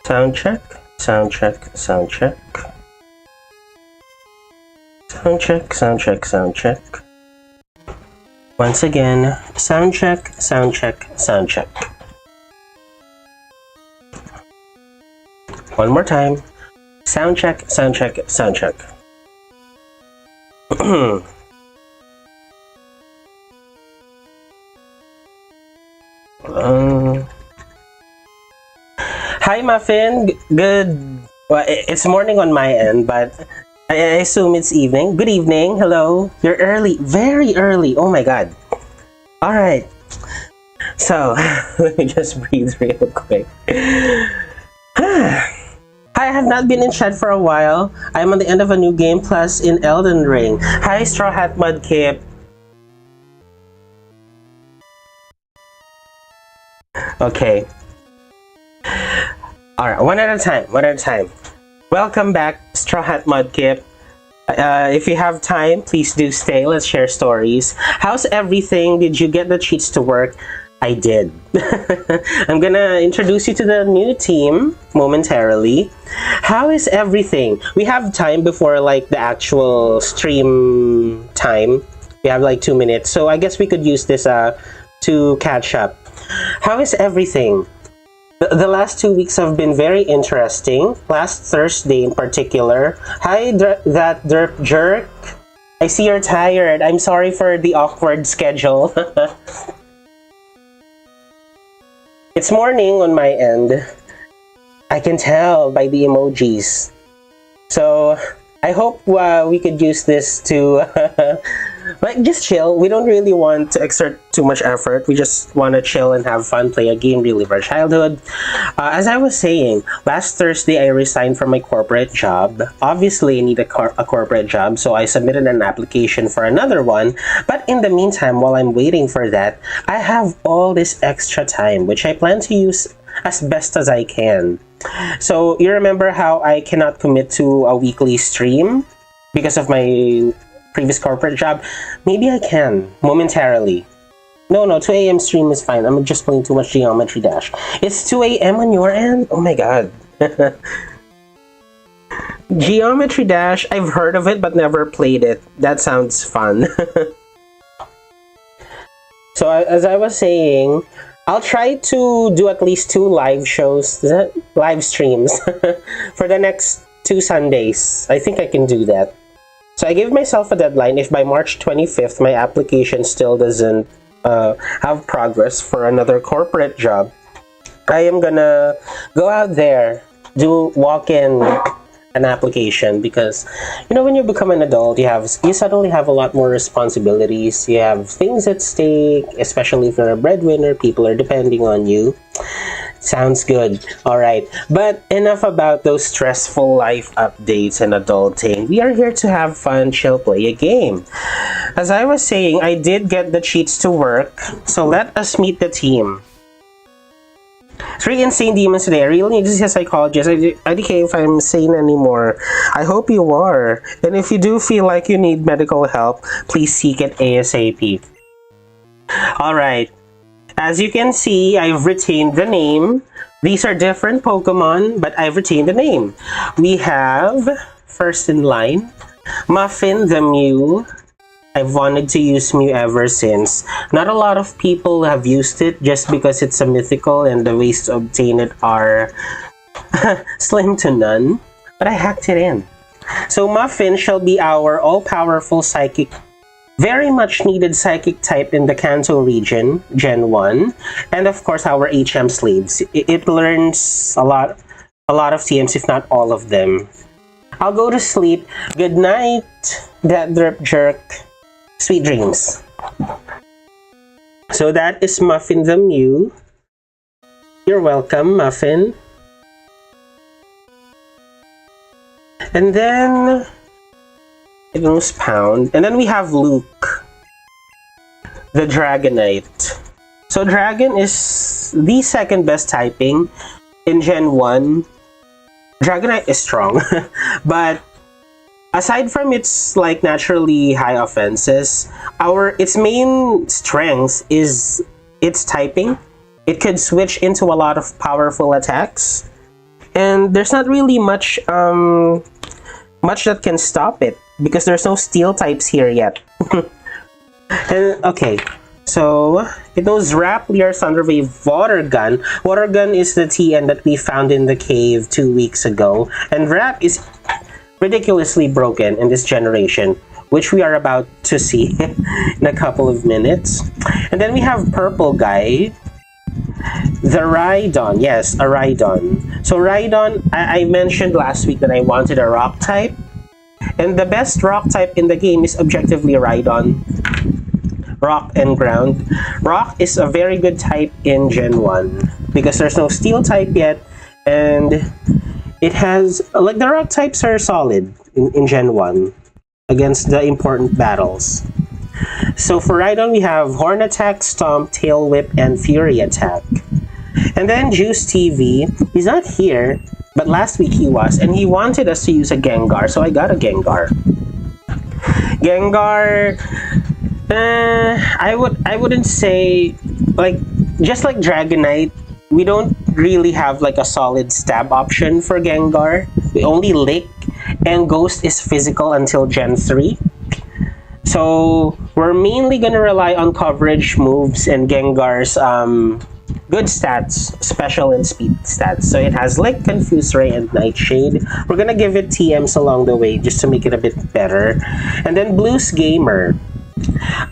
Sound check, sound check, sound check. Sound check, sound check, sound check. Once again, sound check, sound check, sound check. One more time. Sound check, sound check, sound check. Hi Muffin, good. Well, it's morning on my end, but I assume it's evening. Good evening, hello. You're early, very early. Oh my god. All right. So let me just breathe real quick. I have not been in chat for a while. I'm on the end of a new game plus in Elden Ring. Hi Straw Hat Mudkip. Okay. Alright, one at a time. Welcome back, Straw Hat Mudkip. If you have time, please do stay. Let's share stories. How's everything? Did you get the cheats to work? I did. I'm gonna introduce you to the new team momentarily. How is everything? We have time before like the actual stream time. We have like 2 minutes, so I guess we could use this to catch up. How is everything? The last 2 weeks have been very interesting. Last Thursday in particular. Hi, that derp jerk. I see you're tired. I'm sorry for the awkward schedule. It's morning on my end. I can tell by the emojis. So I hope we could use this to like just chill. We don't really want to exert too much effort. We just want to chill and have fun, play a game, relive our childhood. As I was saying, last Thursday I resigned from my corporate job. Obviously I need a corporate job, so I submitted an application for another one. But in the meantime, while I'm waiting for that, I have all this extra time, which I plan to use as best as I can. So you remember how I cannot commit to a weekly stream because of my previous corporate job? Maybe I can momentarily. No, 2 a.m. stream is fine. I'm just playing too much Geometry Dash. It's 2 a.m. on your end? Oh my god. Geometry Dash, I've heard of it but never played it. That sounds fun. So as I was saying, I'll try to do at least 2 live shows, live streams for the next 2 Sundays. I think I can do that. So I gave myself a deadline. If by March 25th my application still doesn't have progress for another corporate job, I am gonna go out there, walk-in an application, because you know when you become an adult, you suddenly have a lot more responsibilities. You have things at stake, especially if you're a breadwinner. People are depending on you. Sounds good. Alright, but enough about those stressful life updates and adulting. We are here to have fun, chill, play a game. As I was saying, I did get the cheats to work, so let us meet the team. 3 insane demons today. I really need to see a psychologist. I don't care if I'm sane anymore. I hope you are. And if you do feel like you need medical help, please seek it ASAP. Alright. As you can see, I've retained the name. These are different Pokemon, but I've retained the name. We have, first in line, Muffin the Mew. I've wanted to use Mew ever since. Not a lot of people have used it just because it's a mythical and the ways to obtain it are slim to none. But I hacked it in. So Muffin shall be our all-powerful psychic, very much needed psychic type in the Kanto region, Gen 1. And of course our HM slaves. It learns a lot of TMs, if not all of them. I'll go to sleep. Good night, that derp jerk. Sweet dreams. So that is Muffin the Mew. You're welcome, Muffin. And then it was Pound. And then we have Luke, the Dragonite. So Dragon is the second best typing in Gen 1. Dragonite is strong, but aside from its like naturally high offenses, its main strength is its typing. it could switch into a lot of powerful attacks, and there's not really much that can stop it because there's no steel types here yet. And okay, so it knows Wrap, Leer, Thunderwave, Water Gun. Water Gun is the TN that we found in the cave 2 weeks ago, and Wrap is ridiculously broken in this generation, which we are about to see in a couple of minutes. And then we have Purple Guy, the Rhydon. Yes, a Rhydon. So Rhydon, I mentioned last week that I wanted a rock type, and the best rock type in the game is objectively Rhydon. Rock and ground. Rock is a very good type in Gen 1 because there's no steel type yet, and it has, like, the rock types are solid in Gen 1 against the important battles. So for Rhydon, we have Horn Attack, Stomp, Tail Whip, and Fury Attack. And then Juice TV, he's not here, but last week he was, and he wanted us to use a Gengar, so I got a Gengar. Gengar, I wouldn't say, like, just like Dragonite, we don't really have like a solid stab option for Gengar. We only Lick, and Ghost is physical until Gen 3. So we're mainly gonna rely on coverage moves and Gengar's good stats, special and speed stats. So it has Lick, Confuse Ray, and Nightshade. We're gonna give it TMs along the way just to make it a bit better. And then Blues Gamer.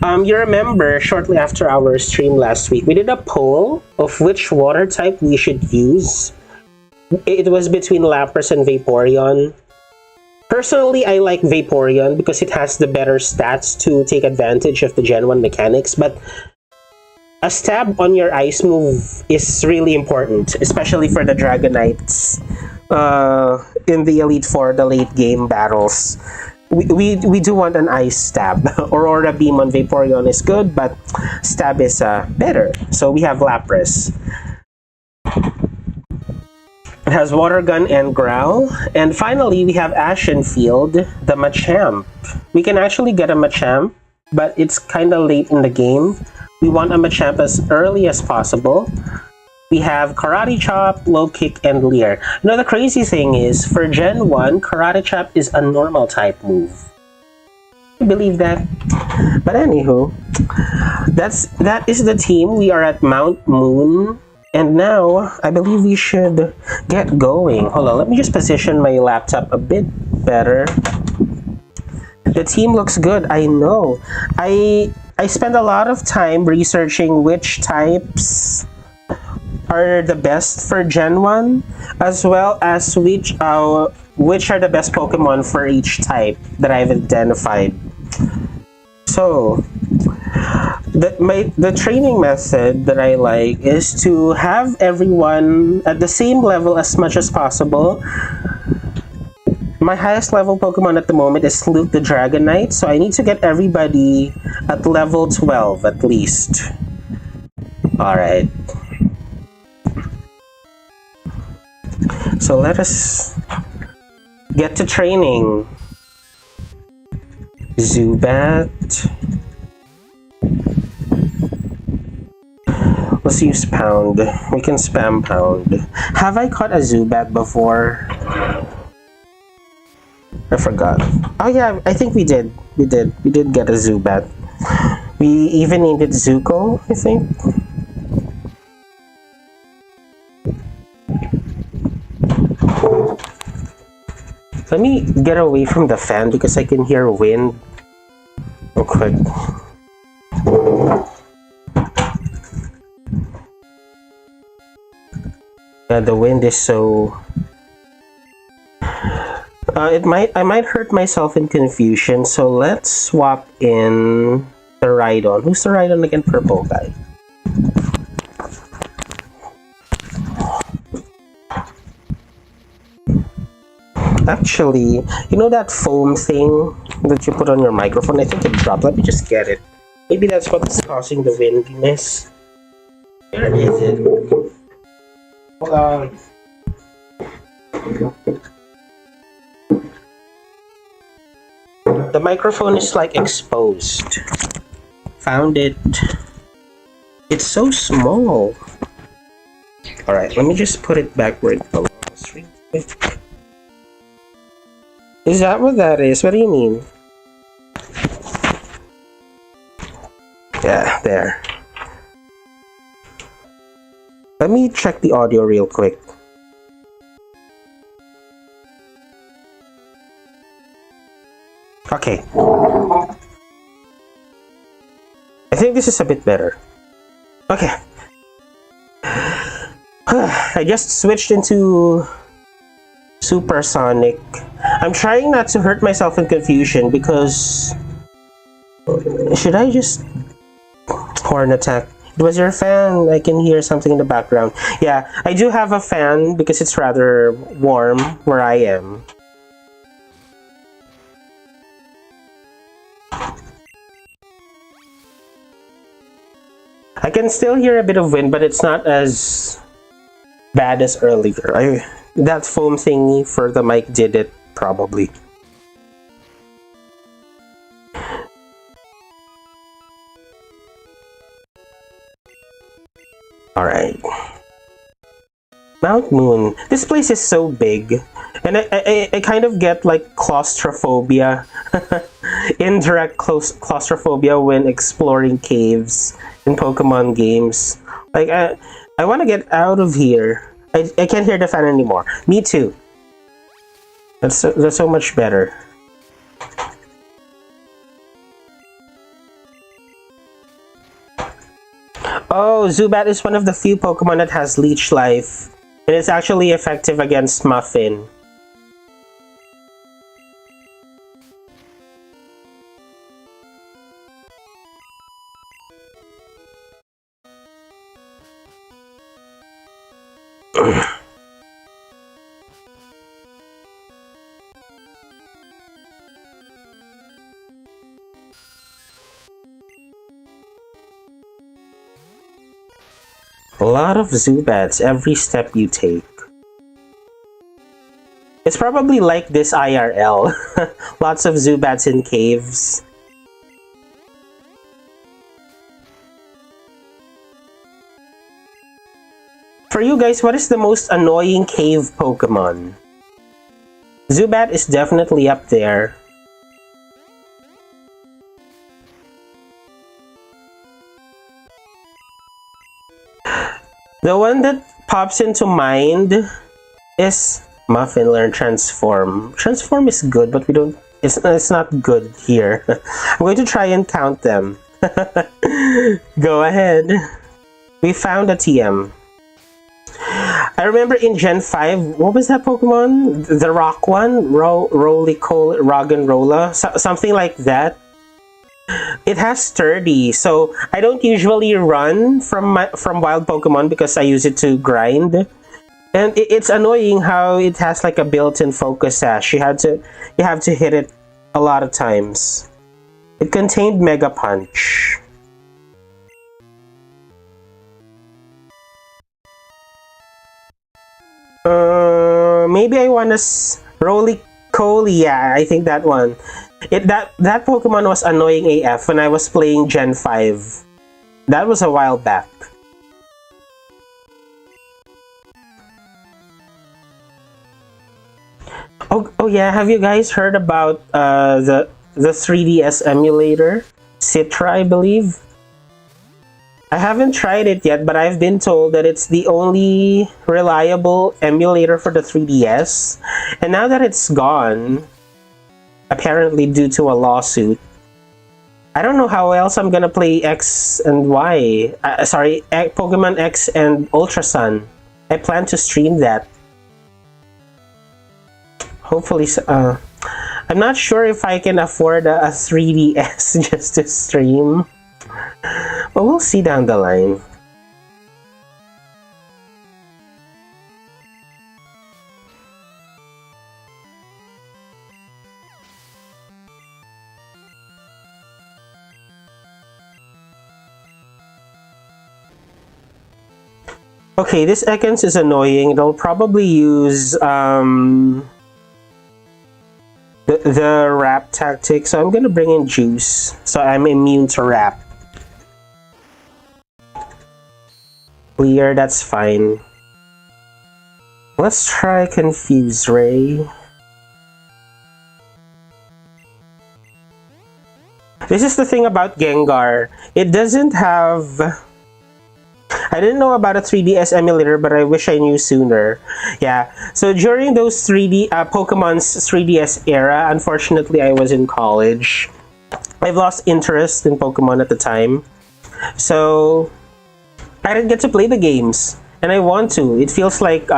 You remember shortly after our stream last week, we did a poll of which water type we should use. It was between Lapras and Vaporeon. Personally, I like Vaporeon because it has the better stats to take advantage of the Gen 1 mechanics, but a stab on your ice move is really important, especially for the Dragonites in the Elite Four, the late game battles. We do want an ice stab. Aurora Beam on Vaporeon is good, but stab is better. So we have Lapras. It has Water Gun and Growl. And finally, we have Ashen Field, the Machamp. We can actually get a Machamp, but it's kind of late in the game. We want a Machamp as early as possible. We have Karate Chop, Low Kick, and Leer. You know, the crazy thing is, for Gen 1, Karate Chop is a normal type move. I believe that. But anywho, that is the team. We are at Mount Moon. And now, I believe we should get going. Hold on, let me just position my laptop a bit better. The team looks good, I know. I spent a lot of time researching which types are the best for Gen 1, as well as which are the best Pokemon for each type that I've identified. So, the training method that I like is to have everyone at the same level as much as possible. My highest level Pokemon at the moment is Luke the Dragonite, so I need to get everybody at level 12 at least. Alright. So let us get to training. Zubat. Let's use Pound. We can spam Pound. Have I caught a Zubat before? I forgot. Oh yeah, I think we did. We did get a Zubat. We even named it Zuko, I think. Let me get away from the fan because I can hear wind. Real quick. Yeah, the wind is so... I might hurt myself in confusion, so let's swap in the Rhydon. Who's the Rhydon again? Purple guy. Actually, you know that foam thing that you put on your microphone? I think it dropped. Let me just get it. Maybe that's what's causing the windiness. Where is it? Hold on. The microphone is like exposed. Found it. It's so small. Alright, let me just put it back where it belongs real quick. Is that what that is? What do you mean? Yeah, there. Let me check the audio real quick. Okay. I think this is a bit better. Okay. I just switched into supersonic. I'm trying not to hurt myself in confusion because... Should I just... Horn attack. It was your fan. I can hear something in the background. Yeah, I do have a fan because it's rather warm where I am. I can still hear a bit of wind, but it's not as bad as earlier. That foam thingy for the mic did it, probably. Alright. Mount Moon. This place is so big. And I kind of get like claustrophobia. Indirect claustrophobia when exploring caves in Pokemon games. Like, I want to get out of here. I can't hear the fan anymore. Me too. That's so much better. Oh, Zubat is one of the few Pokemon that has Leech Life. And it's actually effective against Muffin. A lot of Zubats every step you take. It's probably like this IRL. Lots of Zubats in caves. For you guys, what is the most annoying cave Pokemon? Zubat is definitely up there. The one that pops into mind is Muffin Learn Transform. Transform is good, but we don't. It's not good here. I'm going to try and count them. Go ahead. We found a TM. I remember in Gen 5, what was that Pokemon? The rock one? Roggenrola? Something like that. It has sturdy, so I don't usually run from wild Pokemon because I use it to grind. And it's annoying how it has like a built-in focus sash. You have to hit it a lot of times. It contained Mega Punch. Maybe I want to Roly-Coly. Yeah, I think that one. That Pokemon was annoying AF when I was playing Gen 5. That was a while back. Oh yeah, have you guys heard about the 3DS emulator? Citra, I believe. I haven't tried it yet, but I've been told that it's the only reliable emulator for the 3DS. And now that it's gone, apparently due to a lawsuit, I don't know how else I'm gonna play X and Y. Sorry, Pokemon X and Ultra Sun. I plan to stream that. Hopefully, I'm not sure if I can afford a 3DS just to stream. But we'll see down the line. Okay, this Ekans is annoying. It'll probably use the wrap tactic, so I'm gonna bring in Juice, so I'm immune to wrap. Clear, that's fine. Let's try Confuse Ray. This is the thing about Gengar. It doesn't have... I didn't know about a 3DS emulator, but I wish I knew sooner. Yeah, so during those Pokemon's 3DS era, unfortunately I was in college. I've lost interest in Pokemon at the time. So, I didn't get to play the games. And I want to. It feels like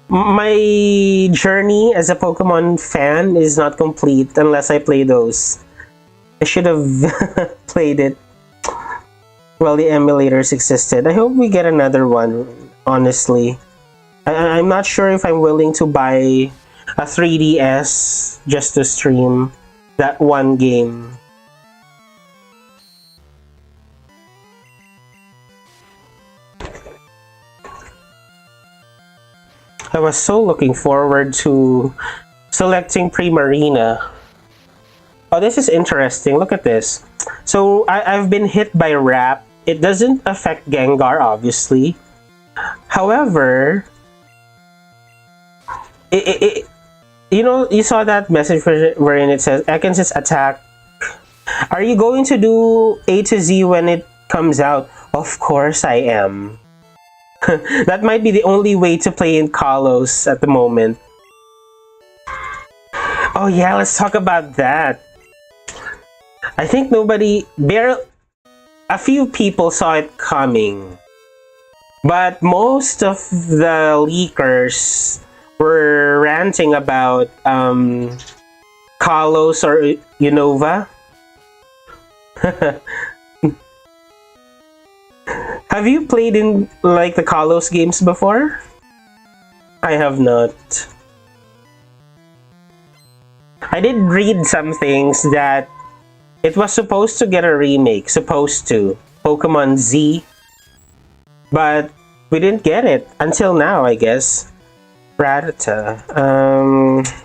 my journey as a Pokemon fan is not complete unless I play those. I should have played it while the emulators existed. I hope we get another one, honestly. I'm not sure if I'm willing to buy a 3DS just to stream that one game. I was so looking forward to selecting Primarina. Oh, this is interesting. Look at this. So, I've been hit by Rap. It doesn't affect Gengar, obviously. However, you saw that message wherein it says, Ekans' attack. Are you going to do A to Z when it comes out? Of course I am. That might be the only way to play in Kalos at the moment. Oh yeah, let's talk about that. I think a few people saw it coming. But most of the leakers were ranting about Kalos or Unova. Have you played in like the Kalos games before? I have not. I did read some things that it was supposed to get a remake, Pokemon Z, but we didn't get it until now, I guess. Rattata.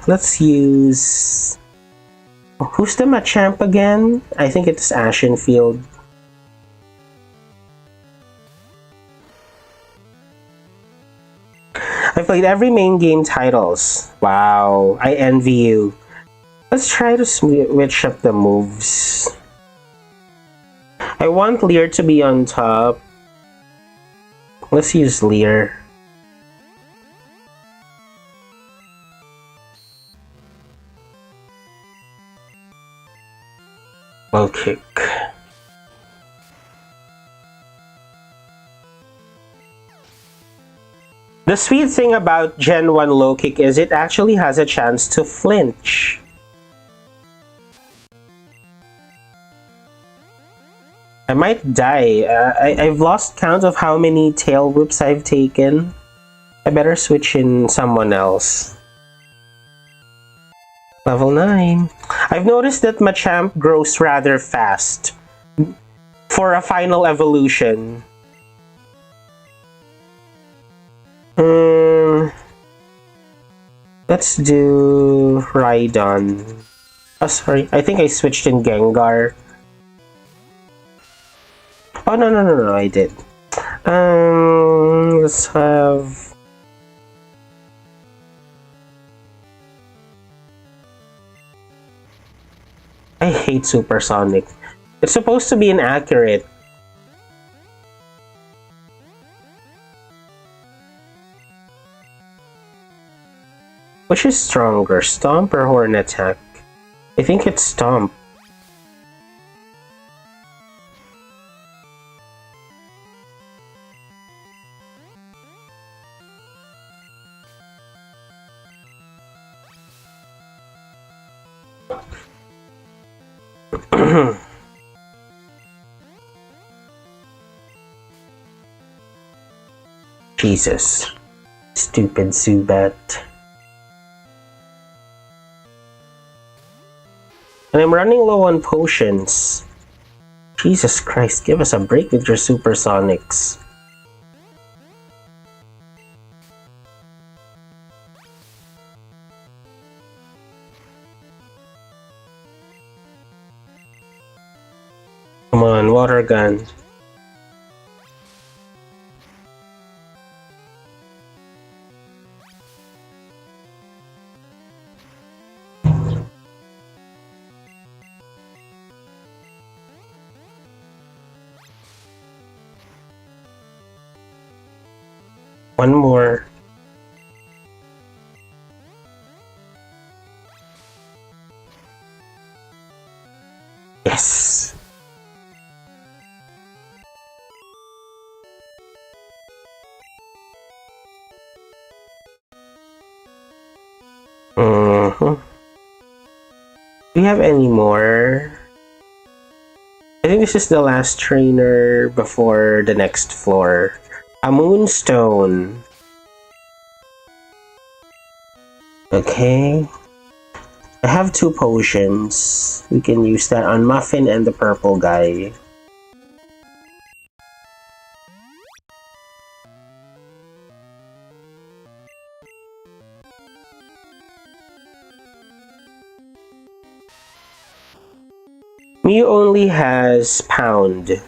Let's use... Who's the Machamp again? I think it's Ashenfield. I played every main game titles. Wow, I envy you. Let's try to switch up the moves. I want Leer to be on top. Let's use Leer. Low kick. The sweet thing about Gen 1 low kick is it actually has a chance to flinch. I might die. I've lost count of how many tail whips I've taken. I better switch in someone else. Level 9. I've noticed that Machamp grows rather fast for a final evolution. Let's do Rhydon. Oh, sorry. I think I switched in Gengar. Oh, no, I did. Let's have... I hate Supersonic. It's supposed to be inaccurate. Which is stronger, Stomp or Horn Attack? I think it's Stomp. Jesus. Stupid Zubat. And I'm running low on potions. Jesus Christ, give us a break with your Supersonics. Come on, water gun. One more. Yes. Do we have any more? I think this is the last trainer before the next floor. A moonstone. Okay. I have 2 potions. We can use that on Muffin and the purple guy. Mew only has Pound,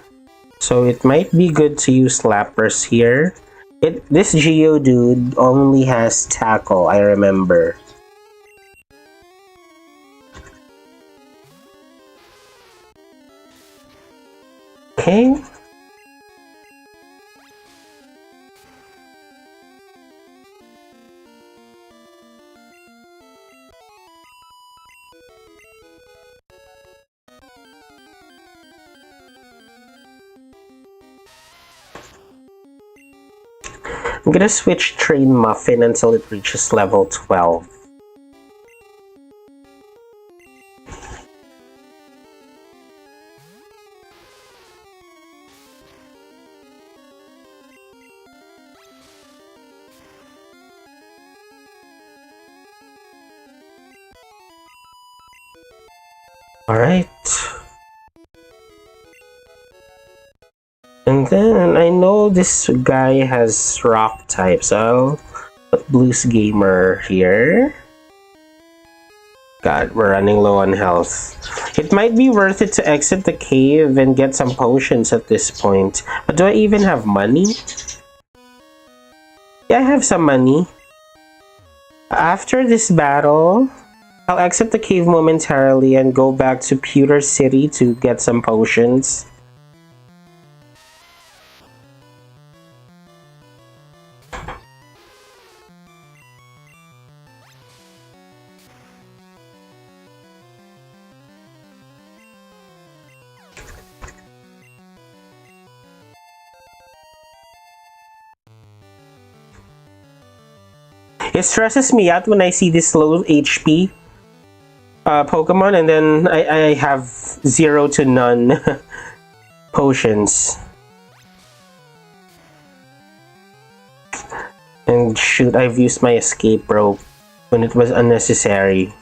so it might be good to use Lapras here. This Geodude only has Tackle, I remember. Okay. I'm gonna switch train Muffin until it reaches level 12. Alright. And then I know this guy has rock type, so I'll put Blues Gamer here. God, we're running low on health. It might be worth it to exit the cave and get some potions at this point. But do I even have money? Yeah, I have some money. After this battle, I'll exit the cave momentarily and go back to Pewter City to get some potions. It stresses me out when I see this low HP Pokemon and then I have 0 to none potions. And shoot, I've used my escape rope when it was unnecessary.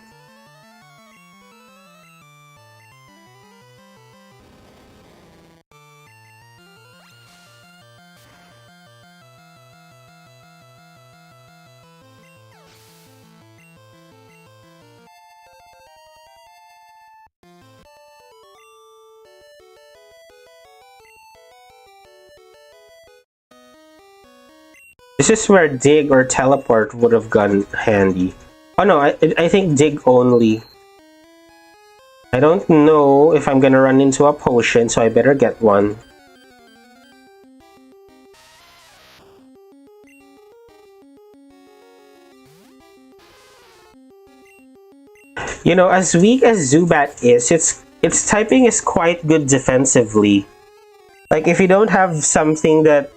This is where Dig or Teleport would have gone handy. Oh no, I think Dig only. I don't know if I'm gonna run into a potion, so I better get one. You know, as weak as Zubat is, its typing is quite good defensively. Like, if you don't have something that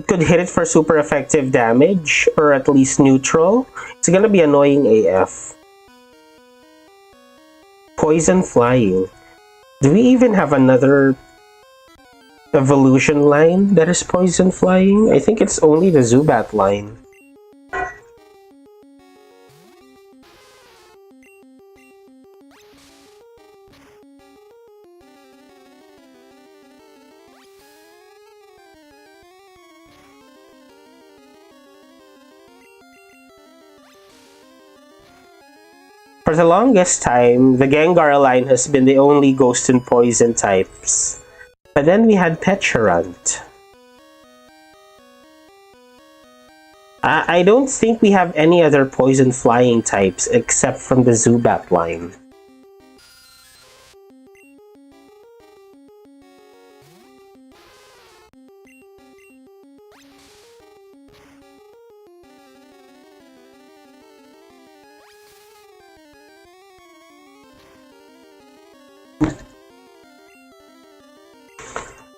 could hit it for super effective damage, or at least neutral, it's gonna be annoying AF. Poison Flying. Do we even have another evolution line that is Poison Flying? I think it's only the Zubat line. For the longest time, the Gengar line has been the only Ghost and Poison types. But then we had Petulant. I don't think we have any other Poison Flying types except from the Zubat line.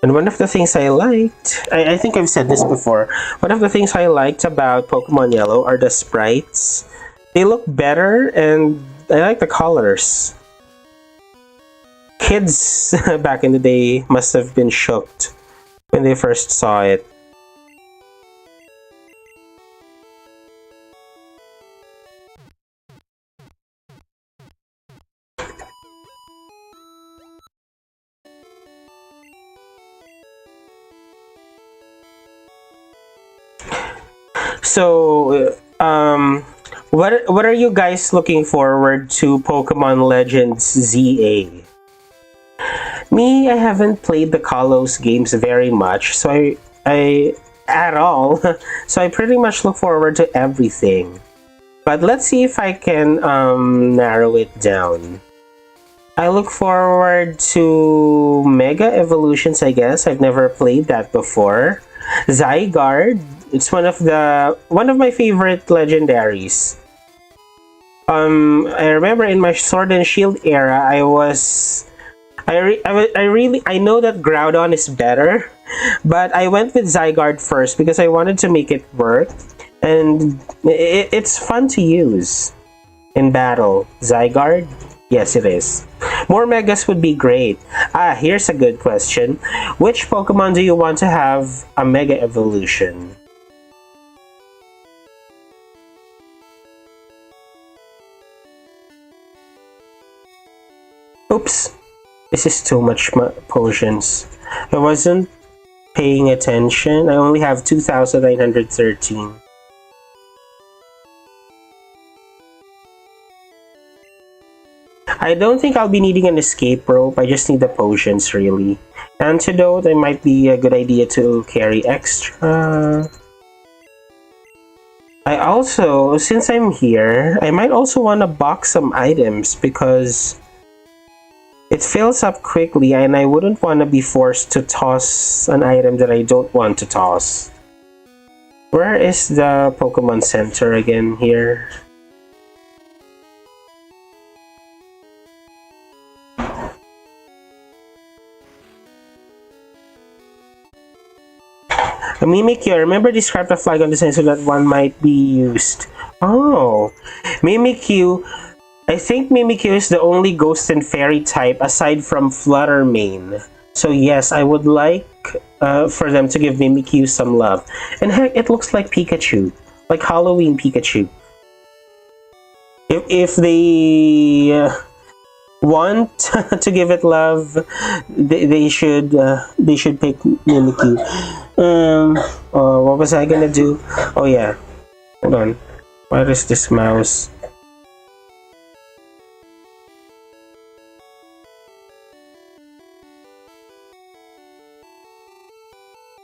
And one of the things I liked, I think I've said this before, one of the things I liked about Pokemon Yellow are the sprites. They look better and I like the colors. Kids back in the day must have been shocked when they first saw it. So, what are you guys looking forward to Pokemon Legends ZA? Me, I haven't played the Kalos games very much, so I at all. So I pretty much look forward to everything. But let's see if I can narrow it down. I look forward to Mega Evolutions, I guess. I've never played that before. Zygarde, it's one of my favorite legendaries. I remember in my Sword and Shield era, I know that Groudon is better, but I went with Zygarde first because I wanted to make it work, and it's fun to use in battle. Zygarde? Yes, it is. More Megas would be great. Here's a good question. Which Pokemon do you want to have a Mega Evolution? Oops. This is too much potions. I wasn't paying attention. I only have 2,913. I don't think I'll be needing an escape rope. I just need the potions, really. Antidote, it might be a good idea to carry extra. I also, since I'm here, I might also want to box some items because it fills up quickly and I wouldn't want to be forced to toss an item that I don't want to toss. Where is the Pokemon Center again here? A Mimikyu, I remember described the flag on the sign so that one might be used. Oh, Mimikyu. I think Mimikyu is the only ghost and fairy type aside from Fluttermane. So yes, I would like for them to give Mimikyu some love. And heck, it looks like Pikachu. Like Halloween Pikachu. If they want to give it love, they should pick Mimikyu. What was I gonna do? Oh yeah, hold on. Where is this mouse?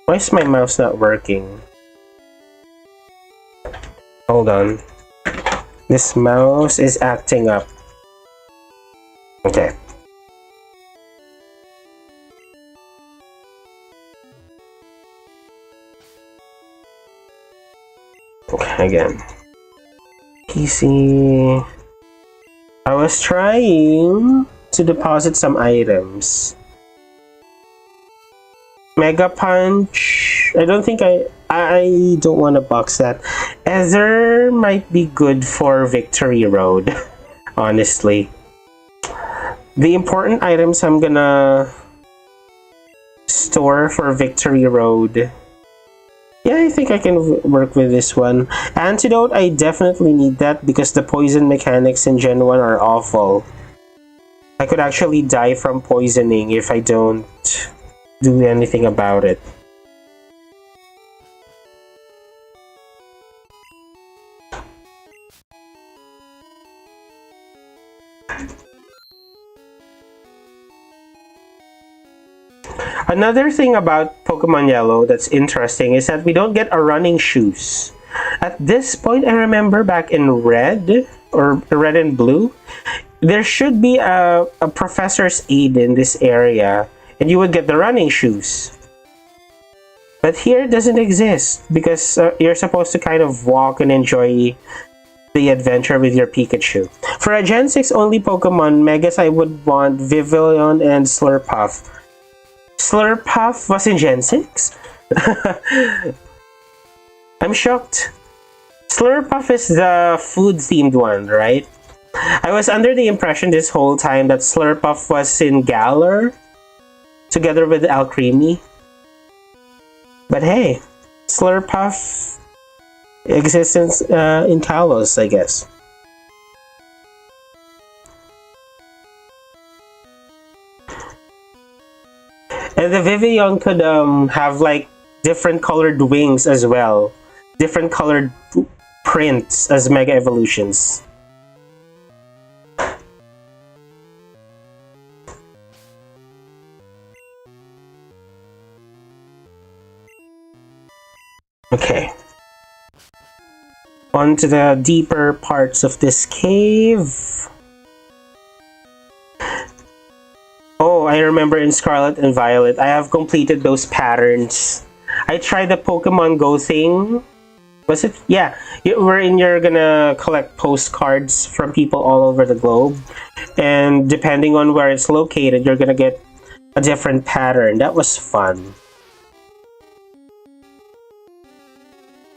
Why is my mouse not working? Hold on. This mouse is acting up. Okay. Okay, again. PC. I was trying to deposit some items. Mega Punch. I don't think I don't want to box that. Ether might be good for Victory Road, honestly. The important items I'm gonna store for Victory Road. Yeah, I think I can work with this one. Antidote, I definitely need that because the poison mechanics in Gen 1 are awful. I could actually die from poisoning if I don't do anything about it. Another thing about Pokemon Yellow that's interesting is that we don't get a running shoes. At this point, I remember back in Red, or Red and Blue, there should be a Professor's Aid in this area, and you would get the running shoes. But here it doesn't exist, because you're supposed to kind of walk and enjoy the adventure with your Pikachu. For a Gen 6 only Pokemon, Megas, I would want Vivillon and Slurpuff. Slurpuff was in Gen 6? I'm shocked. Slurpuff is the food-themed one, right? I was under the impression this whole time that Slurpuff was in Galar, together with Alcremie. But hey, Slurpuff exists in Kalos, I guess. And the Vivillon could have like different colored wings as well. Different colored prints as Mega Evolutions. Okay. On to the deeper parts of this cave. Oh, I remember in Scarlet and Violet, I have completed those patterns. I tried the Pokemon Go thing. Was it? Yeah. Wherein you're gonna collect postcards from people all over the globe. And depending on where it's located, you're gonna get a different pattern. That was fun.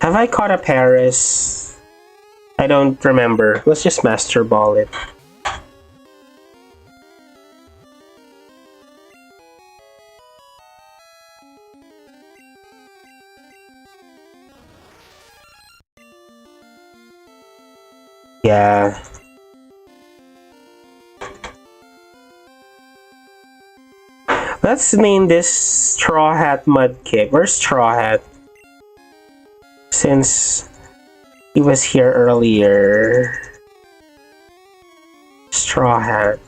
Have I caught a Paris? I don't remember. Let's just Master Ball it. Yeah. Let's name this Straw Hat Mudkip. Where's Straw Hat? Since he was here earlier. Straw Hat.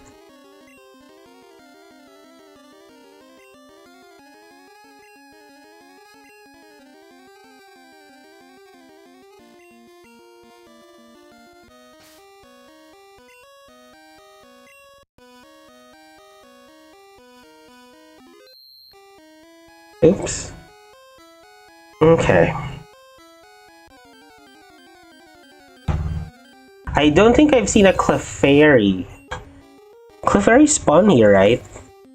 Oops. Okay. I don't think I've seen a Clefairy. Clefairy spawn here, right?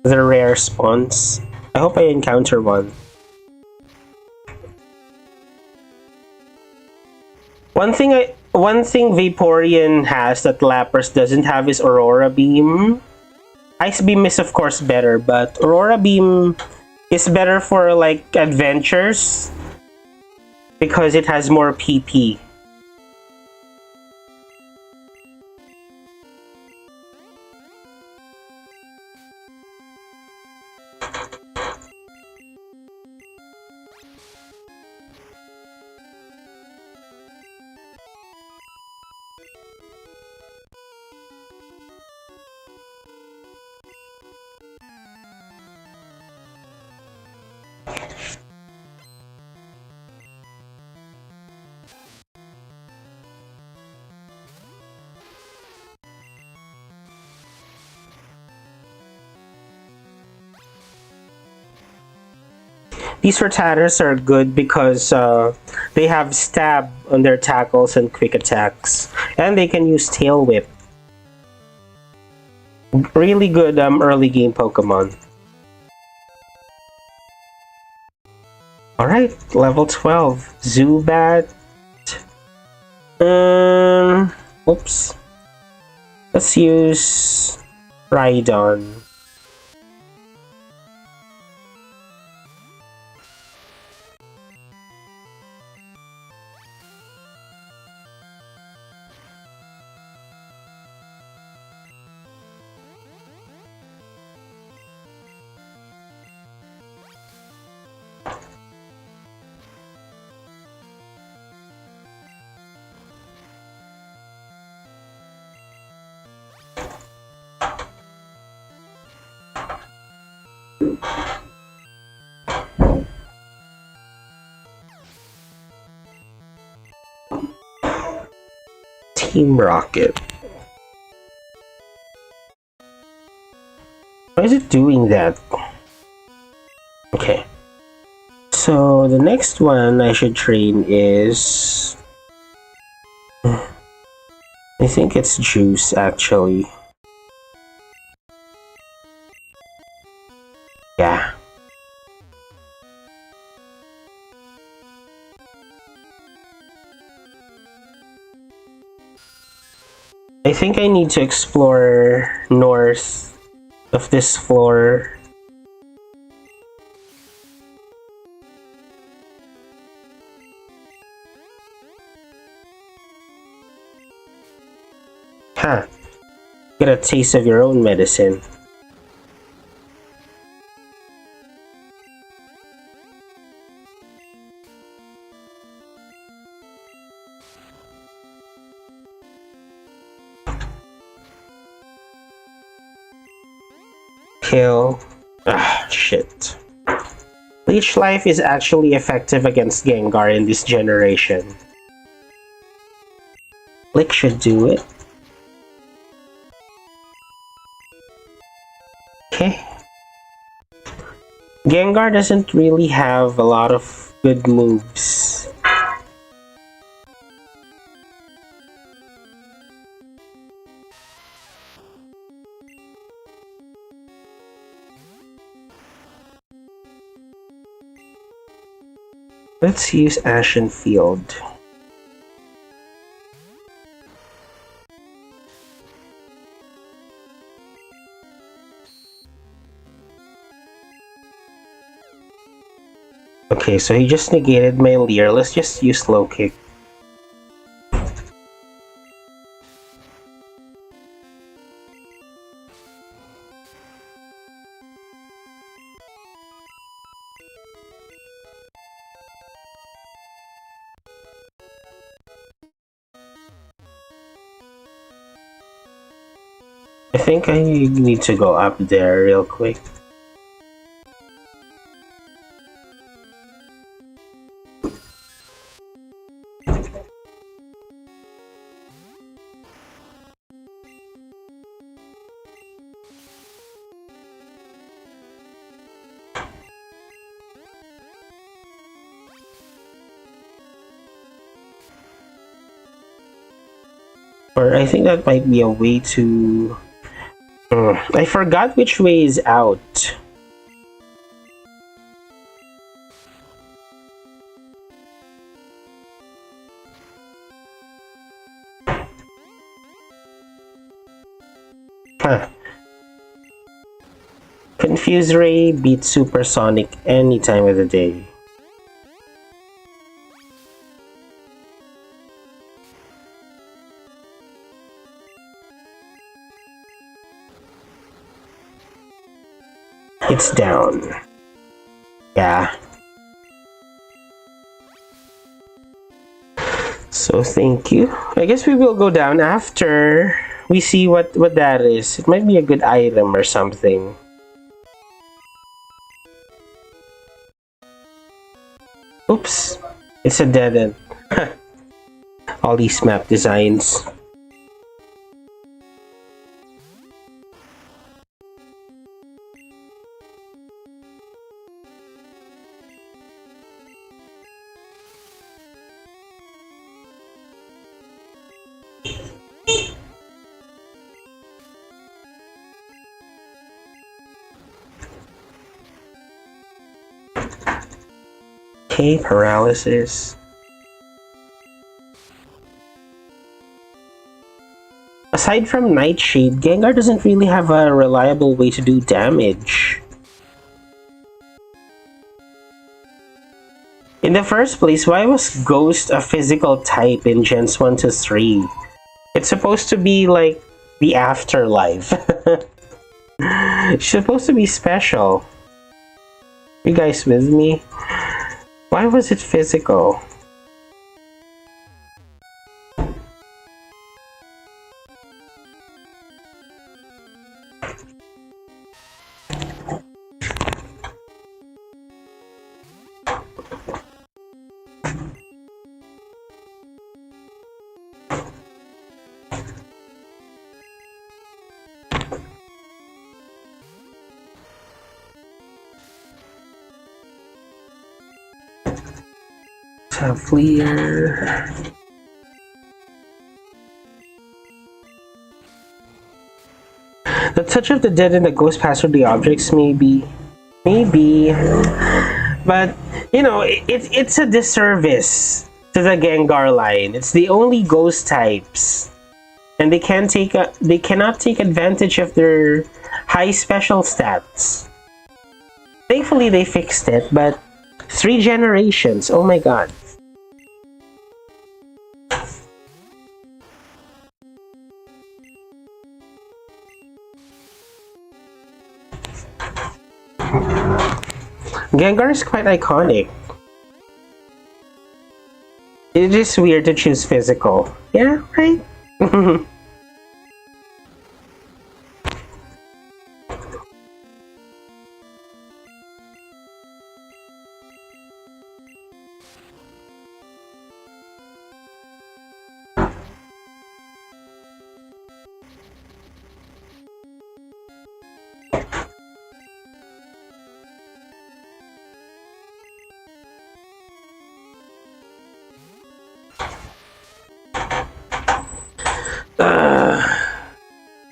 They're rare spawns. I hope I encounter one. One thing Vaporeon has that Lapras doesn't have is Aurora Beam. Ice Beam is of course better, but Aurora Beam is better for like adventures because it has more PP. These Rattatas are good because they have stab on their tackles and quick attacks. And they can use Tail Whip. Really good early game Pokemon. Alright, level 12. Zubat. Oops. Let's use Rhydon. Team Rocket. Why is it doing that? Okay. So the next one I should train is... I think it's Juice actually. Yeah. I think I need to explore north of this floor. Huh. Get a taste of your own medicine. Kill. Ah, shit. Leech Life is actually effective against Gengar in this generation. Lick should do it. Okay. Gengar doesn't really have a lot of good moves. Let's use Ashen Field. Okay, so he just negated my Leer. Let's just use Low Kick. I think I need to go up there real quick. Or I think that might be a way to... I forgot which way is out. Huh. Confuse Ray beats Supersonic any time of the day. It's down. Yeah. So thank you. I guess we will go down after we see what that is. It might be a good item or something. Oops. It's a dead end. All these map designs. Okay, paralysis. Aside from Nightshade, Gengar doesn't really have a reliable way to do damage. In the first place, why was Ghost a physical type in Gens 1 to 3? It's supposed to be like the afterlife. It's supposed to be special. You guys with me? Why was it physical? Fleer. The touch of the dead and the ghost pass through the objects, maybe, but you know, it's a disservice to the Gengar line. It's the only ghost types, and they cannot take advantage of their high special stats. Thankfully, they fixed it, but 3 generations. Oh my god. Gengar is quite iconic. It is weird to choose physical. Yeah, right?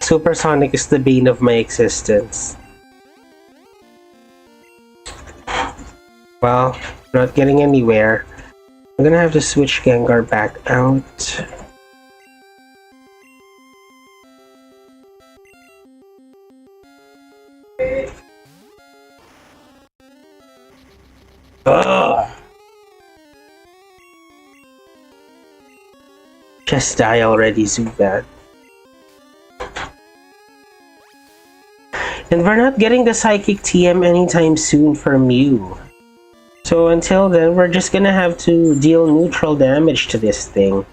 Supersonic is the bane of my existence. Well, not getting anywhere. I'm gonna have to switch Gengar back out. Ugh. Just die already, Zubat. And we're not getting the Psychic TM anytime soon from you. So until then, we're just gonna have to deal neutral damage to this thing.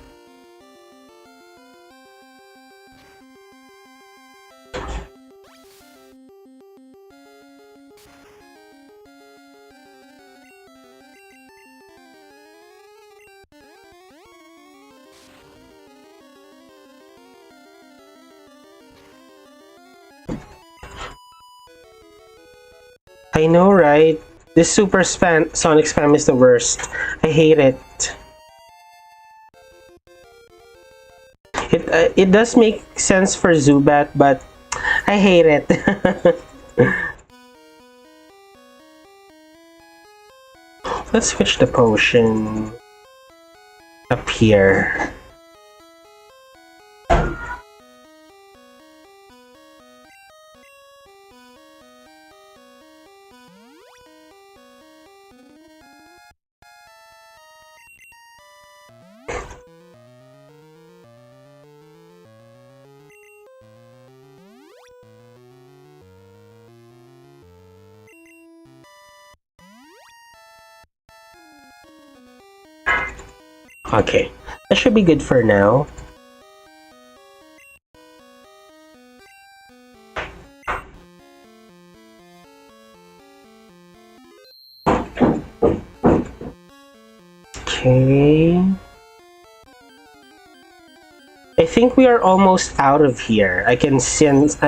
I know, right? This super sonic spam is the worst. I hate it. It does make sense for Zubat, but I hate it. Let's switch the potion up here. Okay, that should be good for now. Okay. I think we are almost out of here. I can sense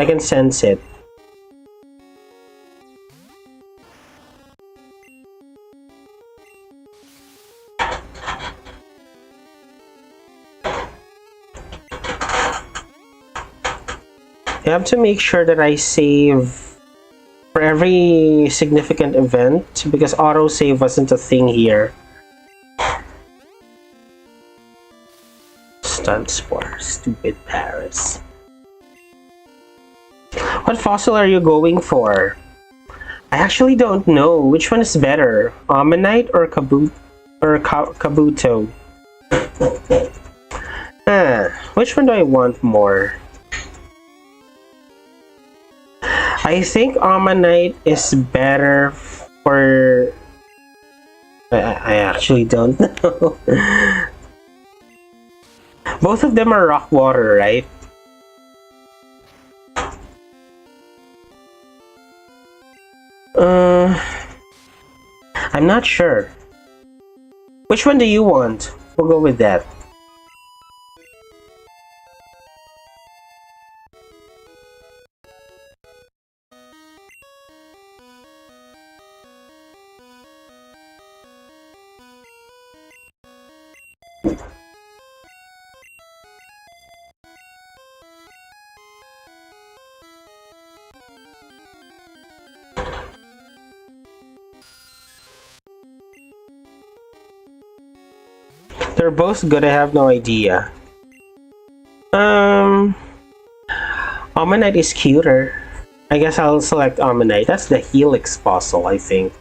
it. I have to make sure that I save for every significant event because autosave wasn't a thing here. Stunt Spore, stupid Paris. What fossil are you going for? I actually don't know. Which one is better? Ammonite or Kabuto? Which one do I want more? I think Ammonite is better for... I actually don't know. Both of them are rock water, right? I'm not sure. Which one do you want? We'll go with that. They're both good, I have no idea. Ammonite is cuter. I guess I'll select Ammonite. That's the Helix fossil, I think.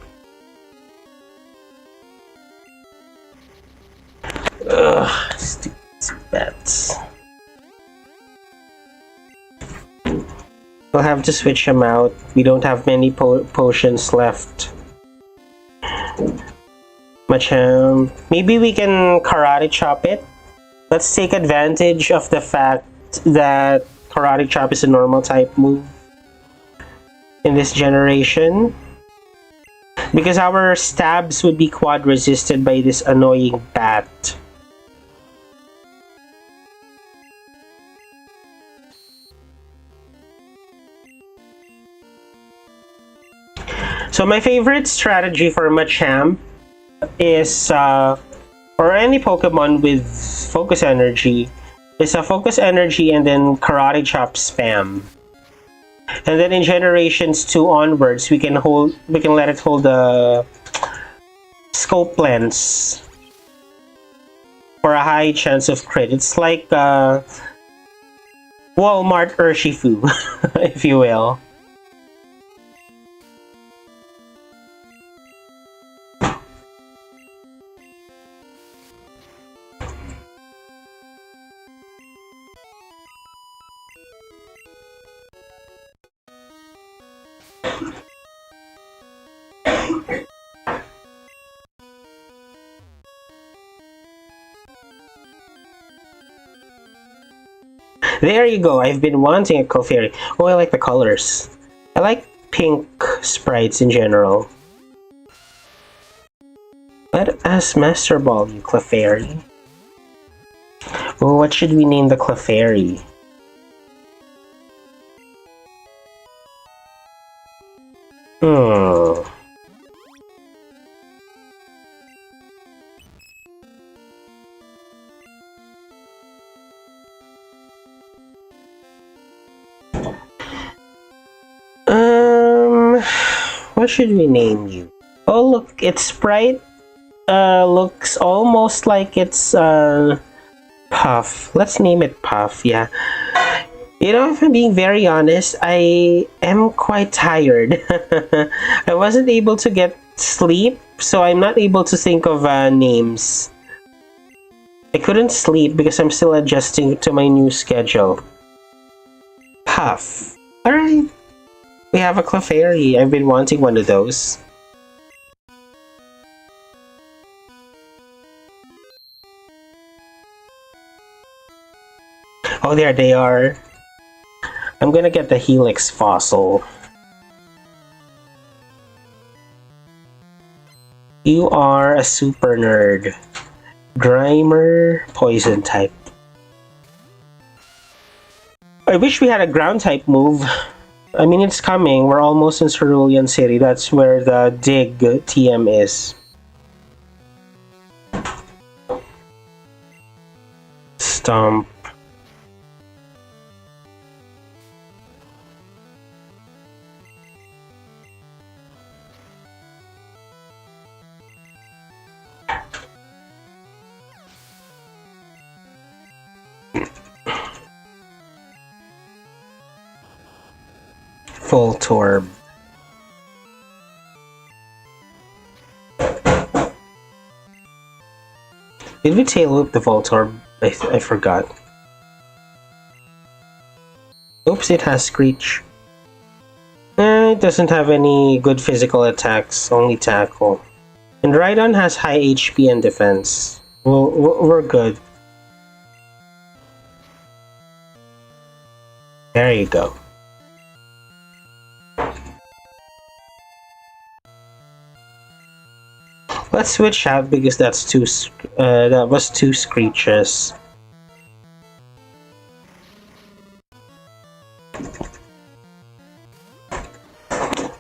Ugh, stupid bats. We'll have to switch them out. We don't have many potions left. Machamp. Maybe we can karate chop it. Let's take advantage of the fact that karate chop is a normal type move in this generation. Because our stabs would be quad resisted by this annoying bat. So my favorite strategy for Machamp is, or any Pokemon with Focus Energy, is a Focus Energy and then Karate Chop spam. And then in generations 2 onwards, we can let it hold the Scope Lens for a high chance of crit. It's like Walmart Urshifu, if you will. There you go. I've been wanting a Clefairy. Oh, I like the colors. I like pink sprites in general. Let us Master Ball you, Clefairy. Oh, what should we name the Clefairy? What should we name you? Oh, look, its sprite looks almost like it's Puff. Let's name it Puff, yeah. You know, if I'm being very honest, I am quite tired. I wasn't able to get sleep, so I'm not able to think of names. I couldn't sleep because I'm still adjusting to my new schedule. Puff. Alright. We have a Clefairy. I've been wanting one of those. Oh, there they are. I'm gonna get the Helix fossil. You are a super nerd. Grimer, poison type. I wish we had a ground type move. I mean, it's coming. We're almost in Cerulean City. That's where the Dig TM is. Stomp. Voltorb. Did we tail whip the Voltorb? I forgot. Oops, it has Screech. It doesn't have any good physical attacks, only tackle. And Rhydon has high HP and defense. Well, we're good. There you go. Let's switch out because that's that was two Screeches.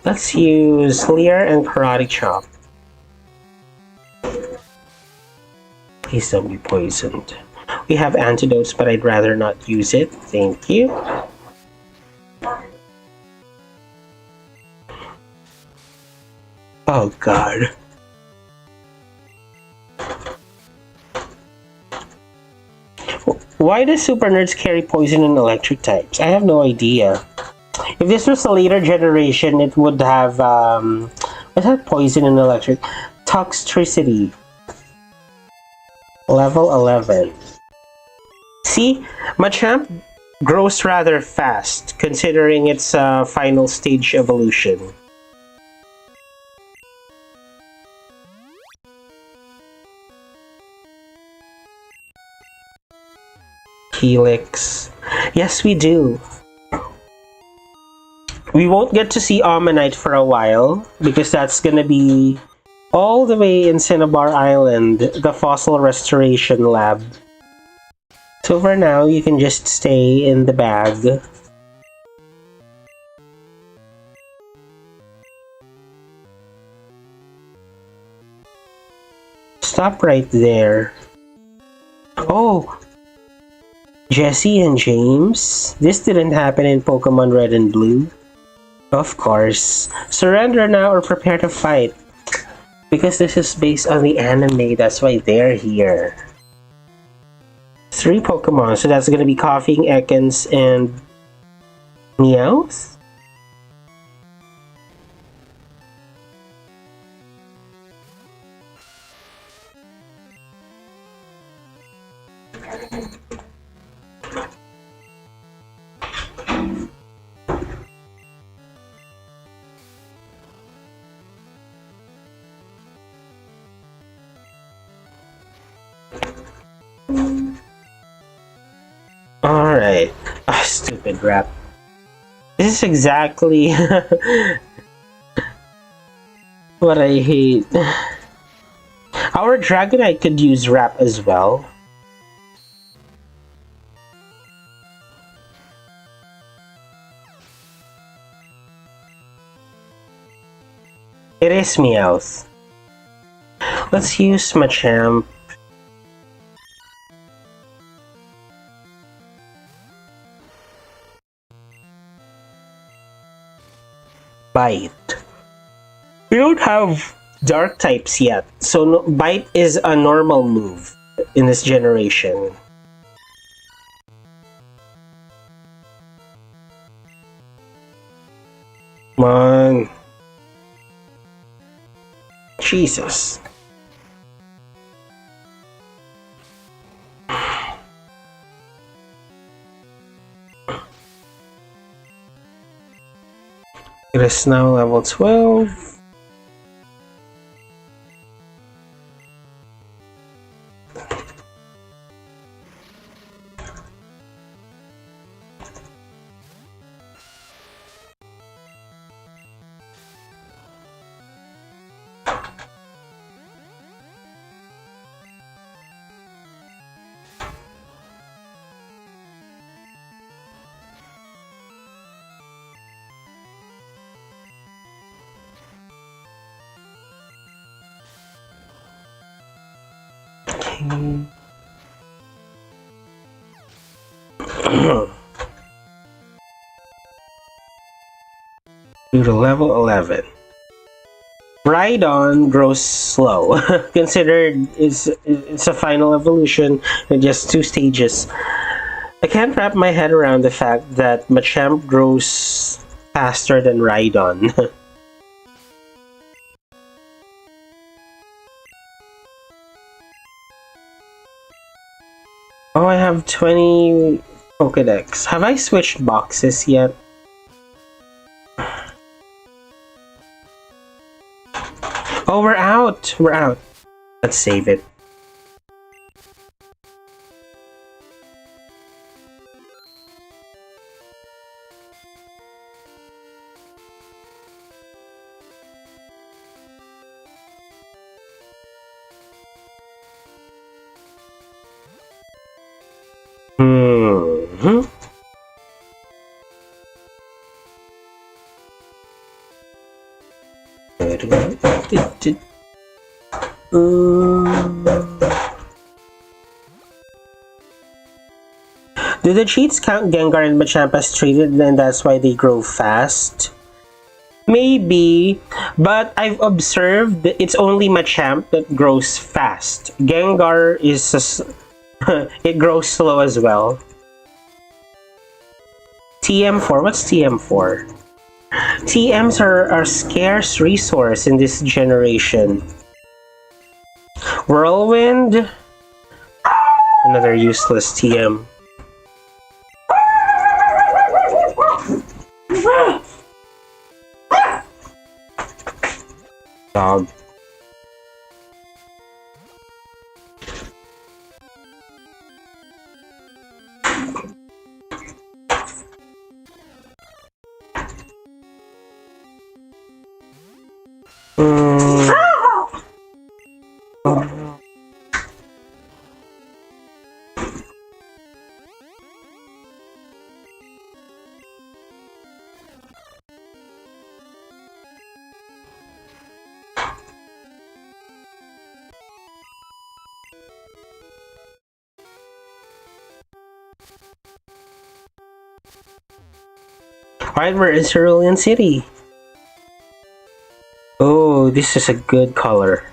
Let's use Leer and Karate Chop. Please don't be poisoned. We have antidotes, but I'd rather not use it. Thank you. Oh god. Why do super nerds carry poison and electric types? I have no idea. If this was a later generation, it would have what's that? Poison and electric. Toxicity. Level 11. See, Machamp grows rather fast, considering its final stage evolution. Helix. Yes, we do. We won't get to see Ammonite for a while, because that's gonna be all the way in Cinnabar Island, the fossil restoration lab. So for now, you can just stay in the bag. Stop right there. Oh! Jesse and James? This didn't happen in Pokemon Red and Blue. Of course. Surrender now or prepare to fight. Because this is based on the anime, that's why they're here. 3 Pokemon, so that's gonna be Coughing, Ekans, and Meowth? Alright. Ah, stupid rap. This is exactly what I hate. Our Dragonite could use rap as well. It is Meowth. Let's use Machamp. Bite. We don't have dark types yet, so Bite is a normal move in this generation. Come on. Jesus. It is now level 12. Due to level 11. Rhydon grows slow. Considered it's a final evolution in just 2 stages. I can't wrap my head around the fact that Machamp grows faster than Rhydon. Oh, I have 20 Pokedex. Have I switched boxes yet? Oh, we're out! We're out. Let's save it. Do the cheats count Gengar and Machamp as treated and that's why they grow fast? Maybe, but I've observed that it's only Machamp that grows fast. Gengar is It grows slow as well. TM4, what's TM4? TMs are scarce resource in this generation. Whirlwind? Another useless TM. Dog. Alright, we're in Cerulean City. Oh, this is a good color.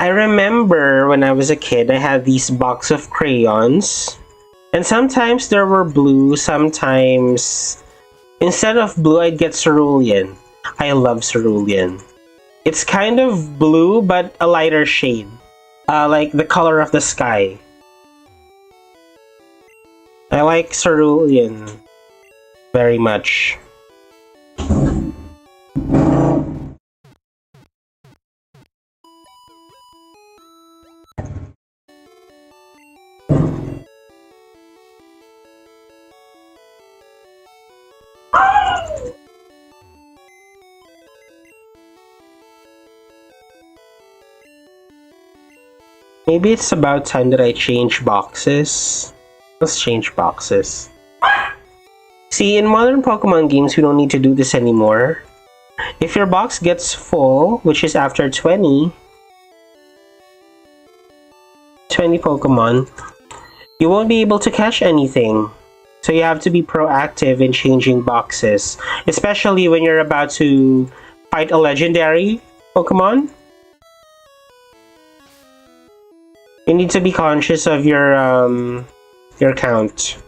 I remember when I was a kid, I had these box of crayons. And sometimes there were blue, sometimes... Instead of blue, I'd get cerulean. I love cerulean. It's kind of blue, but a lighter shade. Like the color of the sky. I like cerulean very much. Maybe it's about time that I change boxes. Let's change boxes. See, in modern Pokemon games, we don't need to do this anymore. If your box gets full, which is after 20 Pokemon, you won't be able to catch anything. So you have to be proactive in changing boxes, especially when you're about to fight a legendary Pokemon. You need to be conscious of your count.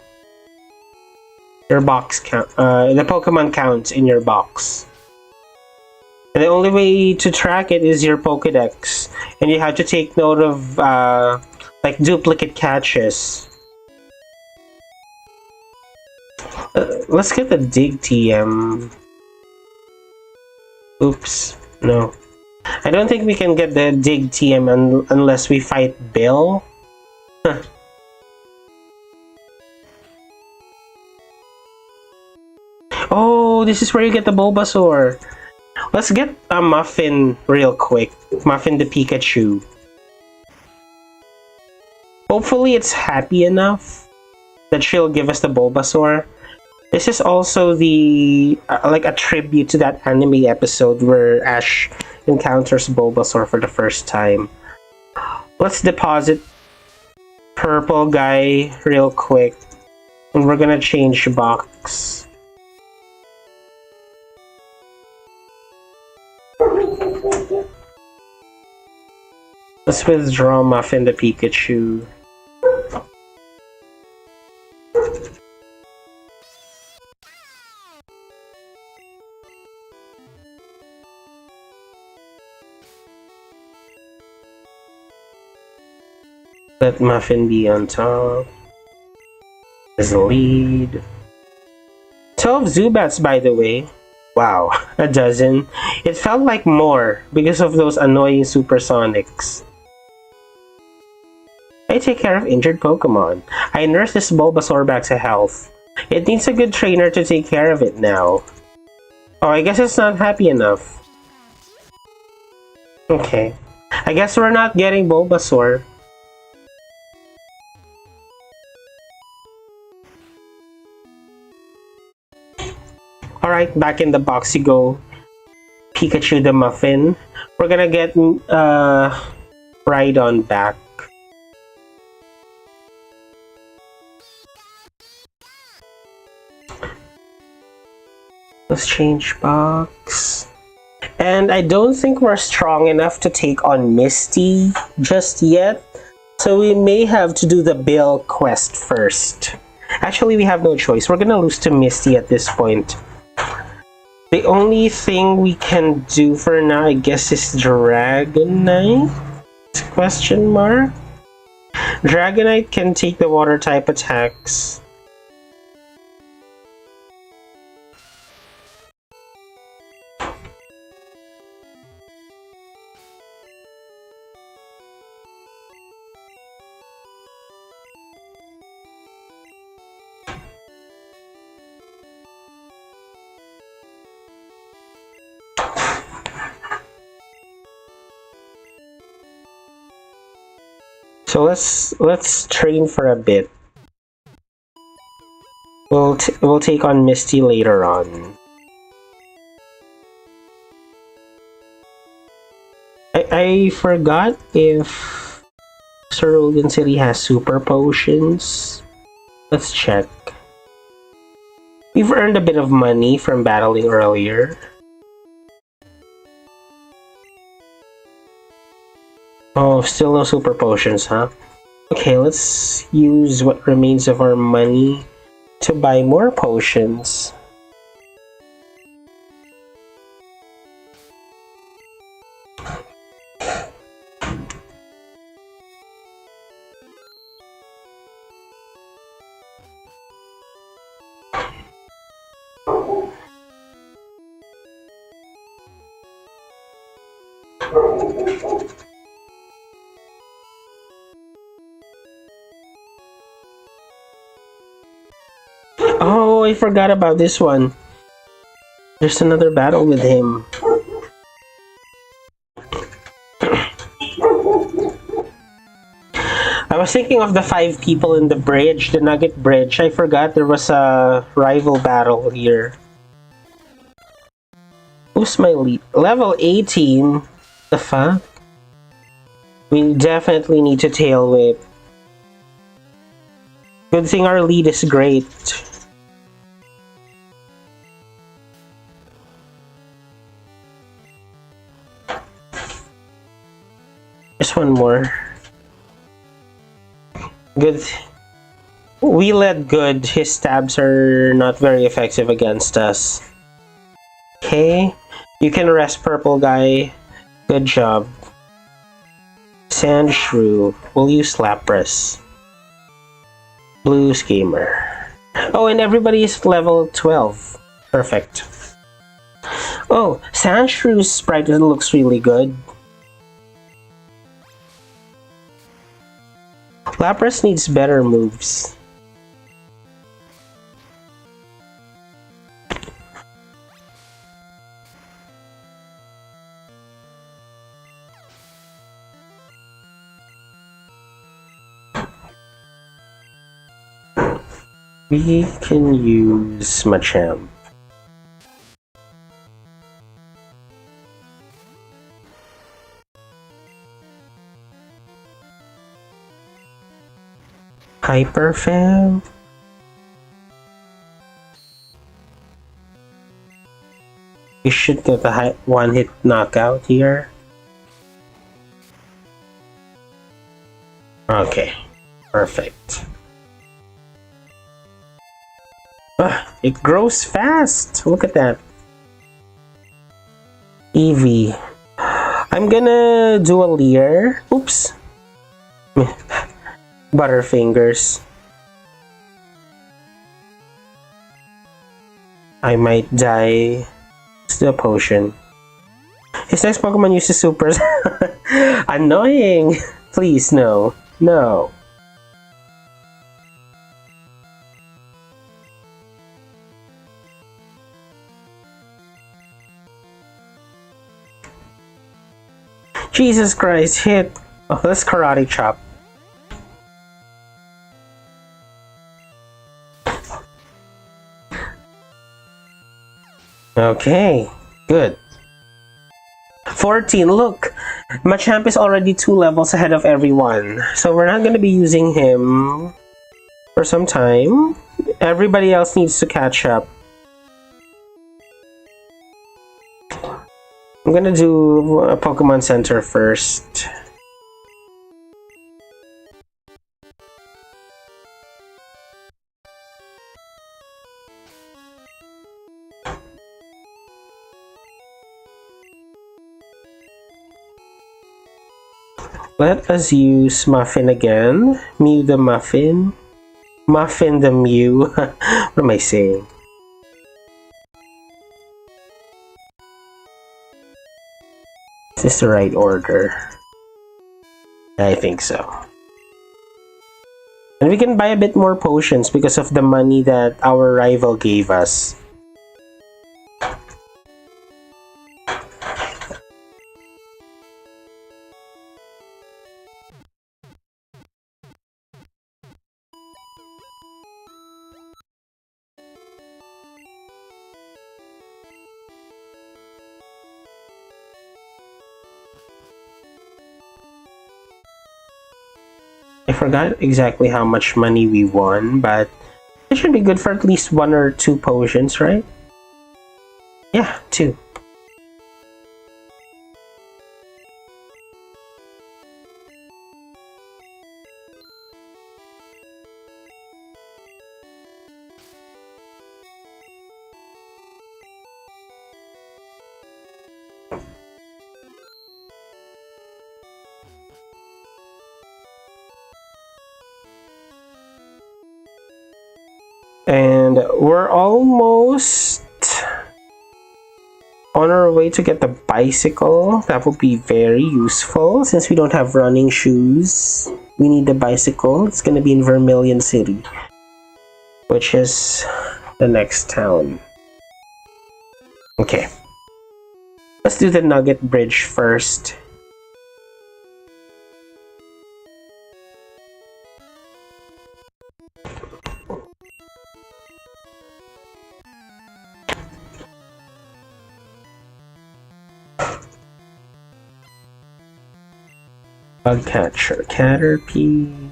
Your box count. The Pokemon count in your box. And the only way to track it is your Pokedex. And you have to take note of like duplicate catches. Let's get the Dig TM. Oops. No. I don't think we can get the Dig TM unless we fight Bill. Huh. Oh, this is where you get the Bulbasaur. Let's get a Muffin real quick. Muffin the Pikachu. Hopefully it's happy enough that she'll give us the Bulbasaur. This is also the like a tribute to that anime episode where Ash encounters Bulbasaur for the first time. Let's deposit purple guy real quick, and we're gonna change box. Let's withdraw Muffin the Pikachu. Let Muffin be on top. As the lead. 12 Zubats, by the way. Wow, a dozen. It felt like more because of those annoying supersonics. I take care of injured Pokemon. I nurse this Bulbasaur back to health. It needs a good trainer to take care of it now. Oh, I guess it's not happy enough. Okay. I guess we're not getting Bulbasaur. Alright, back in the box you go. Pikachu the Muffin. We're gonna get Rhydon back. Let's change box. And I don't think we're strong enough to take on Misty just yet. So we may have to do the Bill quest first. Actually, we have no choice. We're gonna lose to Misty at this point. The only thing we can do for now, I guess, is Dragonite? Question mark? Dragonite can take the water type attacks. So let's train for a bit. We'll take on Misty later on. I forgot if Cerulean City has super potions. Let's check. We've earned a bit of money from battling earlier. Oh, still no super potions, huh? Okay, let's use what remains of our money to buy more potions. Oh, I forgot about this one. There's another battle with him. I was thinking of the 5 people in the bridge, the Nugget Bridge. I forgot there was a rival battle here. Who's my lead? Level 18? The fuck? We definitely need to tail whip. Good thing our lead is great. Just one more. Good. We led good. His stabs are not very effective against us. Okay. You can rest, purple guy. Good job. Sand Shrew. We'll use Lapras. Blue Schemer. Oh, and everybody is level 12. Perfect. Oh, Sandshrew's sprite looks really good. Lapras needs better moves. We can use Machamp. Hyper Fam. We should get the one-hit knockout here. Okay, perfect. It grows fast. Look at that. Eevee. I'm gonna do a Leer. Oops. Butterfingers. I might die. It's the potion. His next Pokemon uses supers. Annoying! Please, no. No. Jesus Christ, hit! Oh, let's Karate Chop. Okay, good. 14, look! Machamp is already 2 levels ahead of everyone. So we're not going to be using him for some time. Everybody else needs to catch up. I'm gonna do a Pokemon Center first. Let us use Muffin again. Mew the Muffin. Muffin the Mew. What am I saying? Is this the right order? I think so. And we can buy a bit more potions because of the money that our rival gave us. I forgot exactly how much money we won, but it should be good for at least 1 or 2 potions, right? Yeah, 2. And we're almost on our way to get the bicycle. That will be very useful since we don't have running shoes. We need the bicycle. It's going to be in Vermilion City, which is the next town. Okay. Let's do the Nugget Bridge first. Bugcatcher, Caterpie.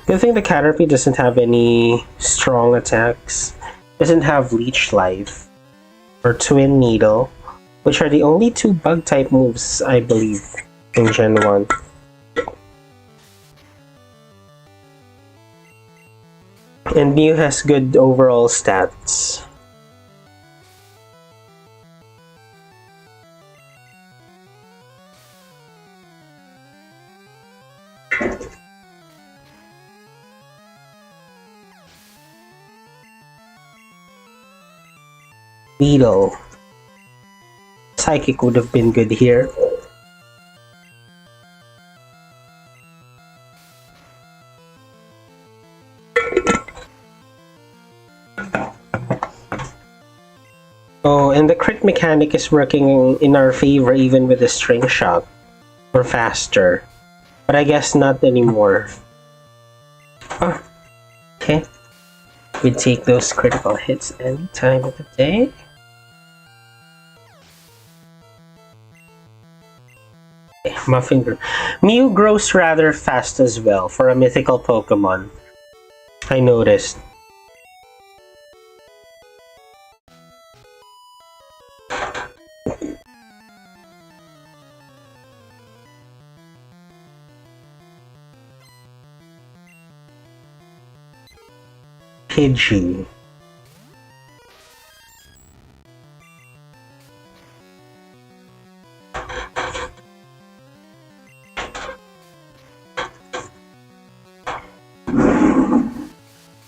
Good thing the Caterpie doesn't have any strong attacks. Doesn't have Leech Life or Twin Needle, which are the only 2 bug type moves, I believe, in Gen 1. And Mew has good overall stats. Beetle. Psychic would have been good here. Oh, and the crit mechanic is working in our favor even with the string shock. Or faster. But I guess not anymore. Oh, okay. We take those critical hits any time of the day. Okay, Muffin. Mew grows rather fast as well for a mythical Pokemon. I noticed. Pidgey.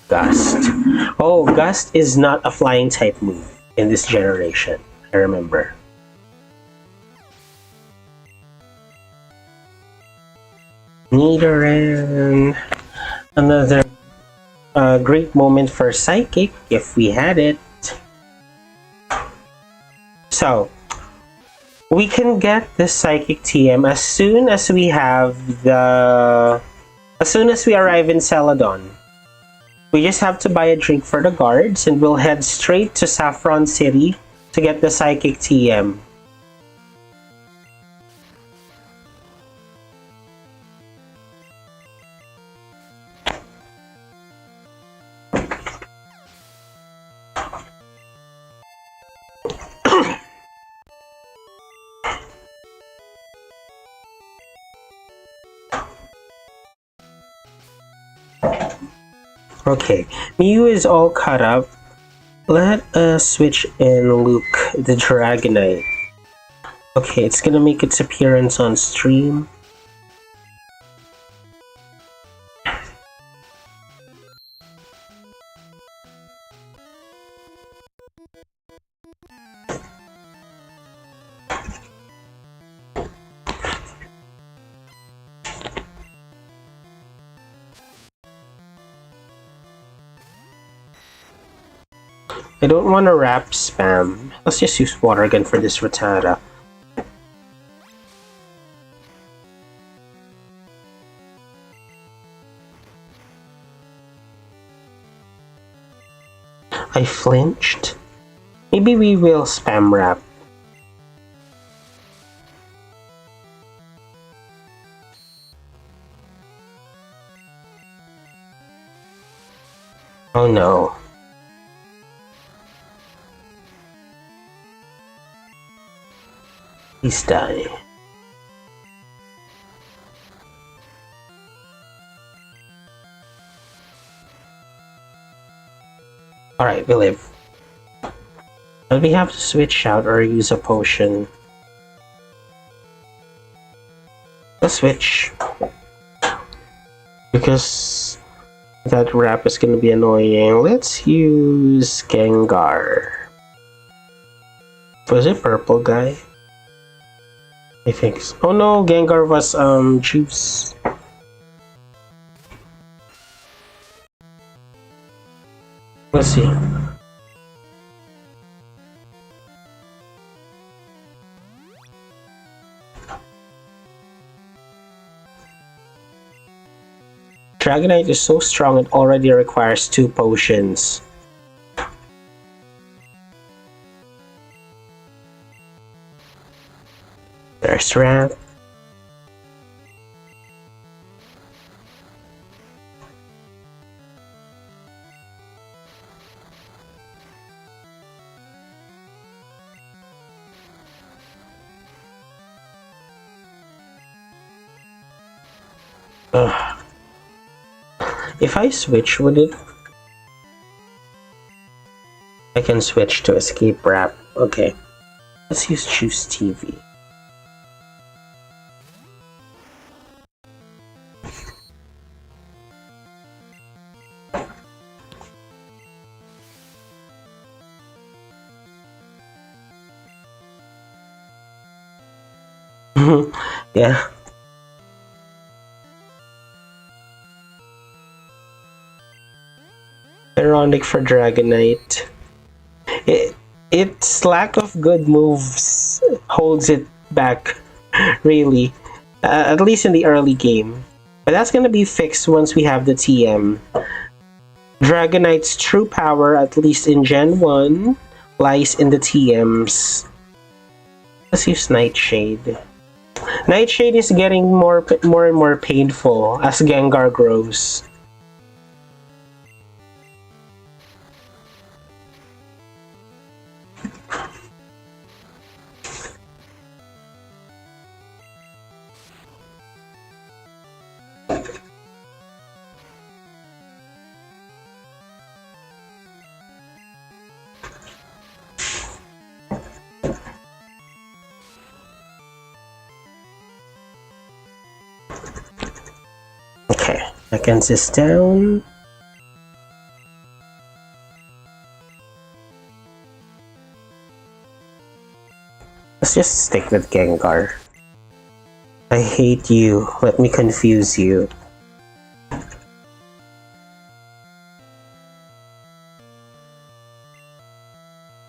Gust. Oh, Gust is not a flying type move in this generation, I remember. Nidoran. Another great moment for Psychic, if we had it. So, we can get the Psychic TM as soon as we have the... As soon as we arrive in Celadon. We just have to buy a drink for the guards and we'll head straight to Saffron City to get the Psychic TM. Okay, Mew is all caught up. Let us switch in Luke, the Dragonite. Okay, it's gonna make its appearance on stream. I don't want to wrap spam. Let's just use water gun for this Rattata. I flinched. Maybe we will spam wrap. Oh no. Please die. Alright, we live. But we have to switch out or use a potion. Let's switch. Because that wrap is gonna be annoying. Let's use Gengar. Was it purple guy? I think so. Oh no, Gengar was juice. Let's see. Dragonite is so strong it already requires 2 potions. There's Wrap. If I switch, would it? I can switch to escape wrap. Okay. Let's choose TV. Yeah. Ironic for Dragonite. Its lack of good moves holds it back, really. At least in the early game. But that's gonna be fixed once we have the TM. Dragonite's true power, at least in Gen 1, lies in the TMs. Let's use Nightshade. Nightshade is getting more and more painful as Gengar grows. Okay, seconds is down. Let's just stick with Gengar. I hate you. Let me confuse you.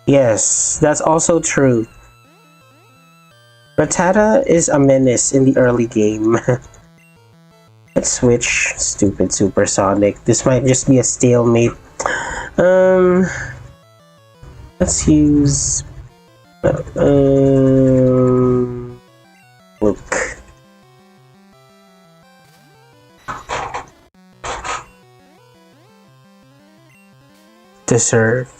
Yes, that's also true. Rattata is a menace in the early game. Let's switch. Stupid Supersonic. This might just be a stalemate. Let's use Luke. Deserve.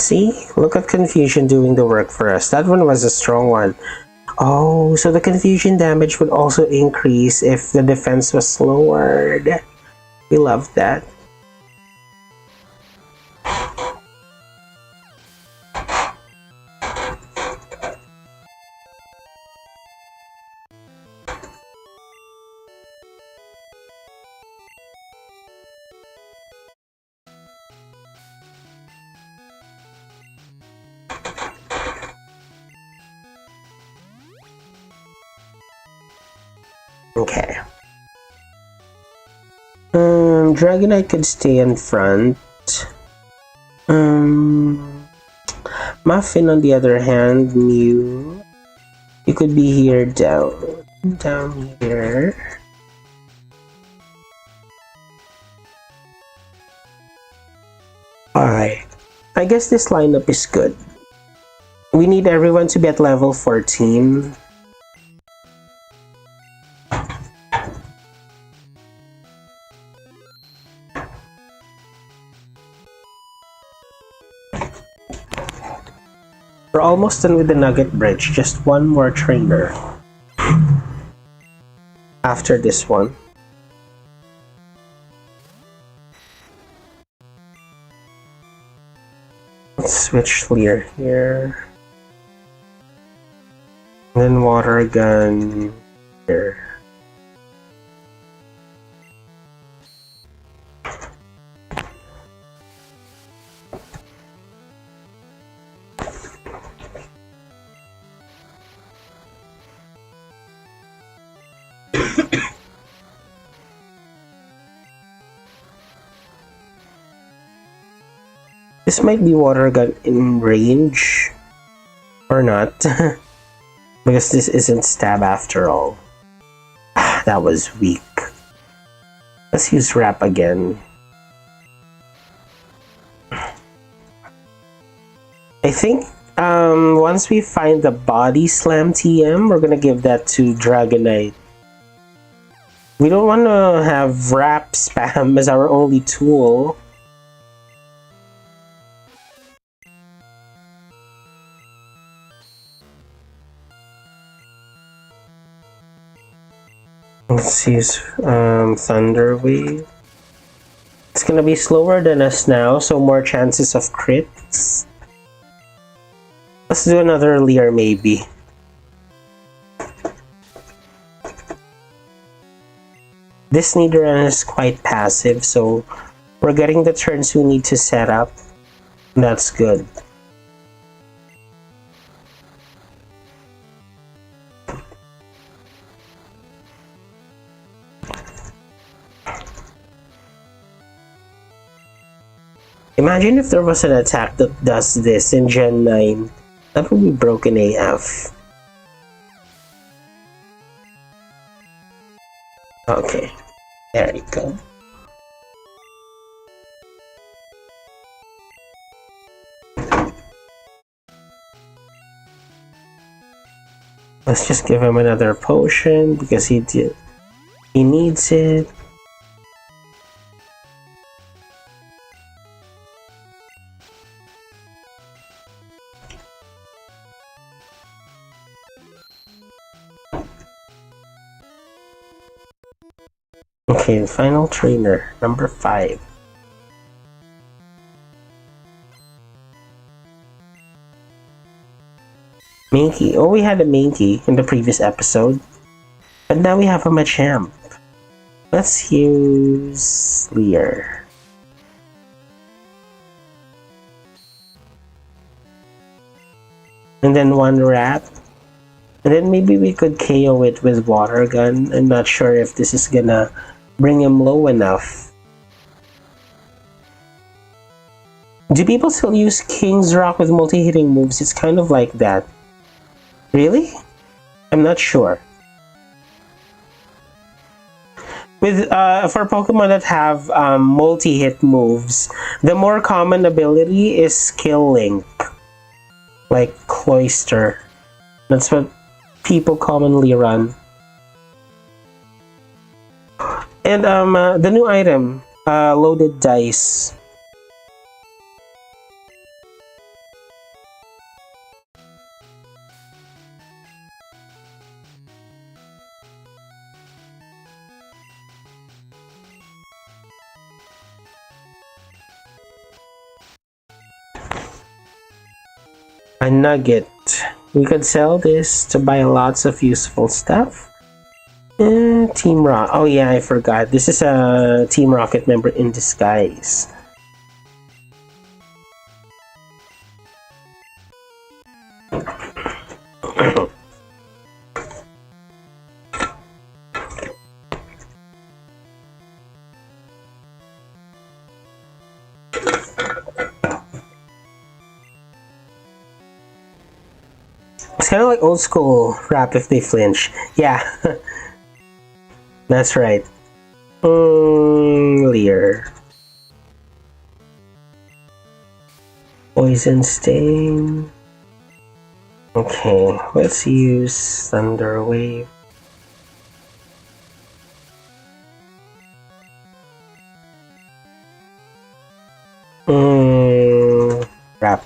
See? Look at Confusion doing the work for us. That one was a strong one. Oh, so the Confusion damage would also increase if the defense was lowered. We love that. Okay. Dragonite could stay in front. Muffin, on the other hand, Mew, you could be here down here. Alright. I guess this lineup is good. We need everyone to be at level 14. We're almost done with the Nugget Bridge, just one more trainer after this one. Let's switch Leer here. And then Water Gun here. This might be Water Gun in range, or not, because this isn't stab after all. That was weak. Let's use Wrap again. I think once we find the Body Slam TM, we're gonna give that to Dragonite. We don't want to have Wrap spam as our only tool. Let's use Thunder Wave. It's gonna be slower than us now, so more chances of crits. Let's do another Leer maybe. This Nidoran is quite passive, so we're getting the turns we need to set up. That's good. Imagine if there was an attack that does this in Gen 9. That would be broken AF. Okay, there you go. Let's just give him another potion because he needs it. Okay, final trainer, number 5. Mankey. Oh, we had a Mankey in the previous episode. But now we have a Machamp. Let's use Leer. And then one Wrap. And then maybe we could KO it with Water Gun. I'm not sure if this is gonna bring him low enough. Do people still use King's Rock with multi-hitting moves? It's kind of like that. Really? I'm not sure. With for Pokemon that have multi-hit moves, the more common ability is Skill Link. Like Cloyster. That's what people commonly run. And the new item, Loaded Dice. A nugget. We could sell this to buy lots of useful stuff. Team Rock. Oh yeah, I forgot. This is a Team Rocket member in disguise. It's kind of like old school rap if they flinch. Yeah. That's right. Leer. Poison Stain. Okay, let's use Thunder Wave. Wrap.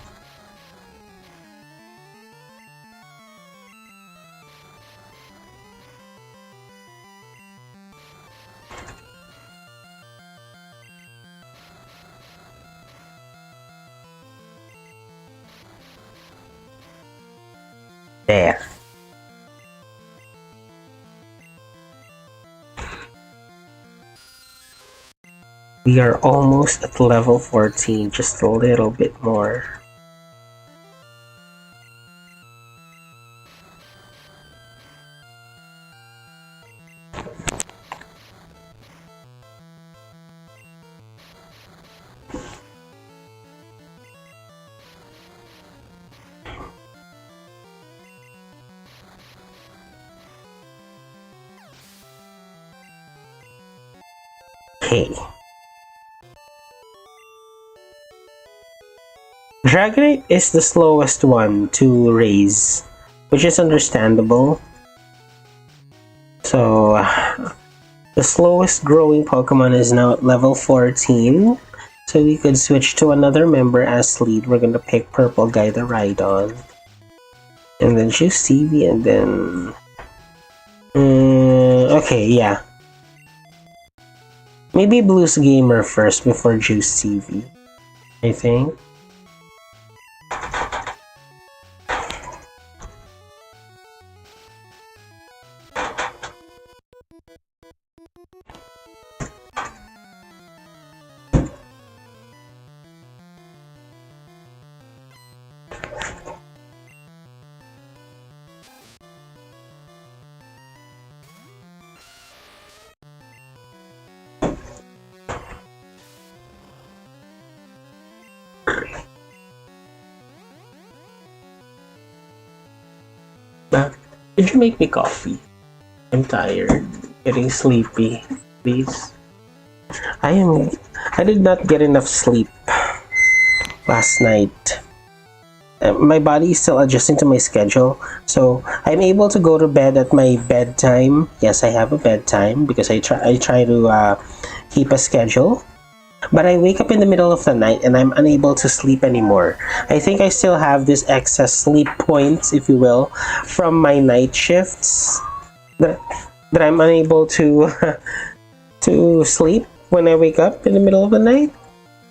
There. We are almost at level 14, just a little bit more. Okay. Dragonite is the slowest one to raise, which is understandable. So, the slowest growing Pokemon is now at level 14. So we could switch to another member as lead. We're gonna pick Purple Guy the Rhydon. And then choose Stevie and then... okay, yeah. Maybe Blue's Gamer first before Juice TV, I think. Could you make me coffee? I'm tired. Getting sleepy. Please. I did not get enough sleep last night. My body is still adjusting to my schedule, so I'm able to go to bed at my bedtime. Yes, I have a bedtime because I try to keep a schedule. But I wake up in the middle of the night and I'm unable to sleep anymore. I think I still have this excess sleep points, if you will, from my night shifts that I'm unable to to sleep when I wake up in the middle of the night.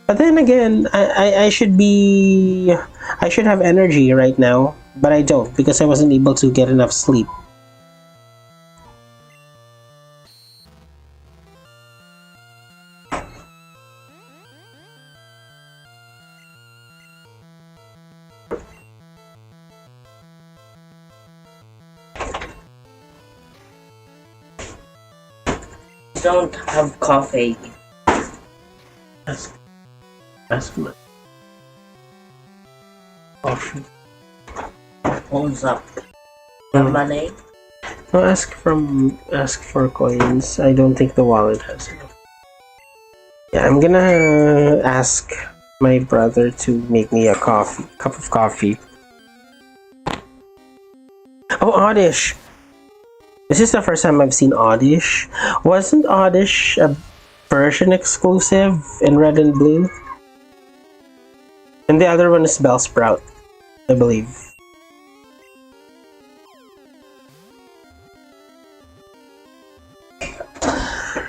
But then again, I should have energy right now, but I don't because I wasn't able to get enough sleep. Don't have coffee. Ask me. Coffee. What's up? Your money? No, ask for coins. I don't think the wallet has enough. Yeah, I'm gonna ask my brother to make me a cup of coffee. Oh, Oddish! This is the first time I've seen Oddish. Wasn't Oddish a version exclusive in Red and Blue? And the other one is Bellsprout, I believe.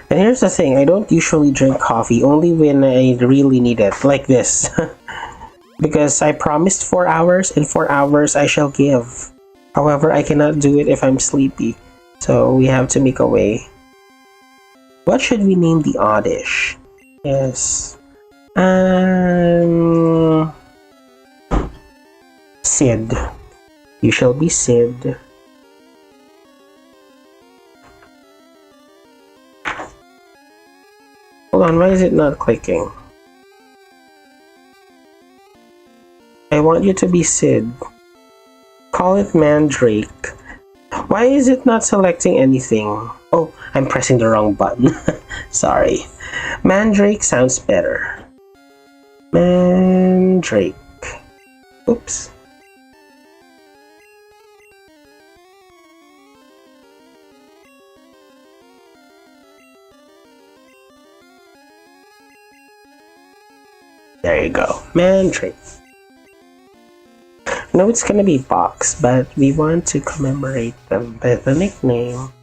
And here's the thing, I don't usually drink coffee, only when I really need it, like this. because I promised 4 hours. In 4 hours I shall give. However, I cannot do it if I'm sleepy, so we have to make a way. What should we name the oddish? Yes. Sid. You shall be Sid. Hold on, why is it not clicking? I want you to be Sid. Call it Mandrake. Why is it not selecting anything? Oh, I'm pressing the wrong button. Sorry. Mandrake sounds better. Mandrake. Oops. There you go. Mandrake. No, it's gonna be Box, but we want to commemorate them by the nickname.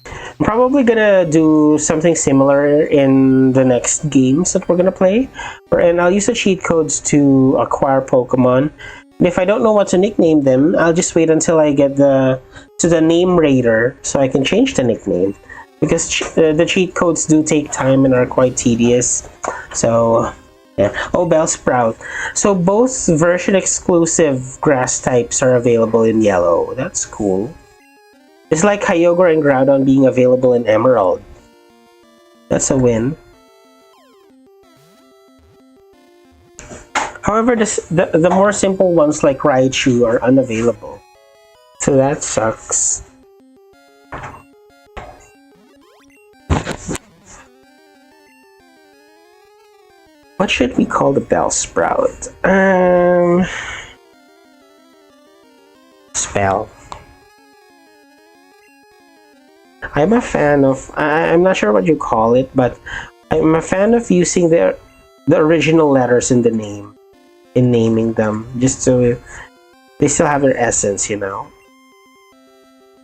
I'm probably gonna do something similar in the next games that we're gonna play, and I'll use the cheat codes to acquire Pokemon. And if I don't know what to nickname them, I'll just wait until I get to the name raider so I can change the nickname. Because the cheat codes do take time and are quite tedious. So yeah. Oh, Bellsprout. So both version exclusive grass types are available in Yellow. That's cool. It's like Kyogre and Groudon being available in Emerald. That's a win. However, the more simple ones like Raichu are unavailable. So that sucks. What should we call the Bellsprout? Spell. I'm a fan of, I'm not sure what you call it, but I'm a fan of using the original letters in the name, in naming them, just so they still have their essence, you know.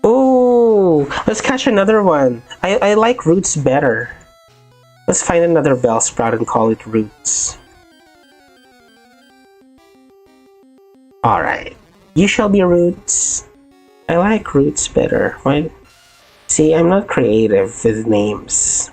Oh, let's catch another one. I like Roots better. Let's find another Bellsprout and call it Roots. Alright. You shall be Roots. I like Roots better. Why? See, I'm not creative with names.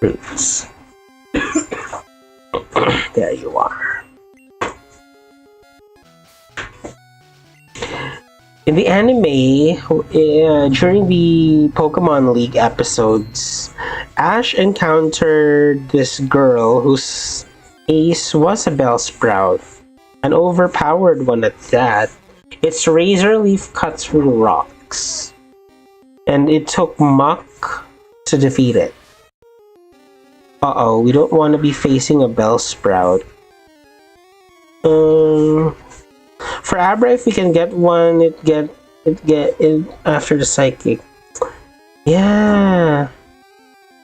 Roots. There you are. In the anime, during the Pokemon League episodes, Ash encountered this girl whose ace was a Bellsprout, an overpowered one at that. Its razor leaf cut through rocks, and it took Muck to defeat it. Uh-oh, we don't want to be facing a Bellsprout. For Abra, if we can get one, it after the Psychic. Yeah,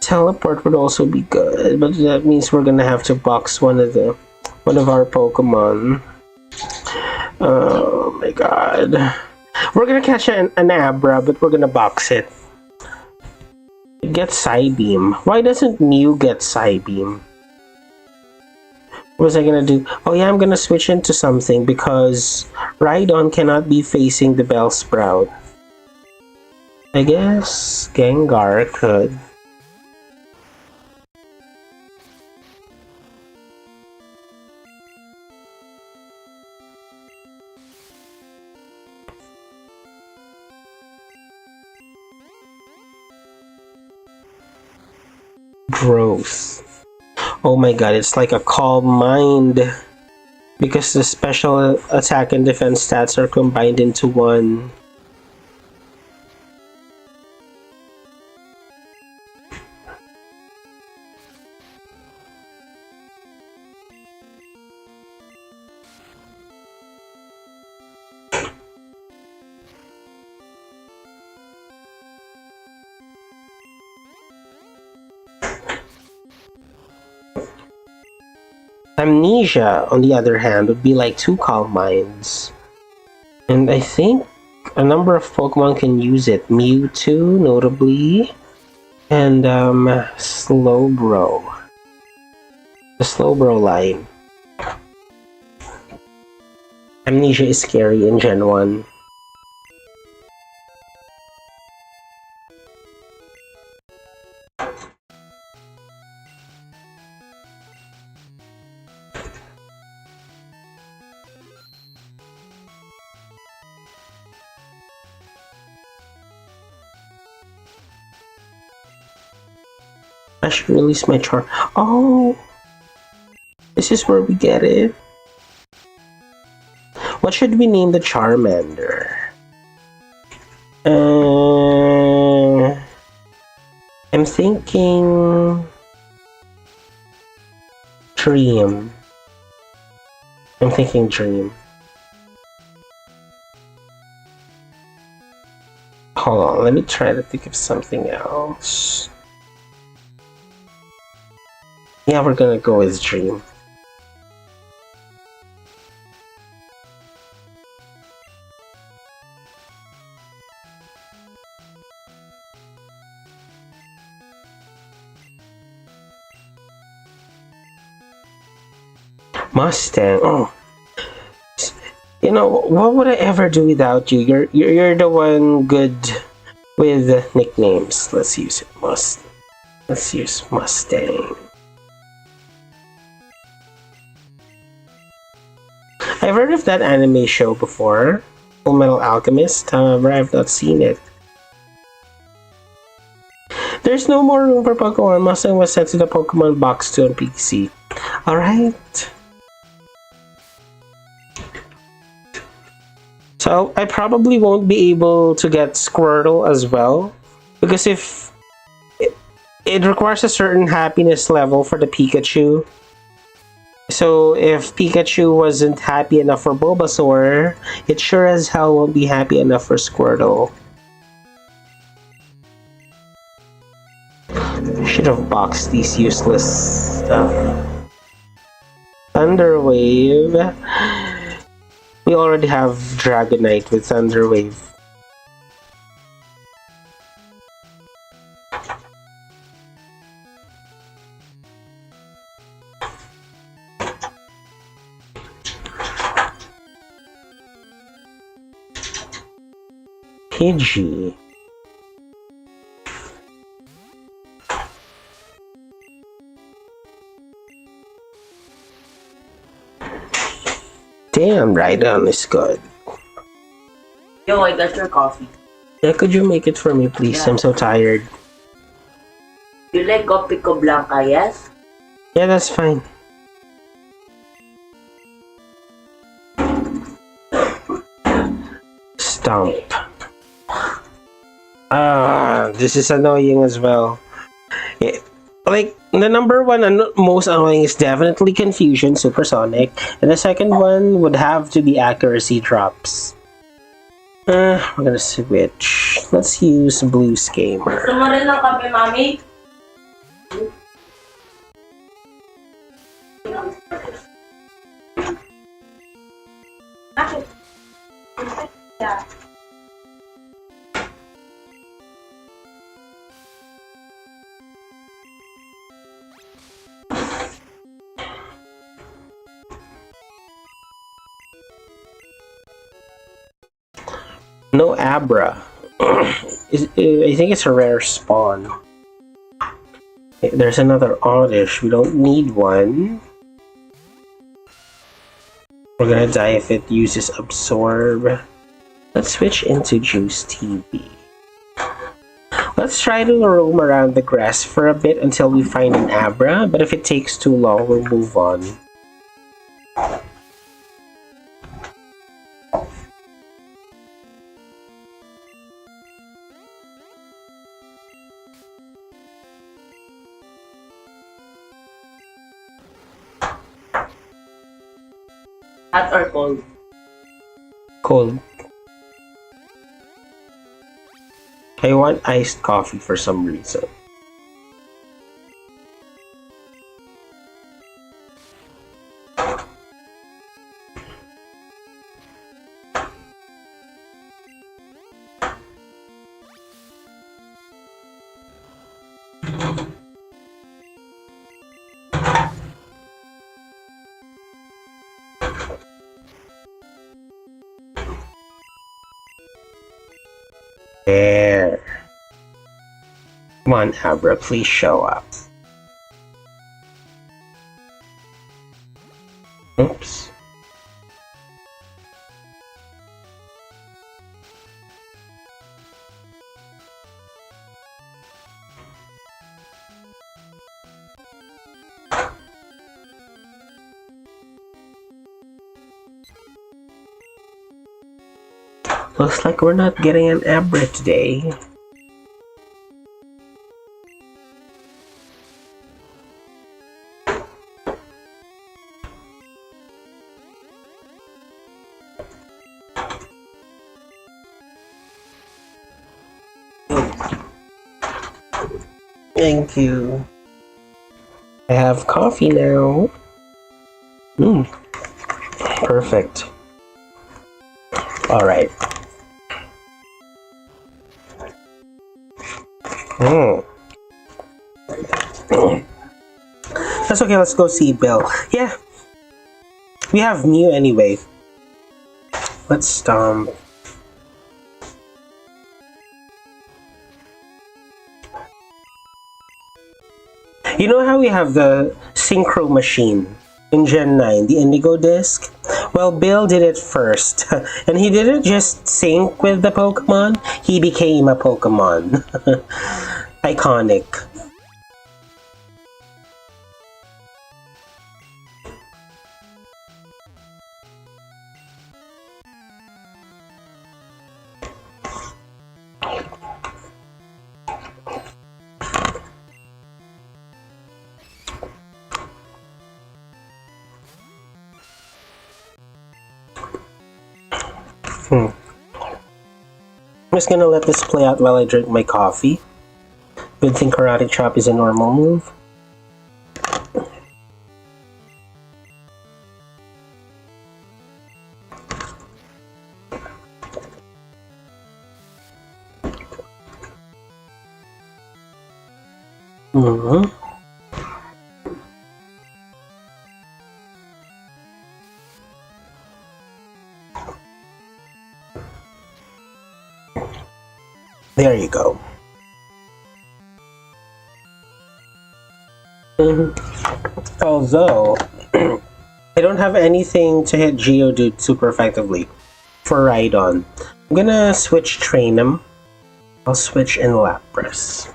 Teleport would also be good, but that means we're gonna have to box one of our Pokemon. Oh my god, we're gonna catch an Abra, but we're gonna box it. Get Psybeam. Why doesn't Mew get Psybeam? What was I gonna do? Oh yeah, I'm gonna switch into something because Rhydon cannot be facing the Bellsprout. I guess Gengar could. Growth. Oh my god, it's like a Calm Mind. Because the special attack and defense stats are combined into one. Amnesia, on the other hand, would be like 2 Calm Minds. And I think a number of Pokemon can use it. Mewtwo, notably. And, Slowbro. The Slowbro line. Amnesia is scary in Gen 1. I should release my char. Oh! This is where we get it. What should we name the Charmander? I'm thinking... Dream. I'm thinking Dream. Hold on, let me try to think of something else. Yeah, we're gonna go with Dream. Mustang. Oh, you know, what would I ever do without you? You're the one good with nicknames. Let's use it. Let's use Mustang. I've heard of that anime show before, Full Metal Alchemist. However, I've not seen it. There's no more room for Pokemon. Mustang was sent to the Pokemon Box 2 on PC. Alright. So, I probably won't be able to get Squirtle as well. Because if... It requires a certain happiness level for the Pikachu. So, if Pikachu wasn't happy enough for Bulbasaur, it sure as hell won't be happy enough for Squirtle. Should have boxed these useless stuff. Thunderwave. We already have Dragonite with Thunderwave. Pidgey. Damn, Rhydon is good. Yo, I got your coffee. Yeah, could you make it for me, please? Yeah. I'm so tired. You like Coffee Blanca, yes? Yeah, that's fine. Stomp. This is annoying as well. Like, the number one and most annoying is definitely Confusion, Supersonic. And the second one would have to be Accuracy Drops. We're gonna switch. Let's use Blue Skamer. Gusto mo rin ng kape, mami? Yeah. No Abra. I think it's a rare spawn. There's another Oddish. We don't need one. We're gonna die if it uses Absorb. Let's switch into Juice TV. Let's try to roam around the grass for a bit until we find an Abra, but if it takes too long, we'll move on. Hot or cold? Cold. I want iced coffee for some reason. There. Come on, Abra, please show up. Oops. Looks like we're not getting an Abra today. Thank you. I have coffee now. Perfect. All right. That's okay, let's go see Bill. Yeah. We have Mew anyway. Let's stomp. You know how we have the synchro machine in Gen 9, the Indigo disc? Well, Bill did it first. And he didn't just sync with the Pokemon, he became a Pokemon. Iconic. I'm just gonna let this play out while I drink my coffee. Good thing Karate Chop is a normal move. There you go. Although, I don't have anything to hit Geodude super effectively for Rhydon. I'm gonna switch Train him. I'll switch in Lapras.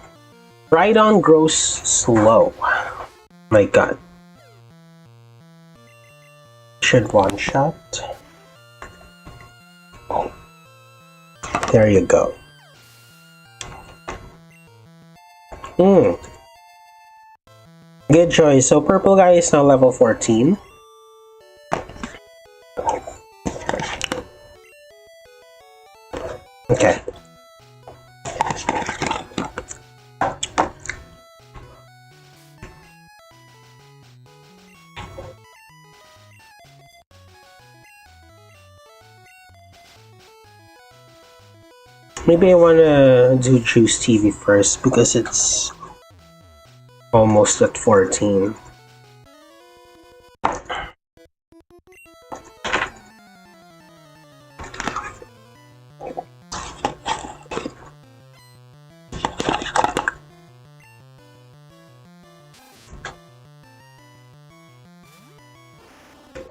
Rhydon grows slow. My god. Should one-shot. There you go. Good choice. So purple guy is now level 14. Okay. Maybe I wanna do Juice TV first because it's almost at 14.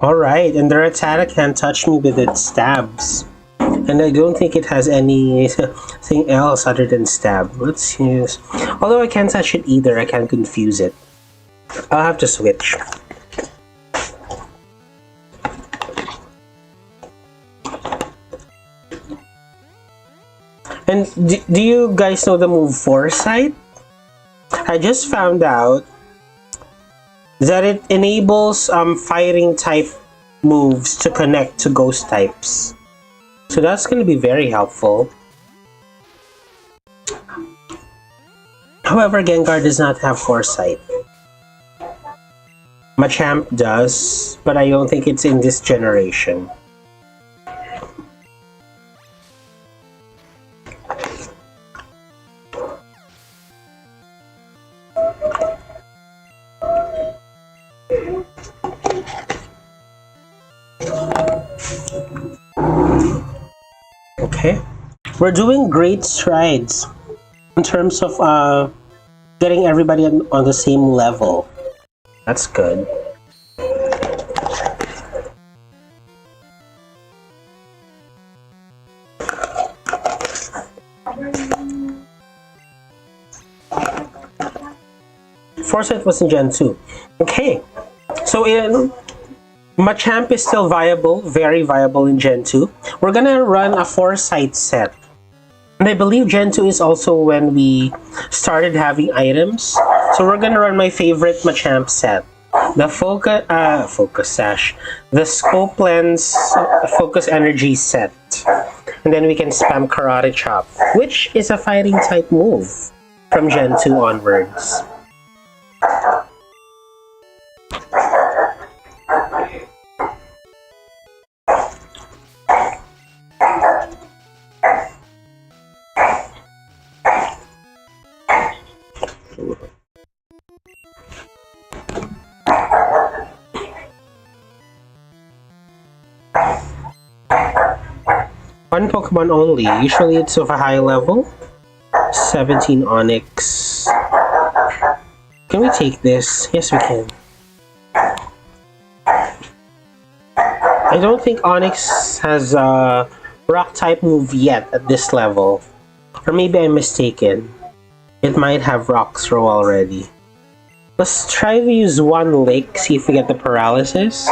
Alright, and their attack can't touch me with its stabs. And I don't think it has anything else other than stab. Let's use... Although I can't touch it either, I can't confuse it. I'll have to switch. And do you guys know the move Foresight? I just found out that it enables fighting type moves to connect to ghost types. So that's going to be very helpful. However, Gengar does not have Foresight. Machamp does, but I don't think it's in this generation. Okay. We're doing great strides in terms of getting everybody on the same level. That's good. Foresight was in Gen 2. Okay. So Machamp is still viable, very viable in Gen 2. We're gonna run a Foresight set. And I believe Gen 2 is also when we started having items. So we're gonna run my favorite Machamp set. The Focus Sash. The Scope Lens Focus Energy set. And then we can spam Karate Chop, which is a fighting type move from Gen 2 onwards. One Pokemon only. Usually it's of a high level. 17 Onyx. Can we take this? Yes, we can. I don't think Onyx has a rock type move yet at this level. Or maybe I'm mistaken. It might have rock throw already. Let's try to use one lick, see if we get the paralysis.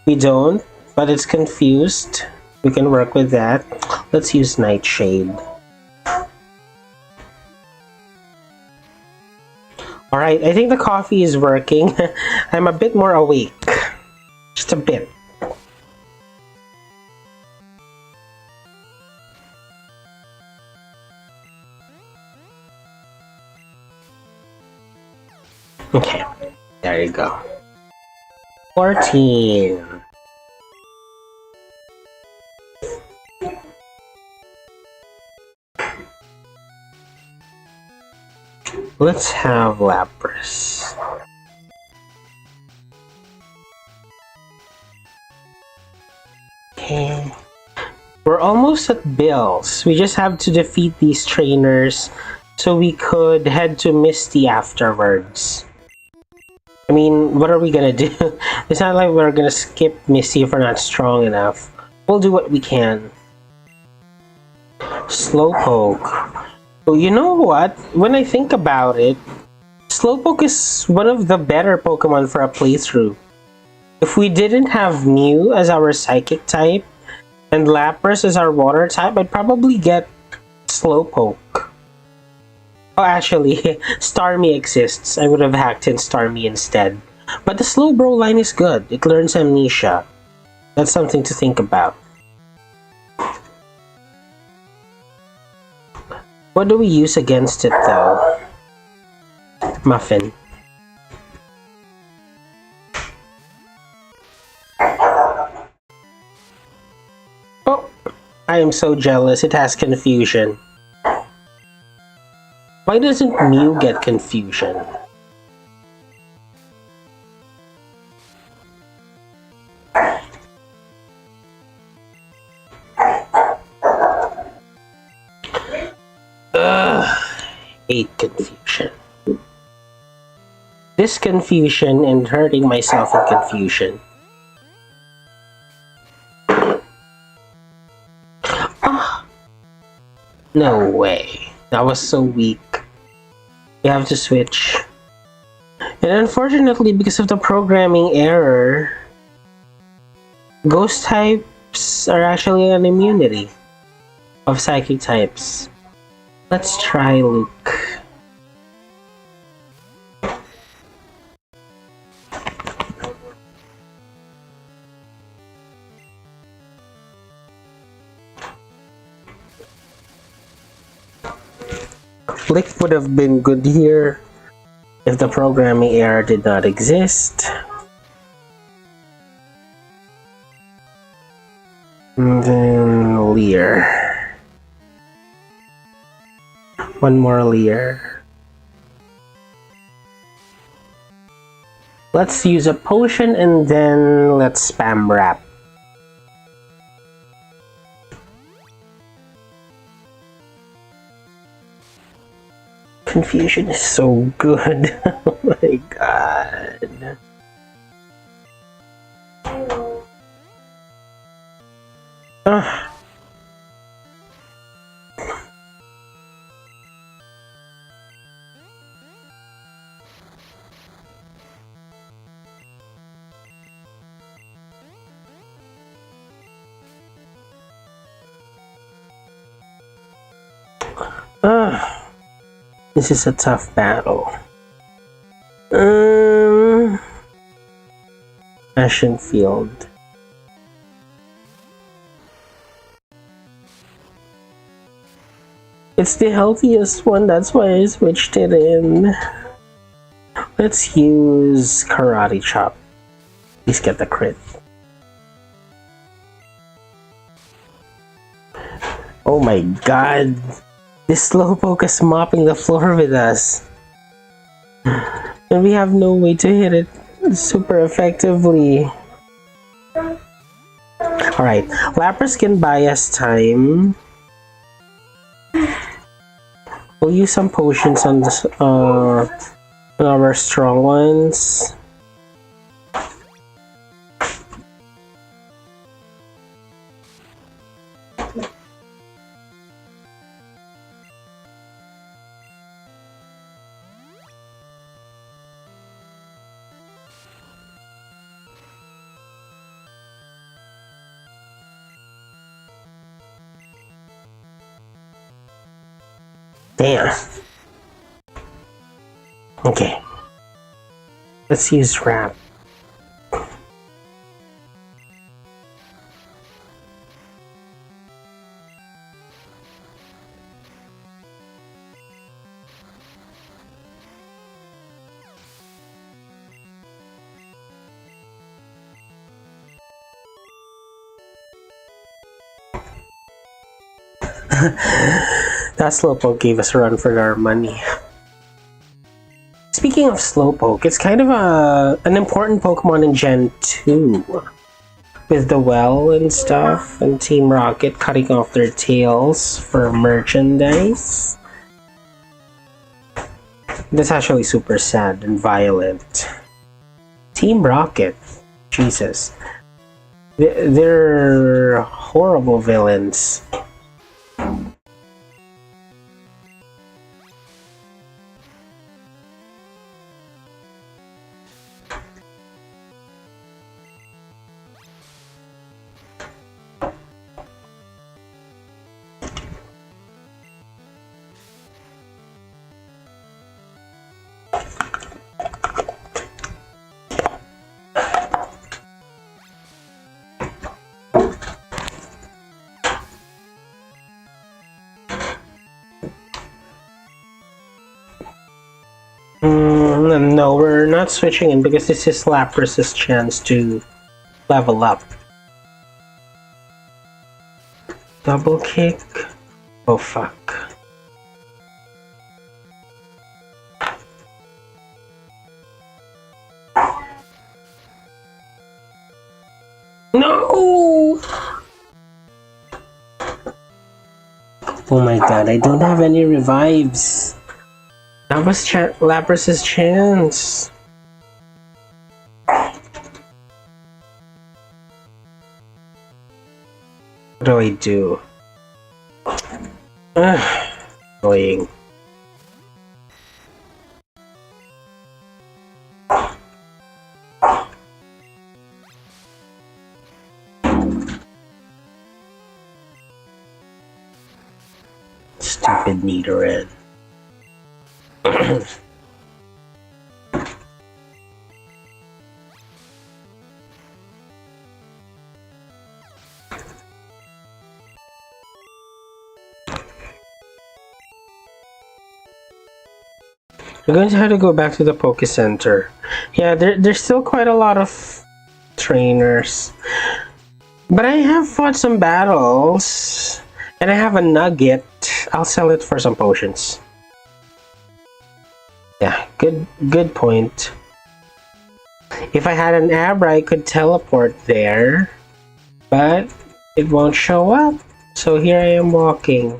We don't, but it's confused. We can work with that. Let's use Nightshade. Alright, I think the coffee is working. I'm a bit more awake. Just a bit. Okay, there you go. 14. Let's have Lapras. Okay. We're almost at Bills. We just have to defeat these trainers so we could head to Misty afterwards. I mean, what are we gonna do? It's not like we're gonna skip Misty if we're not strong enough. We'll do what we can. Slowpoke. Well, you know what? When I think about it, Slowpoke is one of the better Pokemon for a playthrough. If we didn't have Mew as our Psychic type, and Lapras as our Water type, I'd probably get Slowpoke. Oh, actually, Starmie exists. I would have hacked in Starmie instead. But the Slowbro line is good. It learns Amnesia. That's something to think about. What do we use against it, though? Muffin. Oh! I am so jealous. It has Confusion. Why doesn't Mew get Confusion? Hate Confusion. This confusion and hurting myself in confusion. Ah! No way. That was so weak. We have to switch. And unfortunately, because of the programming error, Ghost types are actually an immunity of Psychic types. Let's try Luke. Lick would have been good here if the programming error did not exist. And then Leer. One more Leer. Let's use a potion and then let's spam wrap. Confusion is so good. Oh my god. Ah. This is a tough battle. Ashen Field. It's the healthiest one, that's why I switched it in. Let's use Karate Chop. Please get the crit. Oh my god. This Slowpoke is mopping the floor with us. And we have no way to hit it super effectively. Alright, Lapras can buy us time. We'll use some potions on this, on our strong ones. Damn. Okay. Let's use Wrap. That Slowpoke gave us a run for our money. Speaking of Slowpoke, it's kind of an important Pokemon in Gen 2. With the well and stuff, and Team Rocket cutting off their tails for merchandise. That's actually super sad and violent. Team Rocket, Jesus. They're horrible villains. No, we're not switching in because this is Lapras' chance to level up. Double kick? Oh fuck. No! Oh my god, I don't have any revives. That was Lapras' chance. What do I do? Annoying. Stupid Nidoran. We're going to have to go back to the Poke Center. Yeah, there's still quite a lot of trainers. But I have fought some battles. And I have a nugget. I'll sell it for some potions. Yeah, good point. If I had an Abra, I could teleport there. But it won't show up. So here I am walking.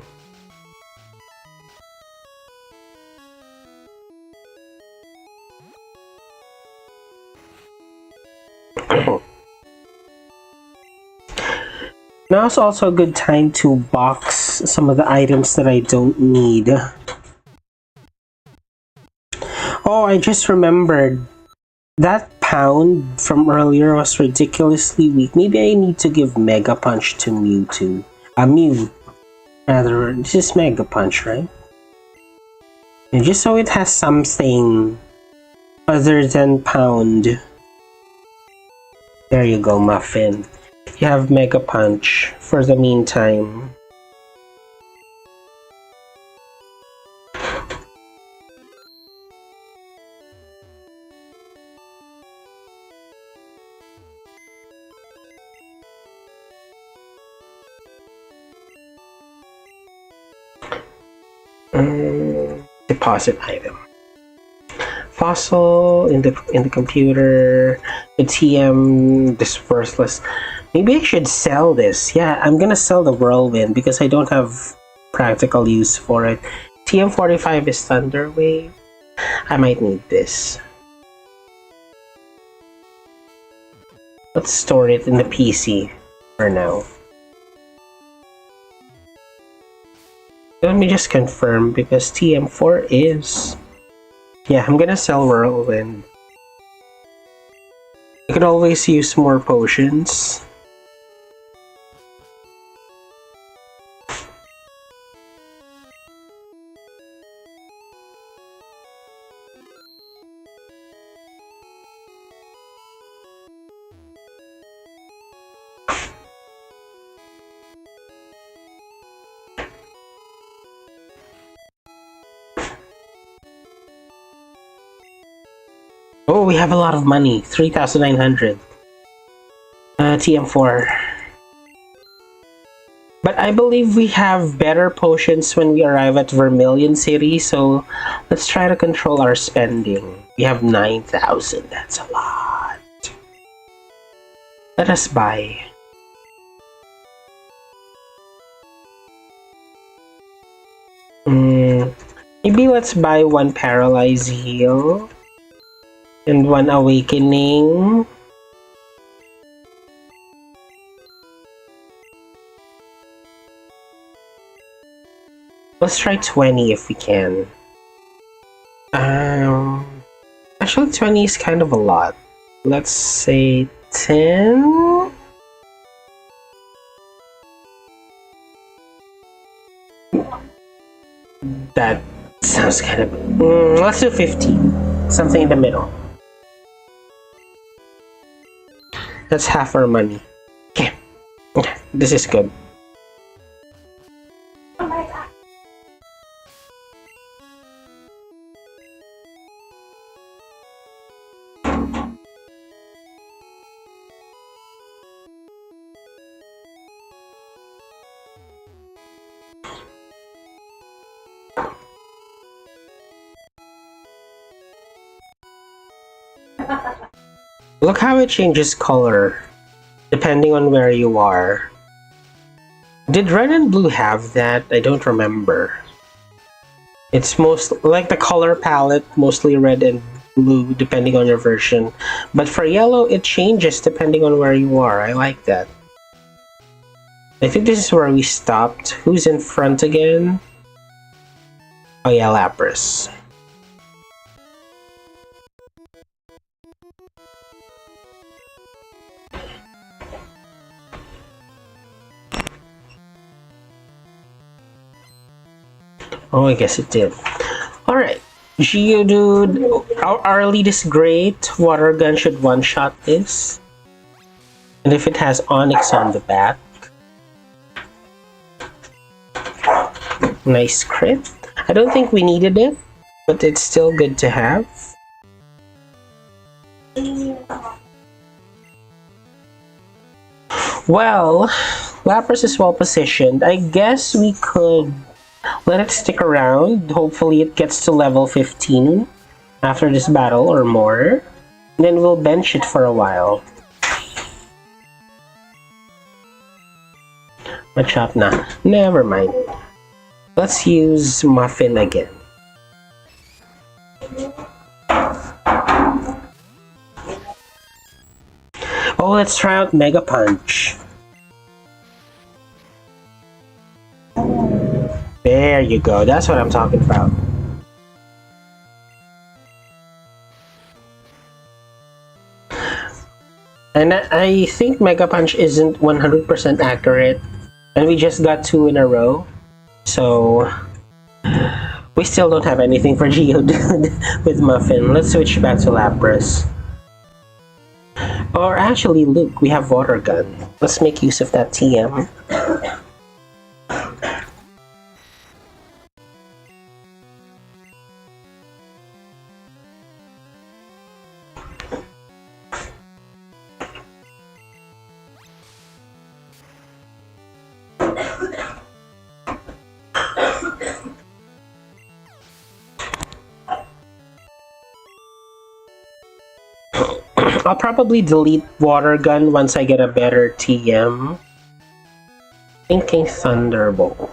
Now is also a good time to box some of the items that I don't need. Oh, I just remembered. That pound from earlier was ridiculously weak. Maybe I need to give Mega Punch to Mewtwo. Mew. Rather, this is Mega Punch, right? And just so it has something other than pound. There you go, Muffin. You have Mega Punch for the meantime. Deposit item. Fossil in the computer. The TM. This worthless. Maybe I should sell this. Yeah, I'm gonna sell the Whirlwind because I don't have practical use for it. TM45 is Thunder Wave. I might need this. Let's store it in the PC for now. Let me just confirm because TM4 is... Yeah, I'm gonna sell Whirlwind. I could always use more potions. Oh, we have a lot of money. 3,900. TM4. But I believe we have better potions when we arrive at Vermilion City, so let's try to control our spending. We have 9,000. That's a lot. Let us buy. Maybe let's buy one Paralyze Heal. And one Awakening. Let's try 20 if we can. Actually 20 is kind of a lot. Let's say 10? That sounds kind of... let's do 15. Something in the middle. That's half our money. Okay. Okay, this is good. Look how it changes color depending on where you are. Did red and blue have that? I don't remember. It's most like the color palette, mostly red and blue depending on your version. But for yellow, it changes depending on where you are. I like that. I think this is where we stopped. Who's in front again? Oh yeah, Lapras. Oh, I guess it did. Alright. Geodude, our lead is great. Water Gun should one-shot this. And if it has Onyx on the back. Nice crit. I don't think we needed it, but it's still good to have. Well, Lapras is well positioned. I guess we could let it stick around. Hopefully it gets to level 15 after this battle or more. Then we'll bench it for a while. Machop na. Never mind. Let's use Muffin again. Oh, let's try out Mega Punch. There you go. That's what I'm talking about. And I think Mega Punch isn't 100% accurate. And we just got 2 in a row. So we still don't have anything for Geodude with Muffin. Let's switch back to Lapras. Or actually, Luke, we have Water Gun. Let's make use of that TM. I'll probably delete Water Gun once I get a better TM. Thinking Thunderbolt.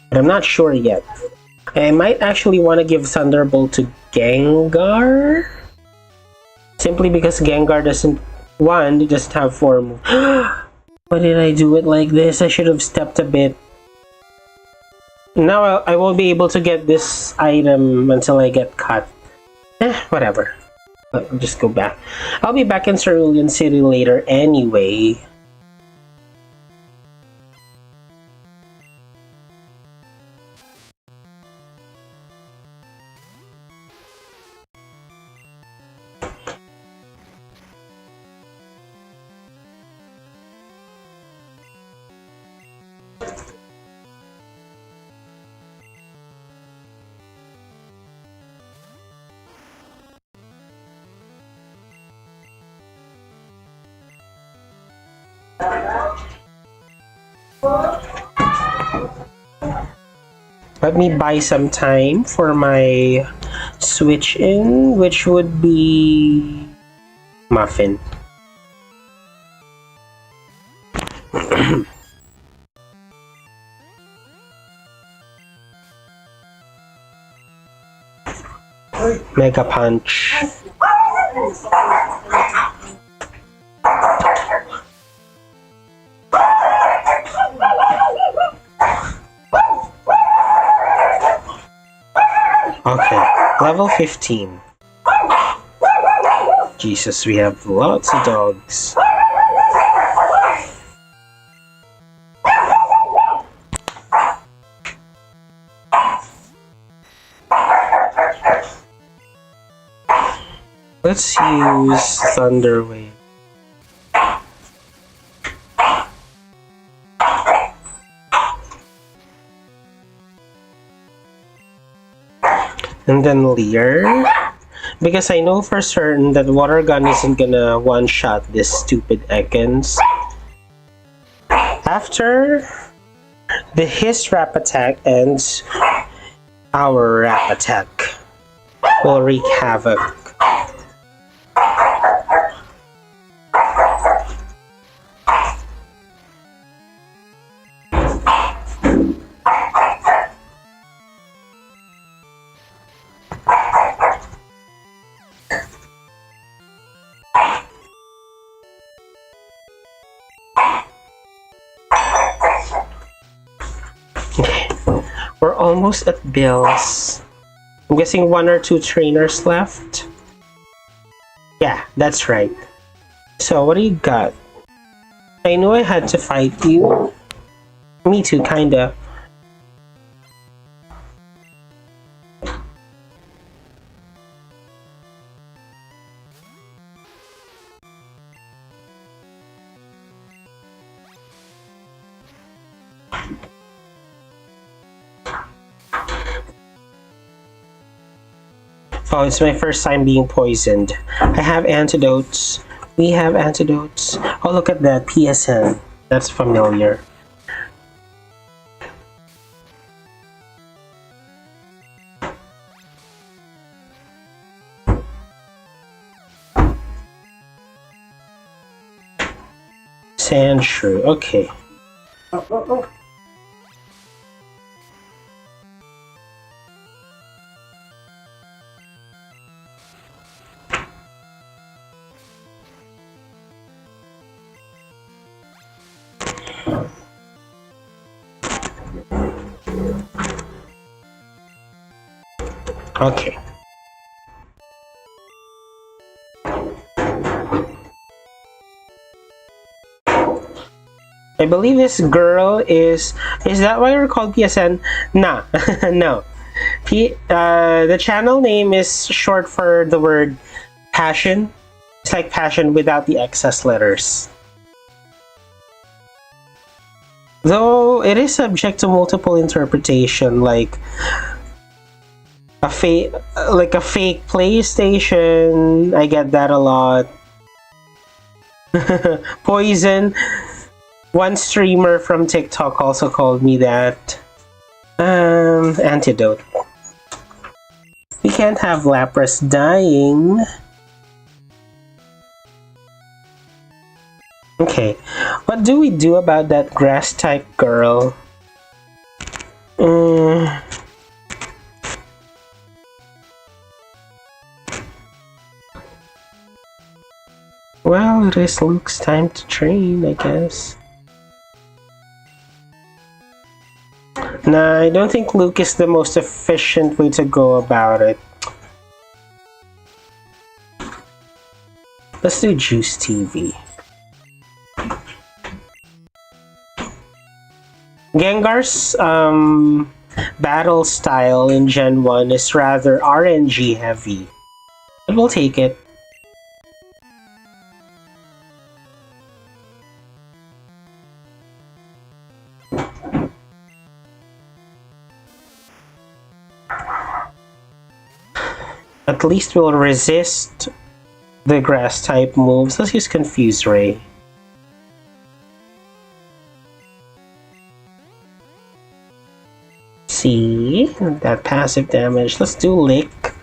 But I'm not sure yet. I might actually want to give Thunderbolt to Gengar. Simply because Gengar doesn't have 4 moves. Why did I do it like this? I should have stepped a bit. Now I won't be able to get this item until I get cut. Whatever. I'll just go back. I'll be back in Cerulean City later anyway. Let me buy some time for my switch in, which would be Muffin. Mega Punch. Okay, level 15. Jesus, we have lots of dogs. Let's use Thunder Wave. And then Leer. Because I know for certain that Water Gun isn't gonna one-shot this stupid Ekans. After his Rap Attack ends, our Rap Attack will wreak havoc. We're almost at Bill's. I'm guessing 1 or 2 trainers left. Yeah, that's right. So, what do you got? I knew I had to fight you. Me too, kinda. Oh, it's my first time being poisoned. I have antidotes. We have antidotes. Oh, look at that. PSN. That's familiar. Sandshrew. Okay. Oh. Okay. I believe this girl is that why you're called PSN? Nah, no. The channel name is short for the word passion. It's like passion without the excess letters. Though it is subject to multiple interpretation, like a fake PlayStation. I get that a lot. Poison. One streamer from TikTok also called me that. Antidote. We can't have Lapras dying. Okay, what do we do about that grass type girl? Well, it is Luke's time to train, I guess. Nah, I don't think Luke is the most efficient way to go about it. Let's do Juice TV. Gengar's battle style in Gen 1 is rather RNG heavy. But we'll take it. At least we'll resist the grass type moves. Let's use Confuse Ray. See that passive damage. Let's do Lick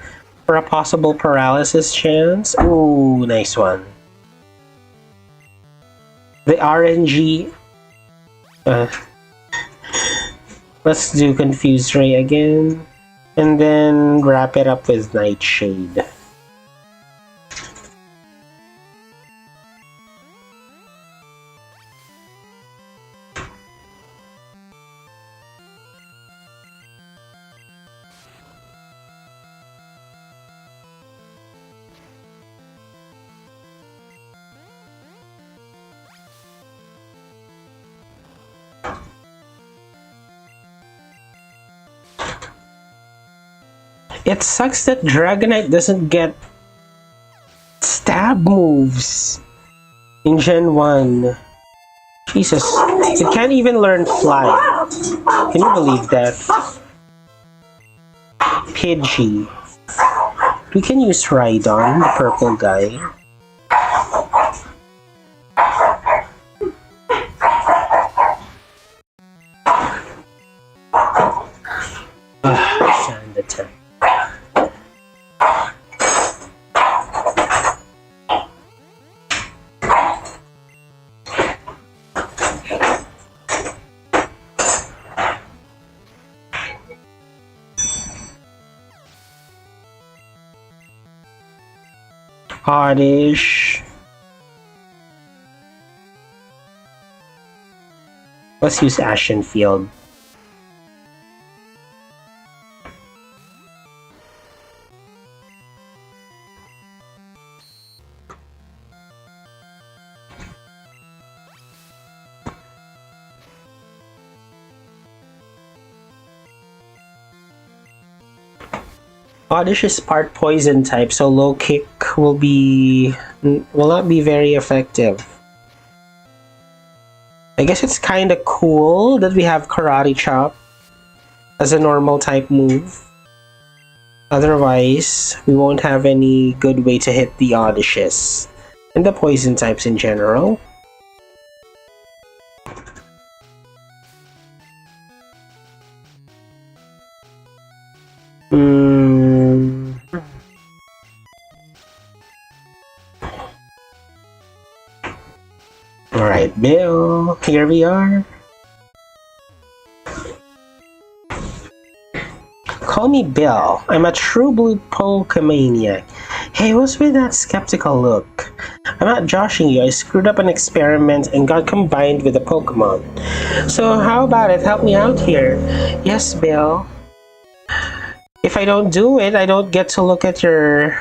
for a possible paralysis chance. Ooh, nice one. The RNG. Let's do Confuse Ray again. And then wrap it up with Nightshade. It sucks that Dragonite doesn't get stab moves in Gen 1. Jesus, it can't even learn Fly. Can you believe that? Pidgey. We can use Rhydon, the purple guy. Sand attack. Oddish. Let's use Ashen Field. Oddish is part poison type, so low kick will not be very effective. I guess it's kind of cool that we have Karate Chop as a normal type move. Otherwise, we won't have any good way to hit the Oddishes and the poison types in general. Alright, Bill, here we are. Call me Bill. I'm a true blue Pokemaniac. Hey, what's with that skeptical look? I'm not joshing you. I screwed up an experiment and got combined with a Pokemon. So how about it? Help me out here. Yes, Bill. if I don't do it, I don't get to look at your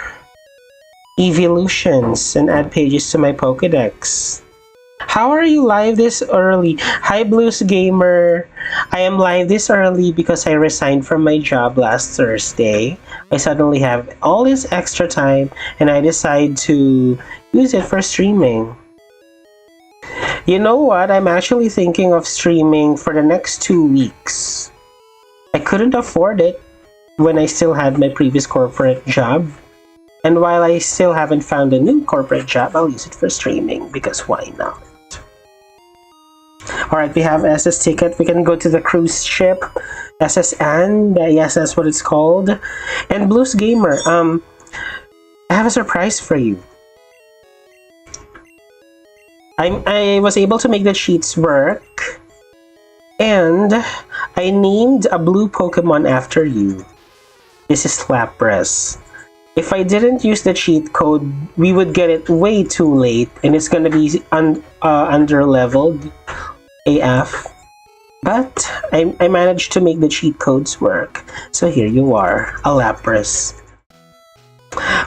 evolutions and add pages to my Pokédex. How are you live this early? Hi, Blues Gamer. I am live this early because I resigned from my job last Thursday. I suddenly have all this extra time and I decide to use it for streaming. You know what? I'm actually thinking of streaming for the next 2 weeks. I couldn't afford it when I still had my previous corporate job. And while I still haven't found a new corporate job, I'll use it for streaming because why not? Alright, we have SS ticket. We can go to the cruise ship. SS and yes, that's what it's called. And Blues Gamer, I have a surprise for you. I was able to make the cheats work. And I named a blue Pokemon after you. This is Lapras. If I didn't use the cheat code, we would get it way too late, and it's gonna be under-leveled AF. But I managed to make the cheat codes work. So here you are, a Lapras.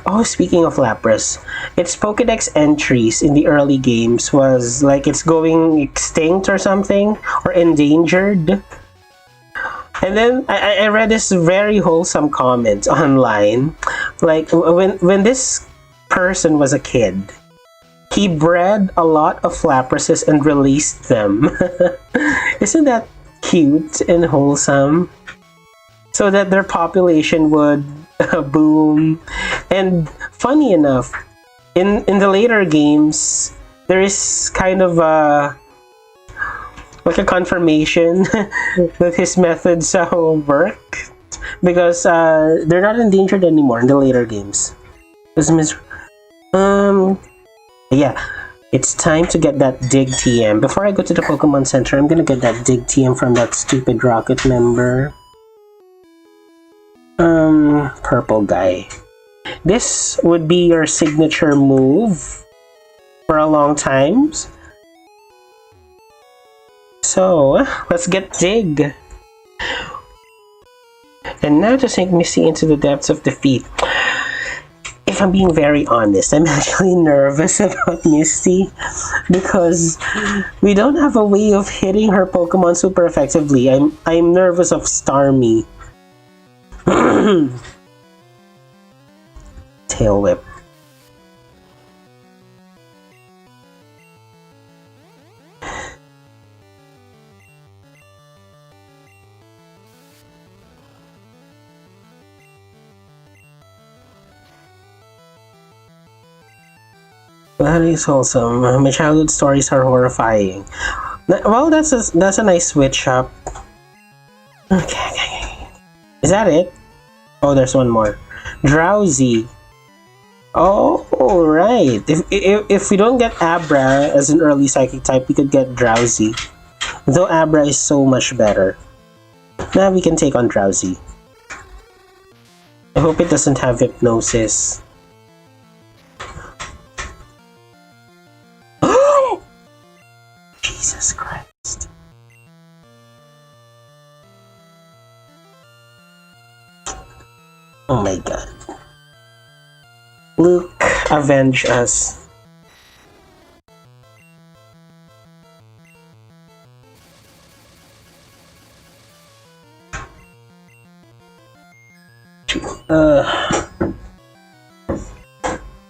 Oh, speaking of Lapras, its Pokédex entries in the early games was like it's going extinct or something, or endangered. And then I read this very wholesome comment online. Like, when this person was a kid, he bred a lot of Laprases and released them. Isn't that cute and wholesome? So that their population would boom. And funny enough, in the later games, there is kind of like a confirmation that his methods work, because they're not endangered anymore in the later games. Yeah, it's time to get that Dig TM. Before I go to the Pokemon Center, I'm gonna get that Dig TM from that stupid Rocket member. Purple guy. This would be your signature move for a long time. So, let's get Dig. And now to sink Misty into the depths of defeat. If I'm being very honest, I'm actually nervous about Misty because we don't have a way of hitting her Pokemon super effectively. I'm nervous of Starmie. Tail Whip. That is wholesome. My childhood stories are horrifying. Well, that's a nice switch up. Okay. Is that it? Oh, there's one more. Drowsy. Oh, right. If we don't get Abra as an early psychic type, we could get Drowsy. Though Abra is so much better. Now we can take on Drowsy. I hope it doesn't have Hypnosis. Jesus Christ. Oh my god. Luke, avenge us.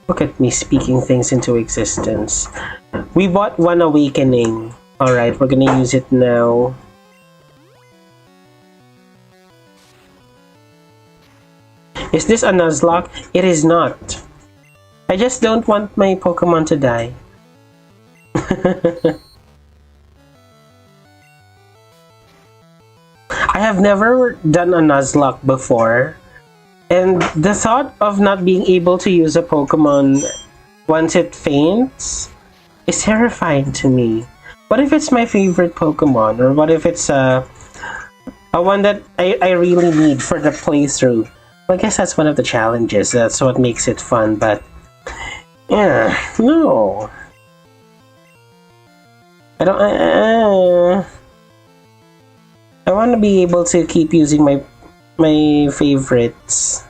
Look at me speaking things into existence. We bought one awakening. Alright, we're gonna use it now. Is this a Nuzlocke? It is not. I just don't want my Pokemon to die. I have never done a Nuzlocke before. And the thought of not being able to use a Pokemon once it faints is terrifying to me. What if it's my favorite Pokemon? Or what if it's a one that I really need for the playthrough? Well, I guess that's one of the challenges. That's what makes it fun, but yeah, no. I don't. I want to be able to keep using my my favorites.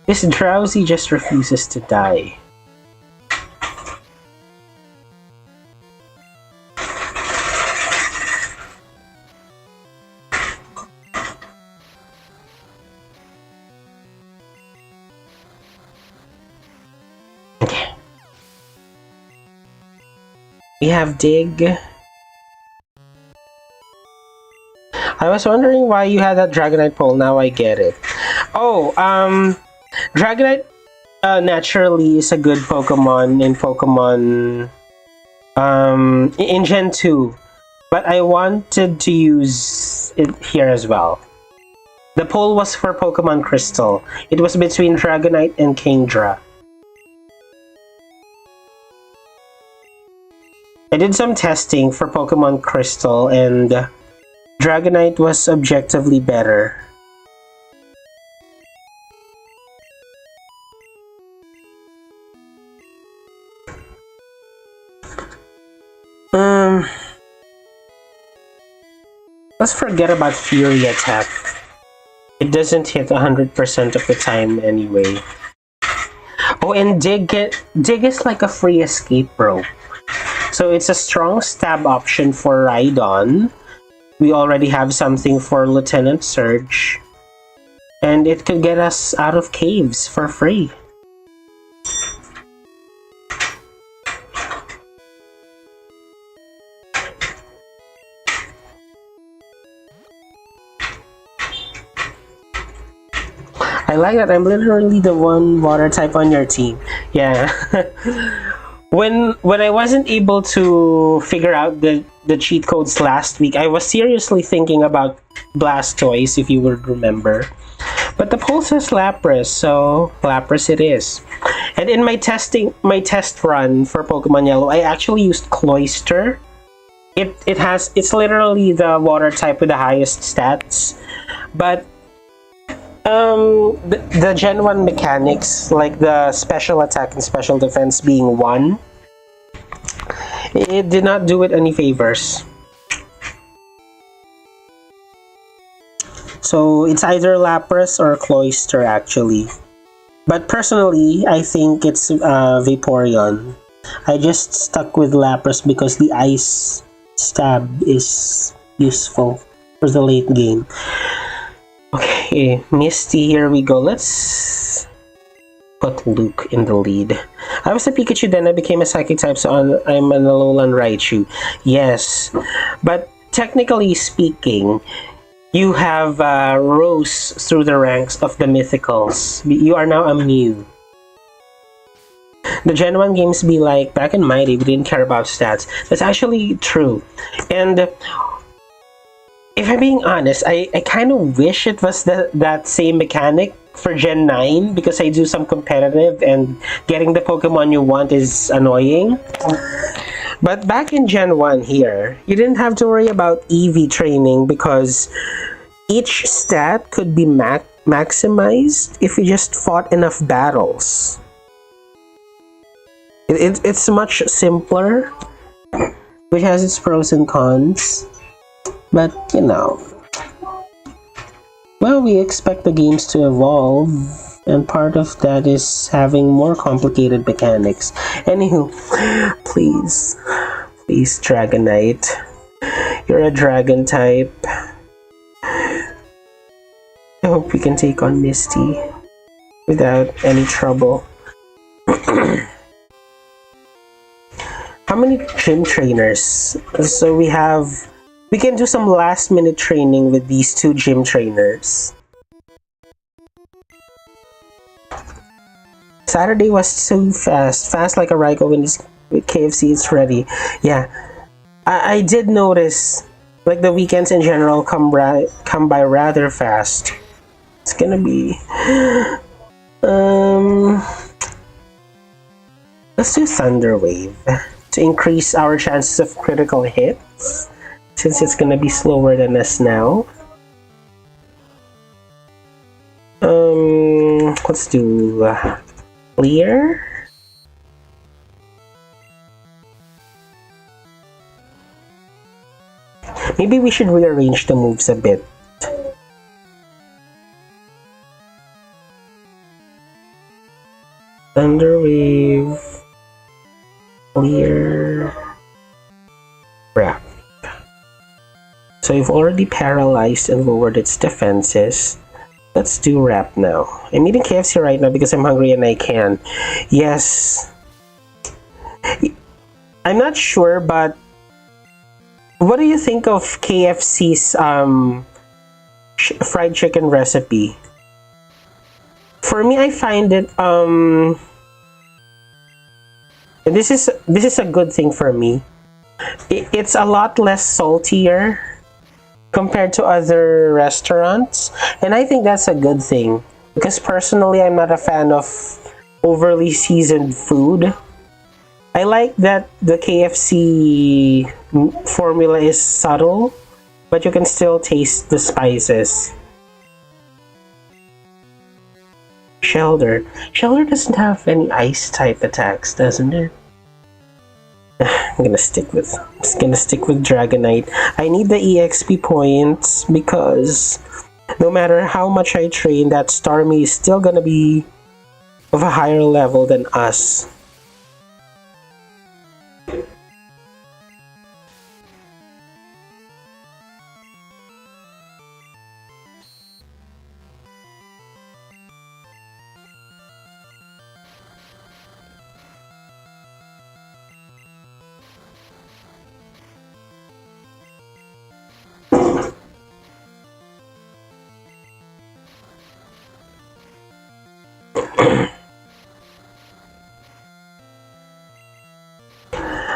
This Drowsy just refuses to die. Okay. We have Dig. I was wondering why you had that Dragonite pole, now I get it. Oh, Dragonite naturally is a good Pokemon in Pokemon in Gen 2, but I wanted to use it here as well. The poll was for Pokemon Crystal. It was between Dragonite and Kingdra. I did some testing for Pokemon Crystal and Dragonite was objectively better. Let's forget about Fury Attack. It doesn't hit 100% of the time anyway. Oh, and Dig is like a free escape rope. So it's a strong stab option for Rhydon. We already have something for Lieutenant Surge. And it could get us out of caves for free. I like that I'm literally the one water type on your team. Yeah. When I wasn't able to figure out the cheat codes last week, I was seriously thinking about Blastoise, if you would remember. But the poll says Lapras, so Lapras it is. And in my test run for Pokemon Yellow, I actually used Cloyster. It's literally the water type with the highest stats. But the Gen 1 mechanics, like the special attack and special defense being 1, it did not do it any favors. So it's either Lapras or Cloyster actually. But personally, I think it's Vaporeon. I just stuck with Lapras because the Ice Stab is useful for the late game. Okay, Misty, here we go. Let's put Luke in the lead. I was a Pikachu, then I became a Psychic type, so I'm an Alolan Raichu. Yes, but technically speaking, you have rose through the ranks of the Mythicals. You are now a Mew. The Gen 1 games be like, back in my day, we didn't care about stats. That's actually true. And if I'm being honest, I kind of wish it was that same mechanic for Gen 9 because I do some competitive and getting the Pokemon you want is annoying. But back in Gen 1 here, you didn't have to worry about EV training because each stat could be maximized if you just fought enough battles. It's much simpler, which has its pros and cons. But, you know, well, we expect the games to evolve, and part of that is having more complicated mechanics. Anywho, please, Dragonite. You're a dragon type. I hope we can take on Misty without any trouble. How many gym trainers? So we can do some last minute training with these 2 gym trainers. Saturday was so fast like a Raikou with KFC, it's ready. Yeah, I did notice, like, the weekends in general come by rather fast. It's gonna be let's do Thunder Wave to increase our chances of critical hits, since it's gonna be slower than us now. Let's do clear. Maybe we should rearrange the moves a bit. Thunderwave, clear, wrap. So we've already paralyzed and lowered its defenses. Let's do wrap now. I'm eating KFC right now because I'm hungry and I can. Yes. I'm not sure, but what do you think of KFC's fried chicken recipe? For me, I find it this is a good thing for me. It's a lot less saltier compared to other restaurants, and I think that's a good thing because personally, I'm not a fan of overly seasoned food. I like that the KFC formula is subtle, but you can still taste the spices. Shelter doesn't have any ice type attacks, doesn't it? I'm gonna stick with Dragonite. I need the EXP points because no matter how much I train, that Starmie is still gonna be of a higher level than us.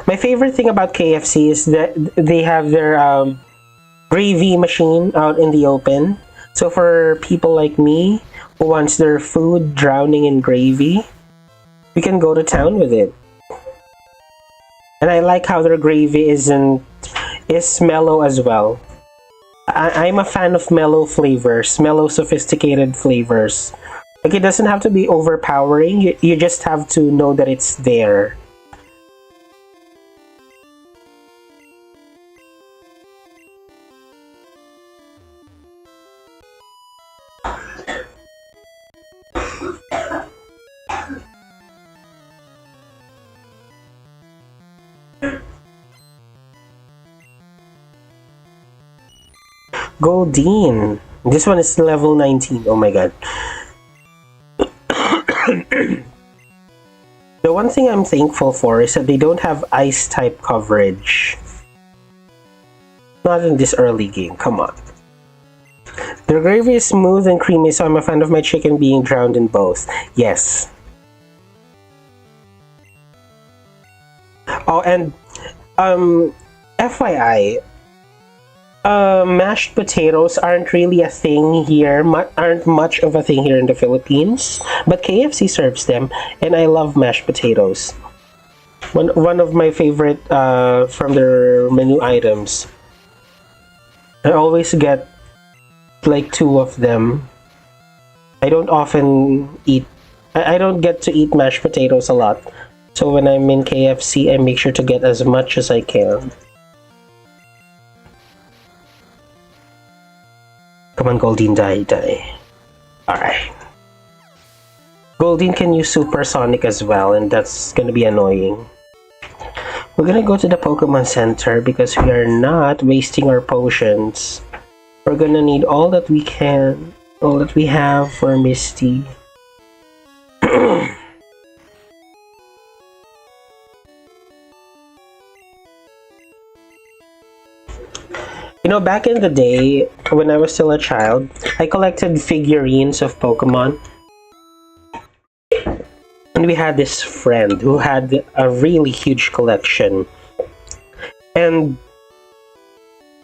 My favorite thing about KFC is that they have their gravy machine out in the open. So for people like me who wants their food drowning in gravy, we can go to town with it. And I like how their gravy is mellow as well. I'm a fan of mellow flavors, mellow sophisticated flavors. Like it doesn't have to be overpowering, you just have to know that it's there. Goldeen. This one is level 19. Oh my god. The one thing I'm thankful for is that they don't have ice type coverage. Not in this early game, come on. Their gravy is smooth and creamy, so I'm a fan of my chicken being drowned in both. Yes. Oh, and FYI, mashed potatoes aren't really a thing here, aren't much of a thing here in the Philippines, but KFC serves them, and I love mashed potatoes. One of my favorite from their menu items. I always get like 2 of them. I don't often eat, I don't get to eat mashed potatoes a lot, so when I'm in KFC, I make sure to get as much as I can. Come on, Goldeen, die. Alright. Goldeen can use Supersonic as well, and that's gonna be annoying. We're gonna go to the Pokemon Center because we are not wasting our potions. We're gonna need all that we can, all that we have for Misty. You know, back in the day, when I was still a child, I collected figurines of Pokemon. And we had this friend who had a really huge collection. And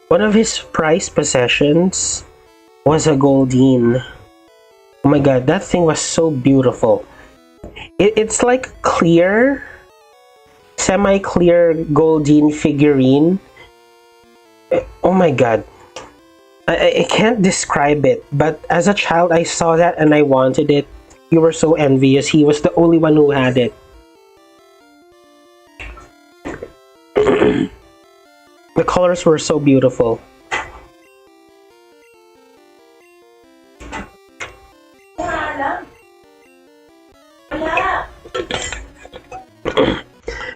one of his prized possessions was a Goldeen. Oh my god, that thing was so beautiful. It's like clear, semi-clear Goldeen figurine. Oh my god. I can't describe it, but as a child, I saw that and I wanted it. You were so envious. He was the only one who had it. The colors were so beautiful.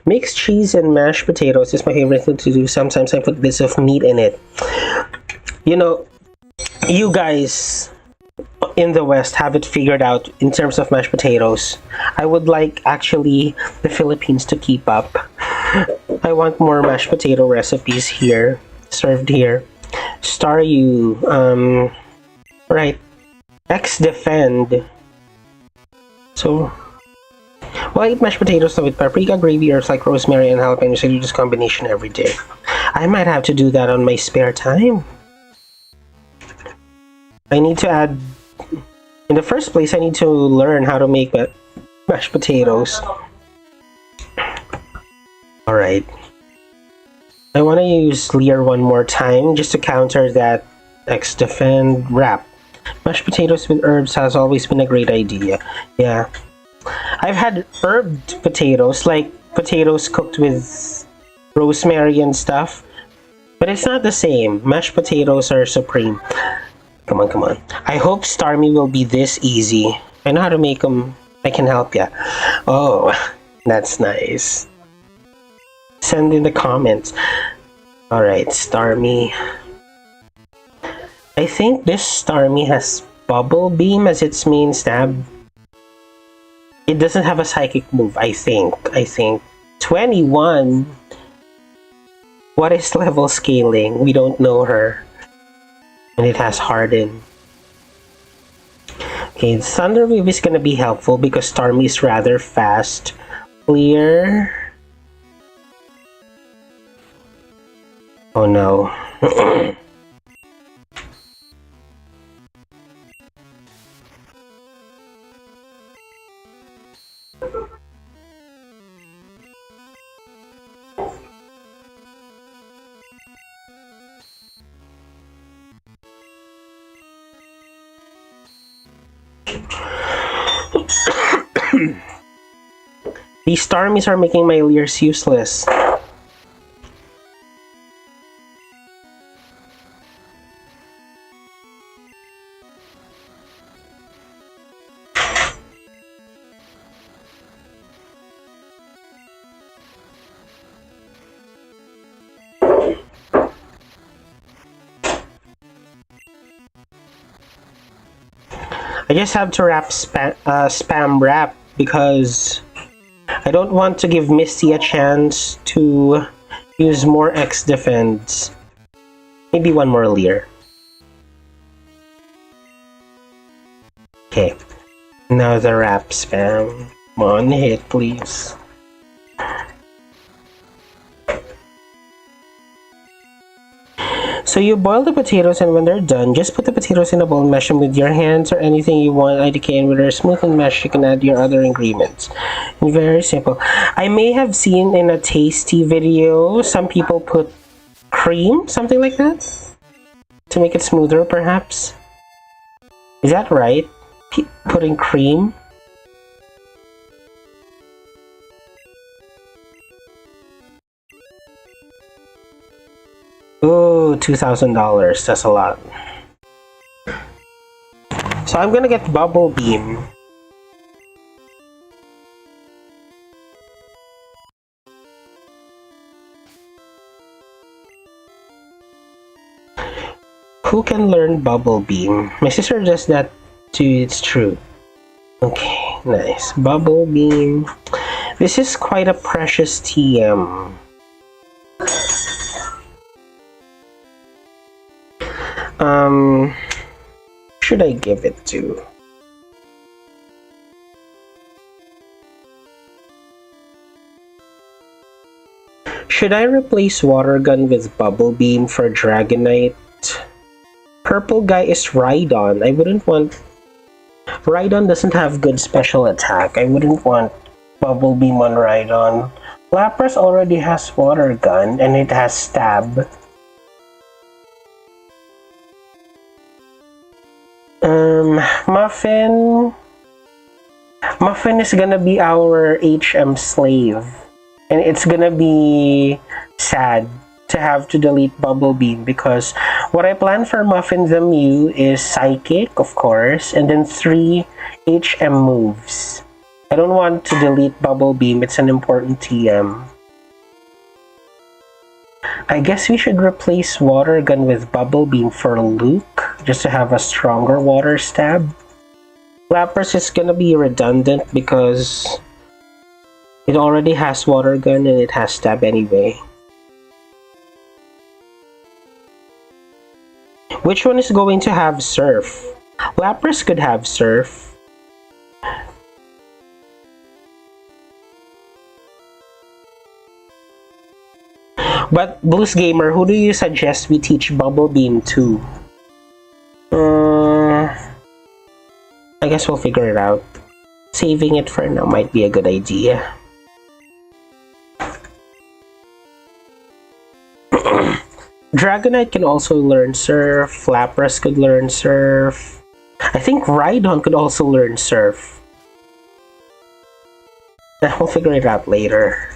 Mixed cheese and mashed potatoes is my favorite thing to do. Sometimes I put bits of meat in it. You know, you guys in the West have it figured out in terms of mashed potatoes. I would like actually the Philippines to keep up. I want more mashed potato recipes here, served here. Star you, right. X defend. So, well, I eat mashed potatoes with paprika, gravy, herbs like rosemary and jalapeno, so you just combination every day. I might have to do that on my spare time. I need to add, in the first place, I need to learn how to make mashed potatoes. Alright. I want to use Lear one more time just to counter that X defend wrap. Mashed potatoes with herbs has always been a great idea. Yeah. I've had herbed potatoes, like potatoes cooked with rosemary and stuff. But it's not the same. Mashed potatoes are supreme. Come on, come on. I hope Starmie will be this easy. I know how to make them. I can help ya. Oh, that's nice. Send in the comments. Alright, Starmie. I think this Starmie has Bubble Beam as its main stab. It doesn't have a psychic move, I think. 21? What is level scaling? We don't know her. And it has Harden. Okay, Thunder Wave is gonna be helpful because Starmie is rather fast. Clear. Oh no. These Starmies are making my Lears useless. I just have to spam wrap because I don't want to give Misty a chance to use more X defense. Maybe one more Leer. Okay. Now the wrap spam. Come on, hit please. So you boil the potatoes, and when they're done, just put the potatoes in a bowl and mash them with your hands or anything you want. IDK, and when they're smooth and mashed, you can add your other ingredients. Very simple. I may have seen in a tasty video, some people put cream, something like that, to make it smoother, perhaps. Is that right? Putting cream? Ooh, $2,000. That's a lot. So I'm gonna get Bubble Beam. Who can learn Bubble Beam? My sister does that too, it's true. Okay, nice. Bubble Beam. This is quite a precious TM. Should I give it to? Should I replace Water Gun with Bubble Beam for Dragonite? Purple guy is Rhydon. I wouldn't want... Rhydon doesn't have good special attack. I wouldn't want Bubble Beam on Rhydon. Lapras already has Water Gun and it has Stab. Muffin. Muffin is gonna be our HM slave. And it's gonna be sad to have to delete Bubble Beam because what I plan for Muffin the Mew is Psychic, of course, and then 3 HM moves. I don't want to delete Bubble Beam, it's an important TM. I guess we should replace Water Gun with Bubble Beam for Luke, just to have a stronger Water Stab. Lapras is gonna be redundant because it already has Water Gun and it has Stab anyway. Which one is going to have Surf? Lapras could have Surf. But Blues Gamer, who do you suggest we teach Bubble Beam to? I guess we'll figure it out. Saving it for now might be a good idea. Dragonite can also learn Surf. Lapras could learn Surf. I think Rhydon could also learn Surf. We'll figure it out later.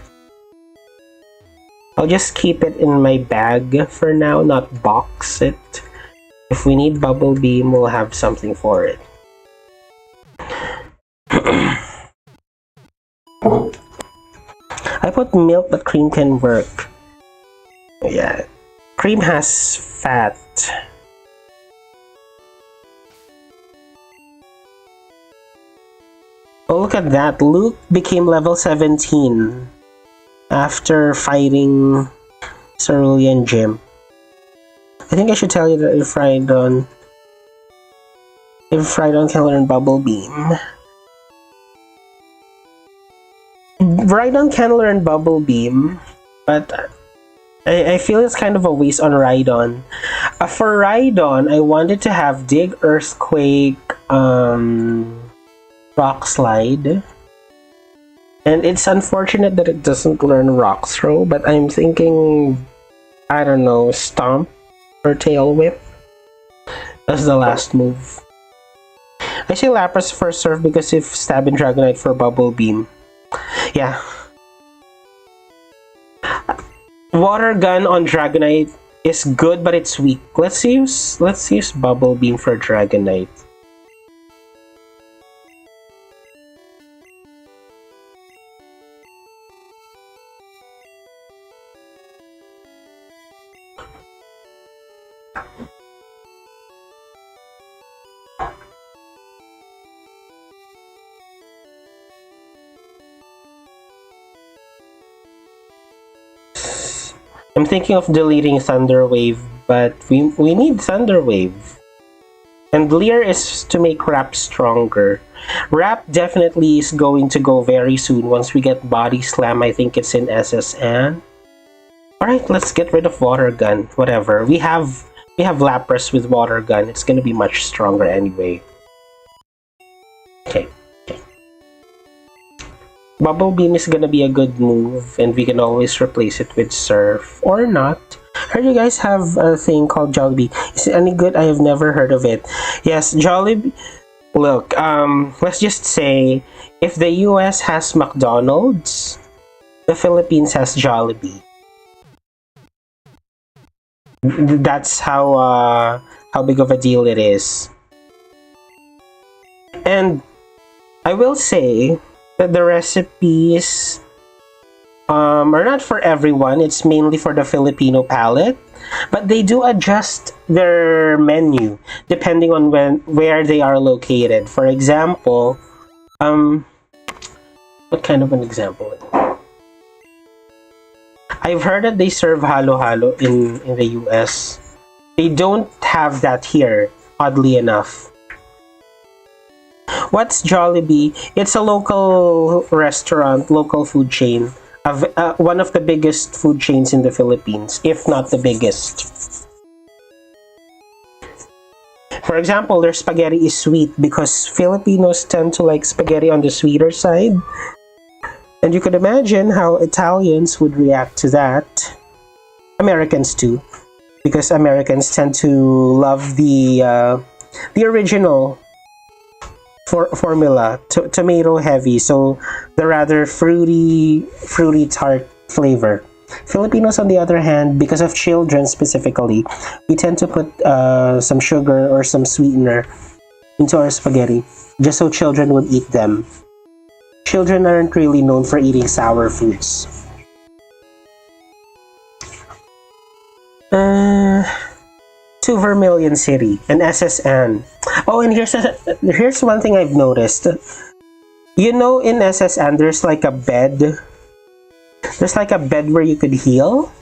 I'll just keep it in my bag for now, not box it. If we need Bubble Beam, we'll have something for it. I put milk, but cream can work. Yeah, cream has fat. Oh, look at that. Luke became level 17 after fighting Cerulean Gym. I think I should tell you that if Rhydon can learn Bubble Beam. Rhydon can learn Bubble Beam, but I feel it's kind of a waste on Rhydon. For Rhydon, I wanted to have Dig, Earthquake, Rock Slide. And it's unfortunate that it doesn't learn Rock Throw, but I'm thinking, I don't know, Stomp or Tail Whip. That's the last move. I say Lapras for Surf because if Stab and Dragonite for Bubble Beam. Yeah. Water Gun on Dragonite is good, but it's weak. Let's use Bubble Beam for Dragonite. I'm thinking of deleting Thunder Wave, but we need Thunder Wave. And Leer is to make Wrap stronger. Wrap definitely is going to go very soon once we get Body Slam. I think it's in SSN. Alright, let's get rid of Water Gun. Whatever. We have Lapras with Water Gun. It's gonna be much stronger anyway. Okay. Bubble Beam is gonna be a good move, and we can always replace it with Surf. Or not. Heard you guys have a thing called Jollibee. Is it any good? I have never heard of it. Yes, Jollibee. Look, let's just say, if the US has McDonald's, the Philippines has Jollibee. That's how big of a deal it is. And I will say that the recipes are not for everyone. It's mainly for the Filipino palate, but they do adjust their menu depending on where they are located. For example, what kind of an example? I've heard that they serve halo-halo in the US. They don't have that here, oddly enough. What's Jollibee? It's a local restaurant, local food chain. One of the biggest food chains in the Philippines, if not the biggest. For example, their spaghetti is sweet because Filipinos tend to like spaghetti on the sweeter side. And you could imagine how Italians would react to that. Americans too, because Americans tend to love the the original formula, tomato heavy, so the rather fruity tart flavor. Filipinos, on the other hand, because of children specifically, we tend to put some sugar or some sweetener into our spaghetti just so children would eat them. Children aren't really known for eating sour foods. To Vermilion City, an SSN. Oh, and here's one thing I've noticed. You know, in SSN, there's like a bed. There's like a bed where you could heal.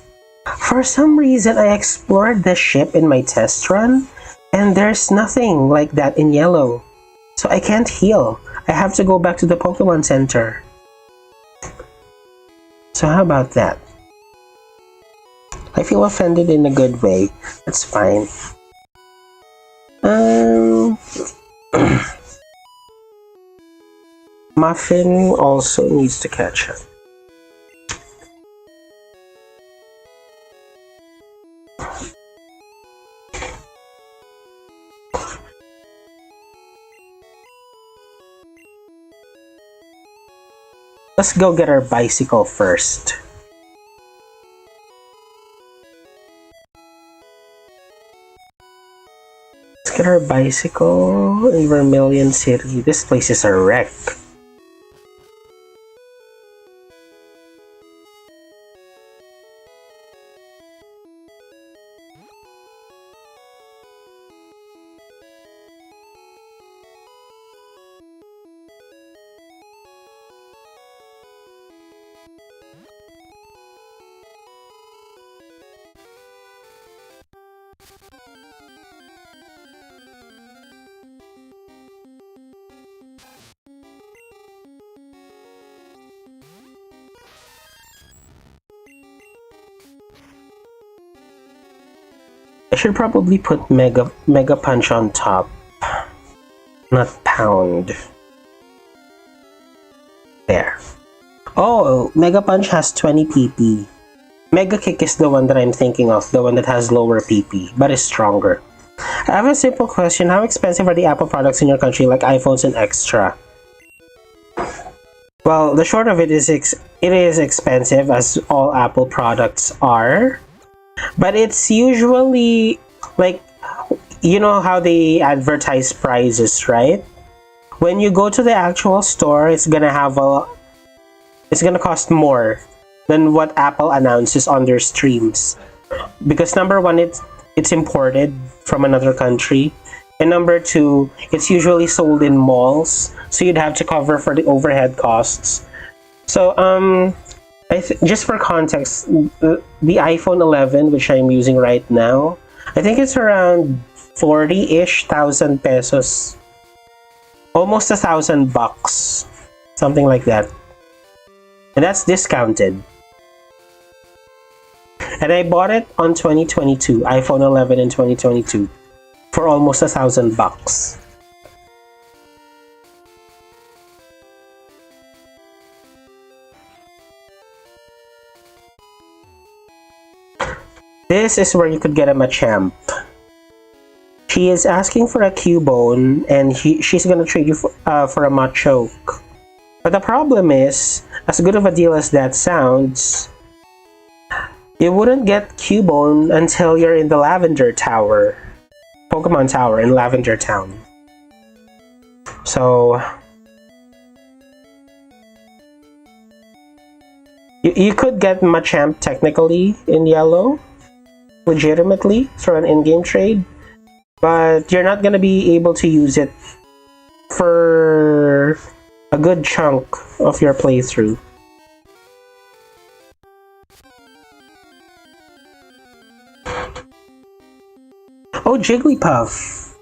For some reason, I explored the ship in my test run, and there's nothing like that in Yellow. So I can't heal. I have to go back to the Pokemon Center. So how about that? I feel offended in a good way. That's fine. Muffin also needs to catch up. Let's go get our bicycle first. Let's get our bicycle in Vermilion City. This place is a wreck. I should probably put Mega Punch on top, not Pound. There. Oh, Mega Punch has 20 PP. Mega Kick is the one that I'm thinking of, the one that has lower PP, but is stronger. I have a simple question. How expensive are the Apple products in your country, like iPhones and Extra? Well, the short of it is it is expensive, as all Apple products are. But it's usually like, you know how they advertise prices, right? When you go to the actual store, it's gonna cost more than what Apple announces on their streams. Because number one, it's imported from another country. And number two, it's usually sold in malls, so you'd have to cover for the overhead costs. So, just for context, the iPhone 11, which I'm using right now, I think it's around 40-ish thousand pesos. Almost $1,000, something like that. And that's discounted. And I bought it on 2022, iPhone 11 in 2022, for almost $1,000. This is where you could get a Machamp. She is asking for a Cubone, and she's gonna trade you for a Machoke. But the problem is, as good of a deal as that sounds, you wouldn't get Cubone until you're in the Lavender Tower. Pokemon Tower in Lavender Town. So you could get Machamp technically in Yellow, legitimately, through an in-game trade, but you're not gonna be able to use it for a good chunk of your playthrough. Oh, Jigglypuff!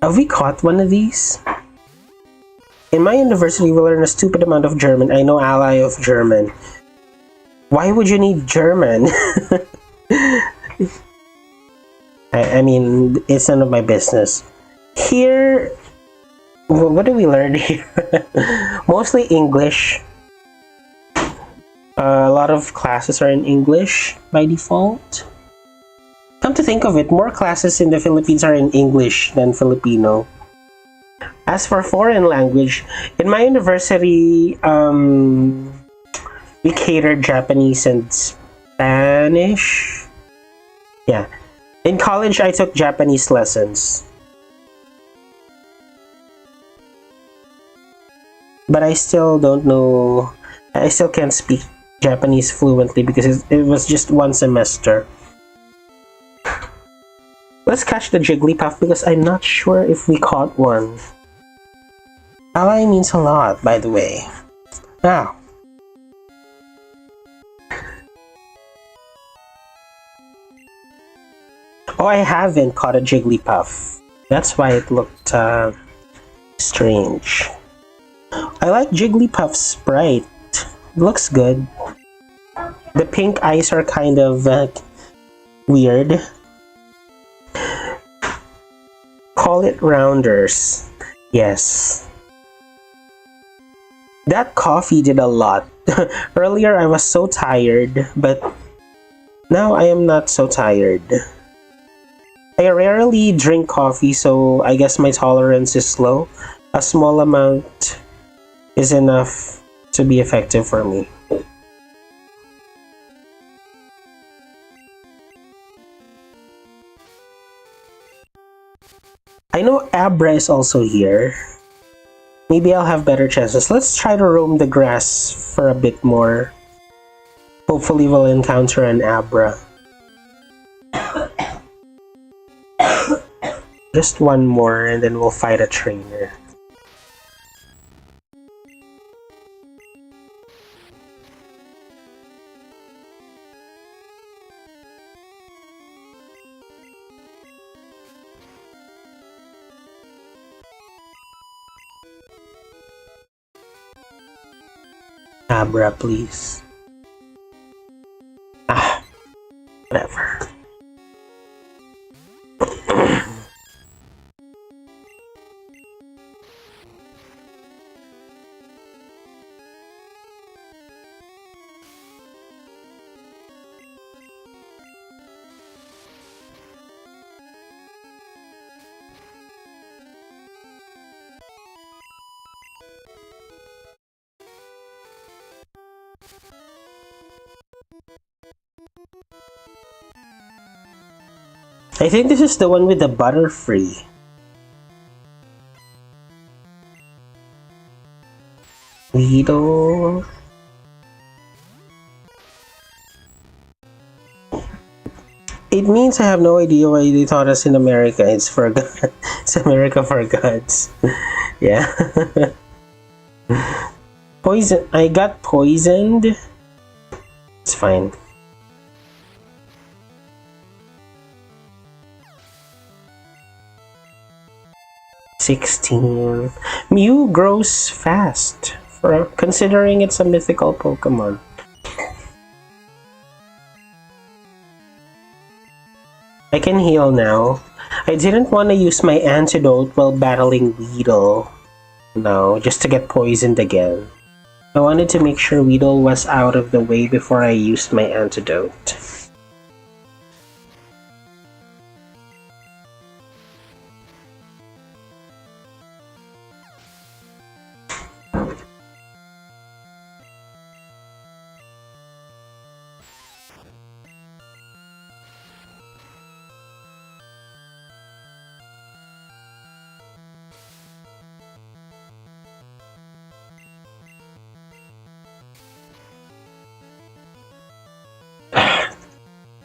Have we caught one of these? In my university, we learn a stupid amount of German. I know ally of German. Why would you need German? I mean, it's none of my business. Here, what do we learn here? Mostly English. A lot of classes are in English by default. Come to think of it, more classes in the Philippines are in English than Filipino. As for foreign language, in my university, we catered Japanese and Spanish. Yeah. In college, I took Japanese lessons. But I still don't know. I still can't speak Japanese fluently because it was just one semester. Let's catch the Jigglypuff because I'm not sure if we caught one. Ally means a lot, by the way. Now. Oh, I haven't caught a Jigglypuff. That's why it looked strange. I like Jigglypuff's sprite. It looks good. The pink eyes are kind of weird. Call it rounders. Yes. That coffee did a lot. Earlier I was so tired, but now I am not so tired. I rarely drink coffee, so I guess my tolerance is low. A small amount is enough to be effective for me. I know Abra is also here. Maybe I'll have better chances. Let's try to roam the grass for a bit more. Hopefully we'll encounter an Abra. Just one more and then we'll fight a trainer. Abra, please. Whatever. I think this is the one with the Butterfree. Weedle. It means I have no idea why they taught us in America. It's for God. It's America for gods. Yeah. Poison. I got poisoned. It's fine. Mew grows fast, considering it's a mythical Pokemon. I can heal now. I didn't want to use my antidote while battling Weedle. No, just to get poisoned again. I wanted to make sure Weedle was out of the way before I used my antidote.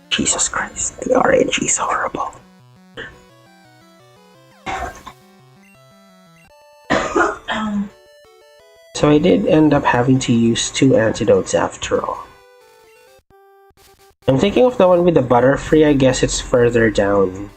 Jesus Christ, the RNG is horrible. So I did end up having to use 2 antidotes after all. I'm thinking of the one with the Butterfree. I guess it's further down.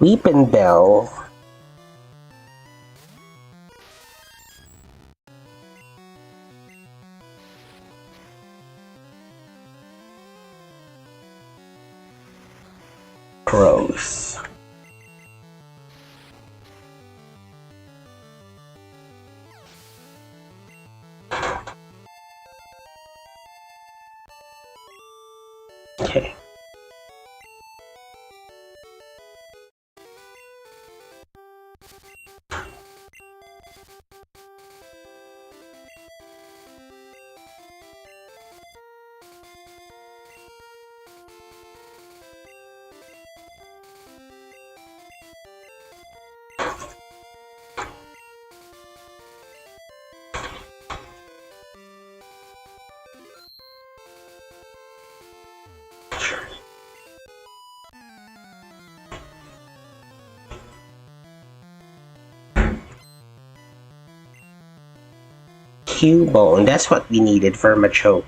Weepin' Bell. Gross. Okay. Cubone, that's what we needed for Machoke.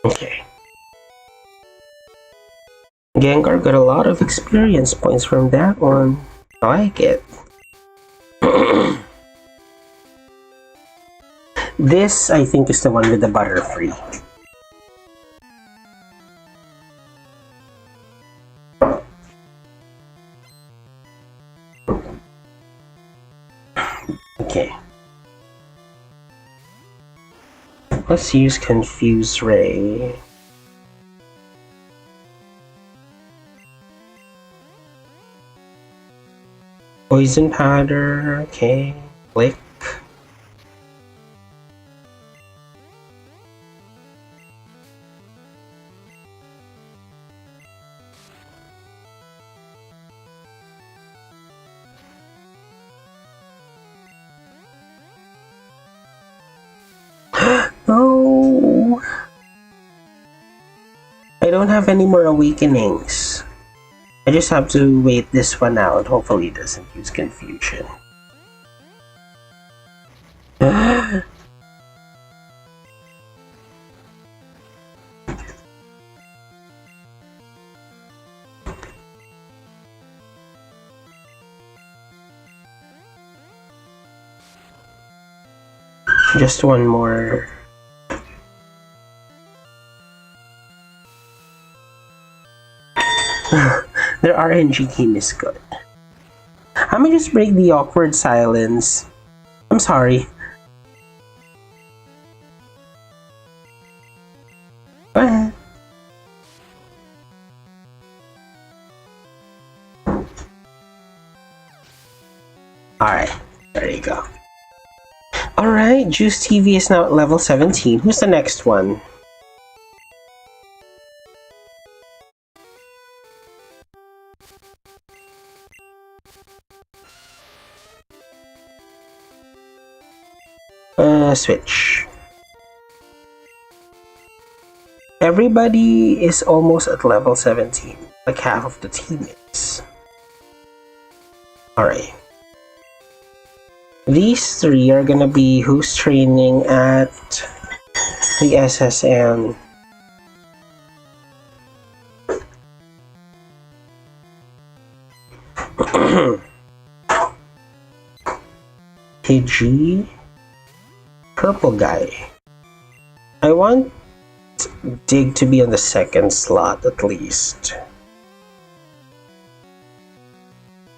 Okay. Gengar got a lot of experience points from that one. I like it. This, I think, is the one with the Butterfree. Okay. Let's use Confuse Ray. Poison Powder, okay. Click. Oh, I don't have any more awakenings. I just have to wait this one out. Hopefully it doesn't use confusion. Just one more. Their RNG team is good. I'm gonna just break the awkward silence. I'm sorry. Go ahead. Alright, there you go. Alright, Juice TV is now at level 17. Who's the next one? Switch. Everybody is almost at level 17. Like half of the team is. Alright. These three are gonna be who's training at the SSN. KG. Purple guy. I want Dig to be on the second slot at least.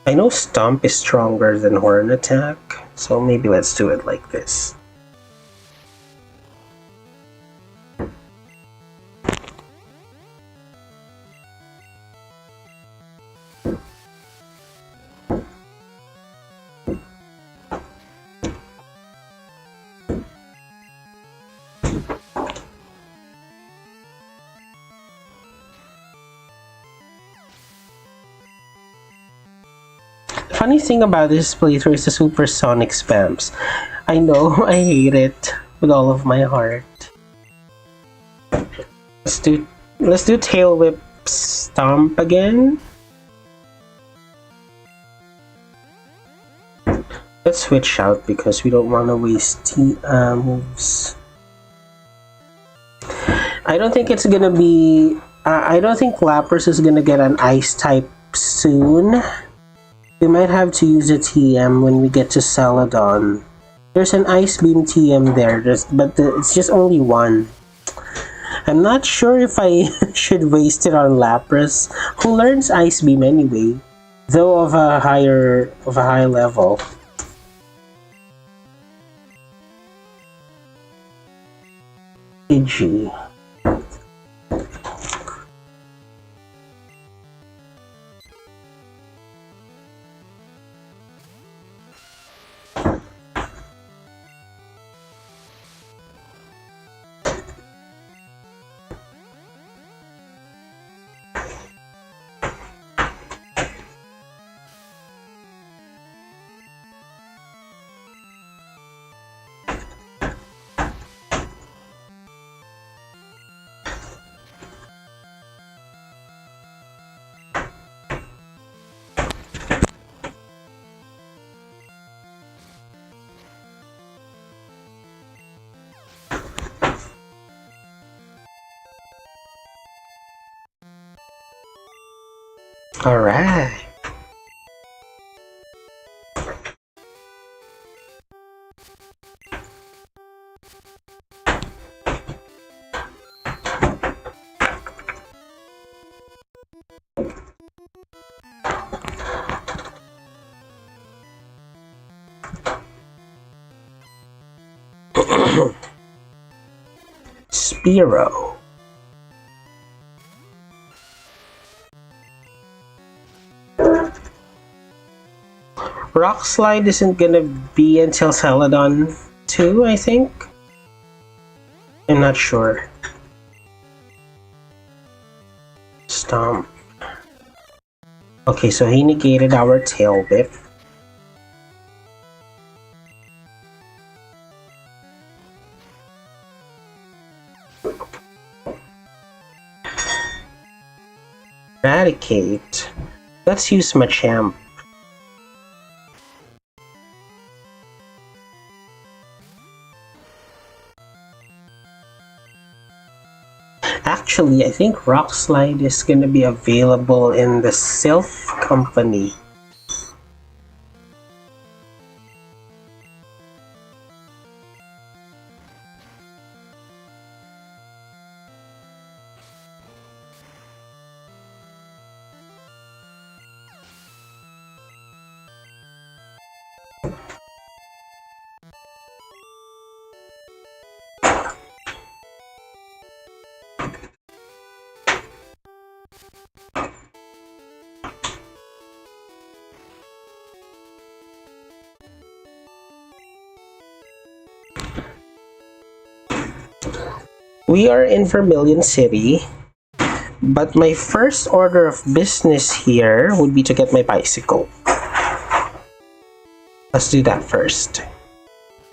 I know Stomp is stronger than Horn Attack, so maybe let's do it like this. Funny thing about this playthrough is the supersonic spams. I know, I hate it with all of my heart. Let's do Tail Whip Stomp again. Let's switch out because we don't want to waste moves. I don't think it's gonna be. I don't think Lapras is gonna get an Ice type soon. We might have to use a TM when we get to Celadon. There's an Ice Beam TM there, but it's just only one. I'm not sure if I should waste it on Lapras, who learns Ice Beam anyway, though of a high level. Pidgey. All right. Spearow. Rock Slide isn't gonna be until Celadon 2, I think? I'm not sure. Stomp. Okay, so he negated our Tail Whip. Eradicate. Let's use Machamp. Actually, I think Rock Slide is gonna be available in the Sylph Company. We are in Vermilion City, but my first order of business here would be to get my bicycle. Let's do that first.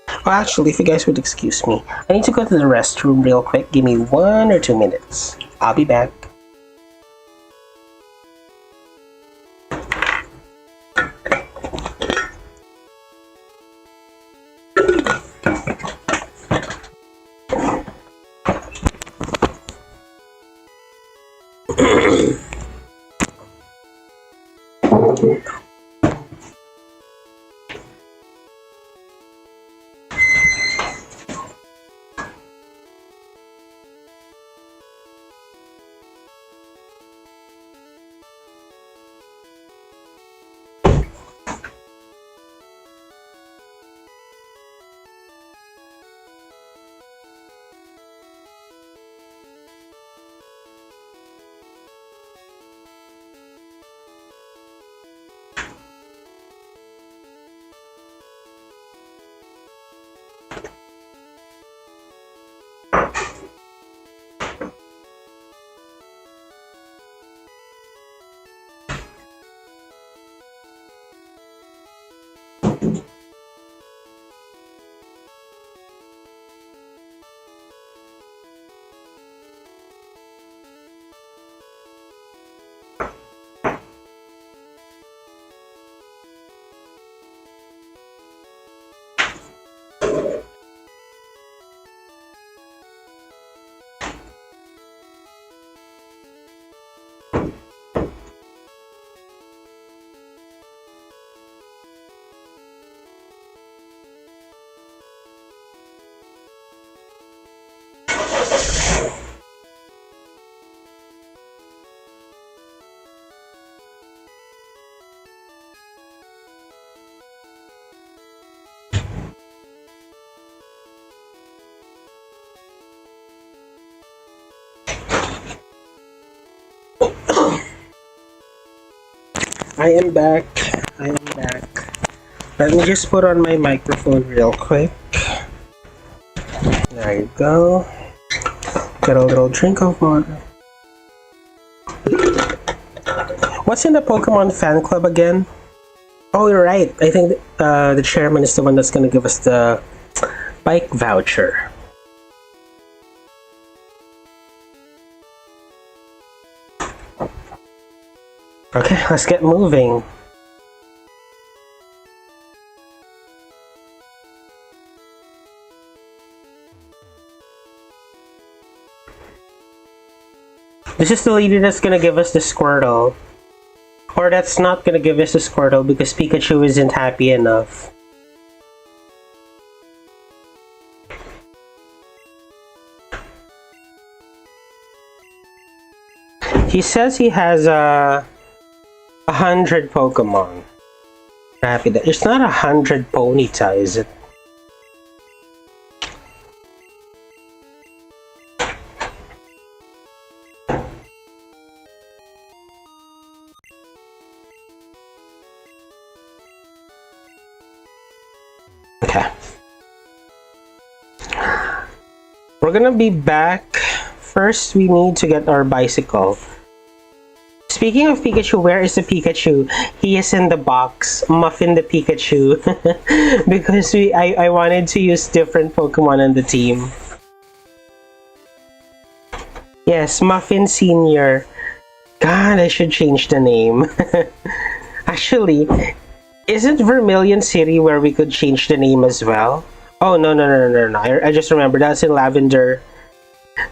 Oh, actually, if you guys would excuse me, I need to go to the restroom real quick. Give me 1 or 2 minutes. I'll be back. I am back. I am back. Let me just put on my microphone real quick. There you go. Get a little drink of water. What's in the Pokemon fan club again? Oh, you're right. I think the chairman is the one that's gonna give us the bike voucher. Okay, let's get moving. This is the lady that's gonna give us the Squirtle. Or that's not gonna give us the Squirtle because Pikachu isn't happy enough. He says he has 100 Pokemon. Happy that it's not 100 Ponyta, is it? Okay. We're gonna be back. First, we need to get our bicycle. Speaking of Pikachu, where is the Pikachu? He is in the box. Muffin the Pikachu. Because I wanted to use different Pokemon on the team. Yes, Muffin Senior. God, I should change the name. Actually, isn't Vermilion City where we could change the name as well? Oh, no. I just remembered. That's in Lavender.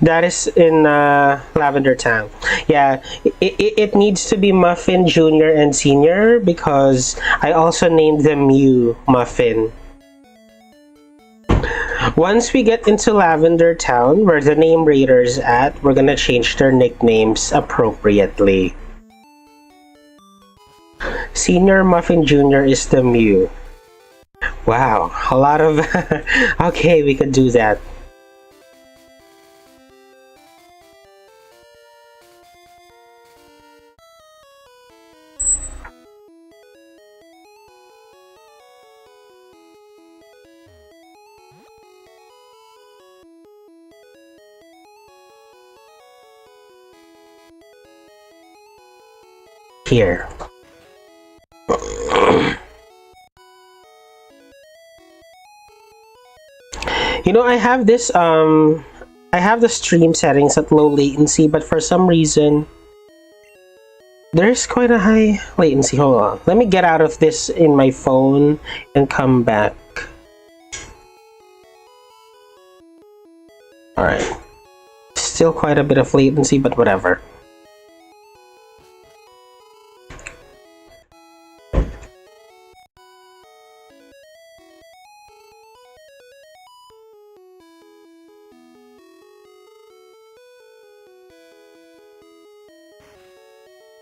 That is in Lavender Town. Yeah, it needs to be Muffin Junior and Senior because I also named them Mew Muffin. Once we get into Lavender Town, where the name Raider is at, we're gonna change their nicknames appropriately. Senior Muffin Junior is the Mew. Wow, a lot of... Okay, we could do that. Here. You know, I have this I have the stream settings at low latency, but for some reason there's quite a high latency. Hold on. Let me get out of this in my phone and come back. Alright. Still quite a bit of latency, but whatever.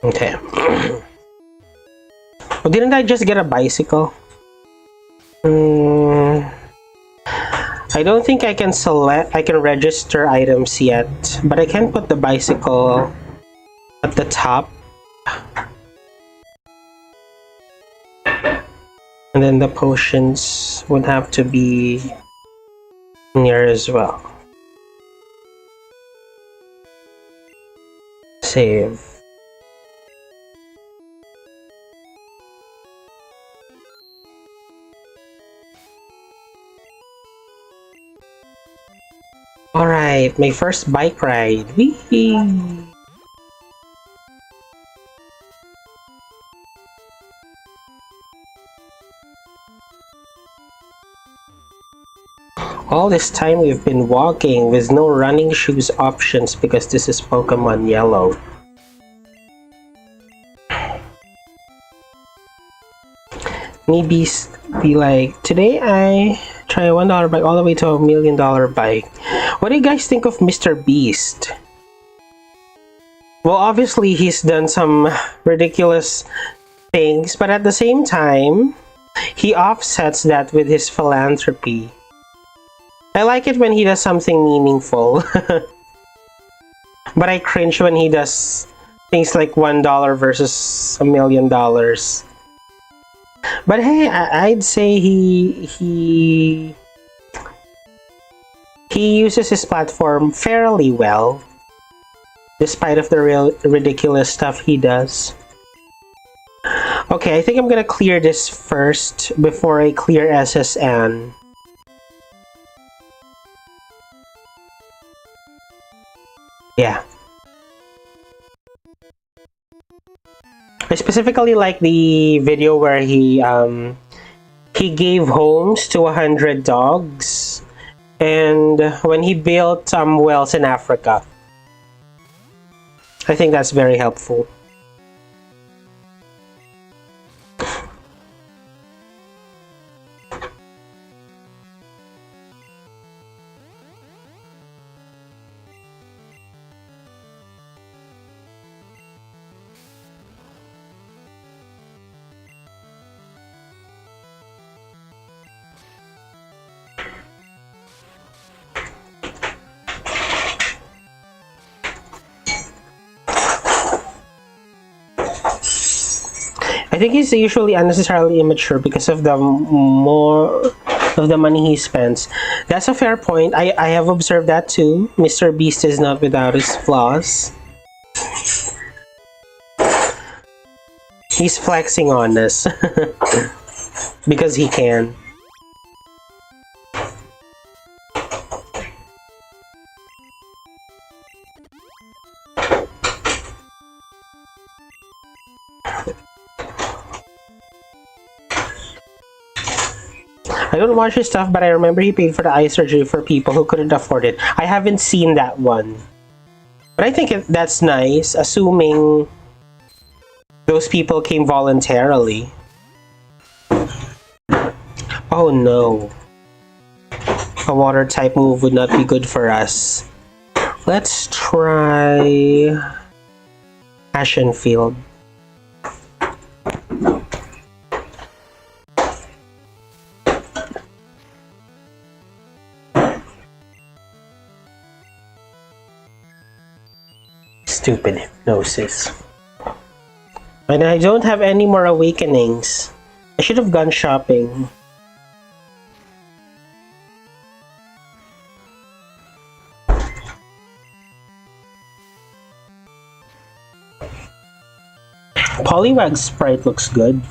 Okay. Well, didn't I just get a bicycle? I don't think I can register items yet, but I can put the bicycle at the top. And then the potions would have to be near as well. Save. Alright, my first bike ride. Whee! All this time we've been walking with no running shoes options because this is Pokemon Yellow. Maybe be like, today I try a $1 bike all the way to a $1 million bike. What do you guys think of Mr. Beast? Well, obviously he's done some ridiculous things, but at the same time, he offsets that with his philanthropy. I like it when he does something meaningful. But I cringe when he does Things like $1 versus $1,000,000. But hey, I'd say he uses his platform fairly well, despite of the real ridiculous stuff he does. Okay, I think I'm gonna clear this first before I clear SSN. Yeah. I specifically like the video where he gave homes to 100 dogs, and when he built wells in Africa. I think that's very helpful. I think he's usually unnecessarily immature because of the more of the money he spends. That's a fair point. I have observed that too. Mr. Beast is not without his flaws. He's flexing on us because he can. I don't watch his stuff, but I remember he paid for the eye surgery for people who couldn't afford it. I haven't seen that one. But I think that's nice, assuming those people came voluntarily. Oh no. A water type move would not be good for us. Let's try Ashen Field. Stupid hypnosis. And I don't have any more awakenings. I should have gone shopping. Poliwag's sprite looks good.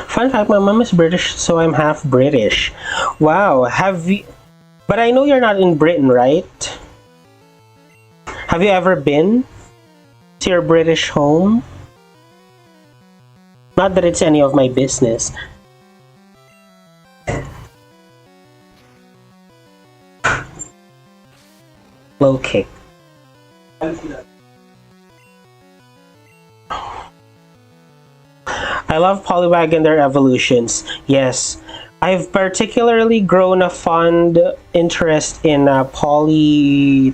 Fun fact, my mom is British, so I'm half British. Wow, have you... But I know you're not in Britain, right? Have you ever been to your British home? Not that it's any of my business. Low kick. I love Poliwag and their evolutions. Yes, I've particularly grown a fond interest in Politoad.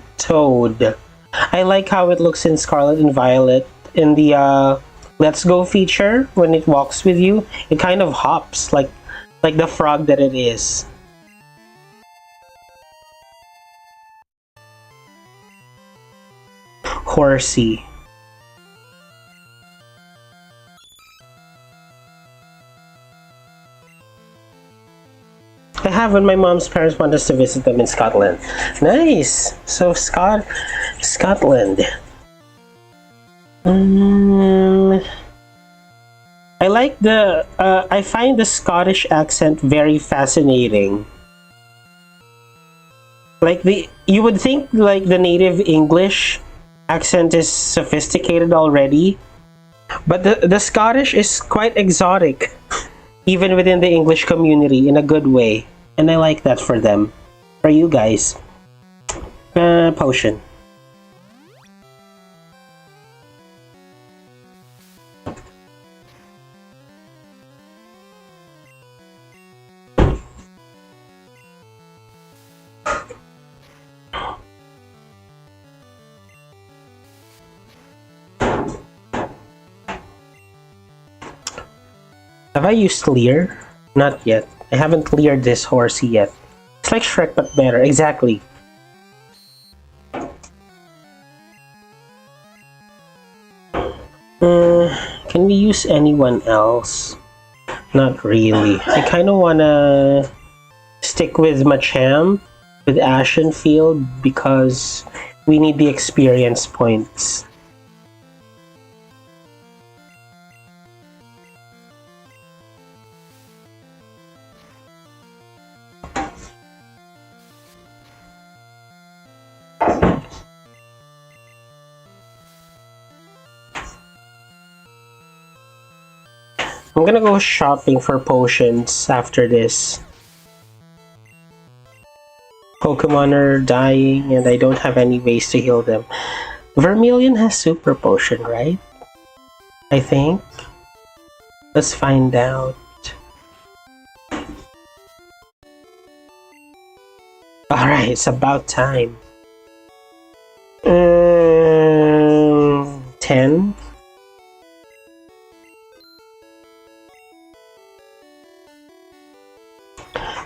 I like how it looks in Scarlet and Violet. In the Let's Go feature, when it walks with you, it kind of hops like the frog that it is. Horsey. I have when my mom's parents want us to visit them in Scotland. Nice! So Scotland. I like the I find the Scottish accent very fascinating. Like you would think like the native English accent is sophisticated already, but the Scottish is quite exotic, even within the English community in a good way, and I like that for them. For you guys, potion. Have I used Leer? Not yet. I haven't leered this horsey yet. It's like Shrek but better. Exactly. Can we use anyone else? Not really. I kind of wanna stick with Machamp, with Ashenfield, because we need the experience points. I'm gonna go shopping for potions after this. Pokemon are dying and I don't have any ways to heal them. Vermilion has super potion, right? I think. Let's find out. Alright, it's about time. 10?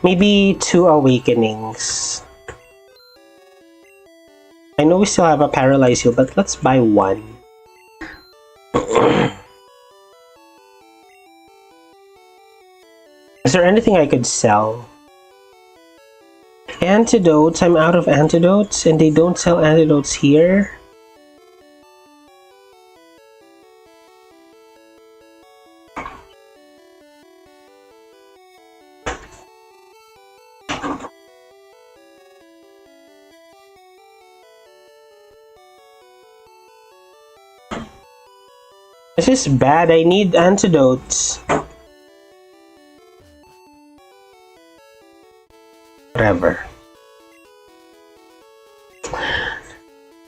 Maybe 2 awakenings. I know we still have a paralyze heal, but let's buy 1. Is there anything I could sell? Antidotes? I'm out of antidotes and they don't sell antidotes here. This is bad. I need antidotes. Whatever.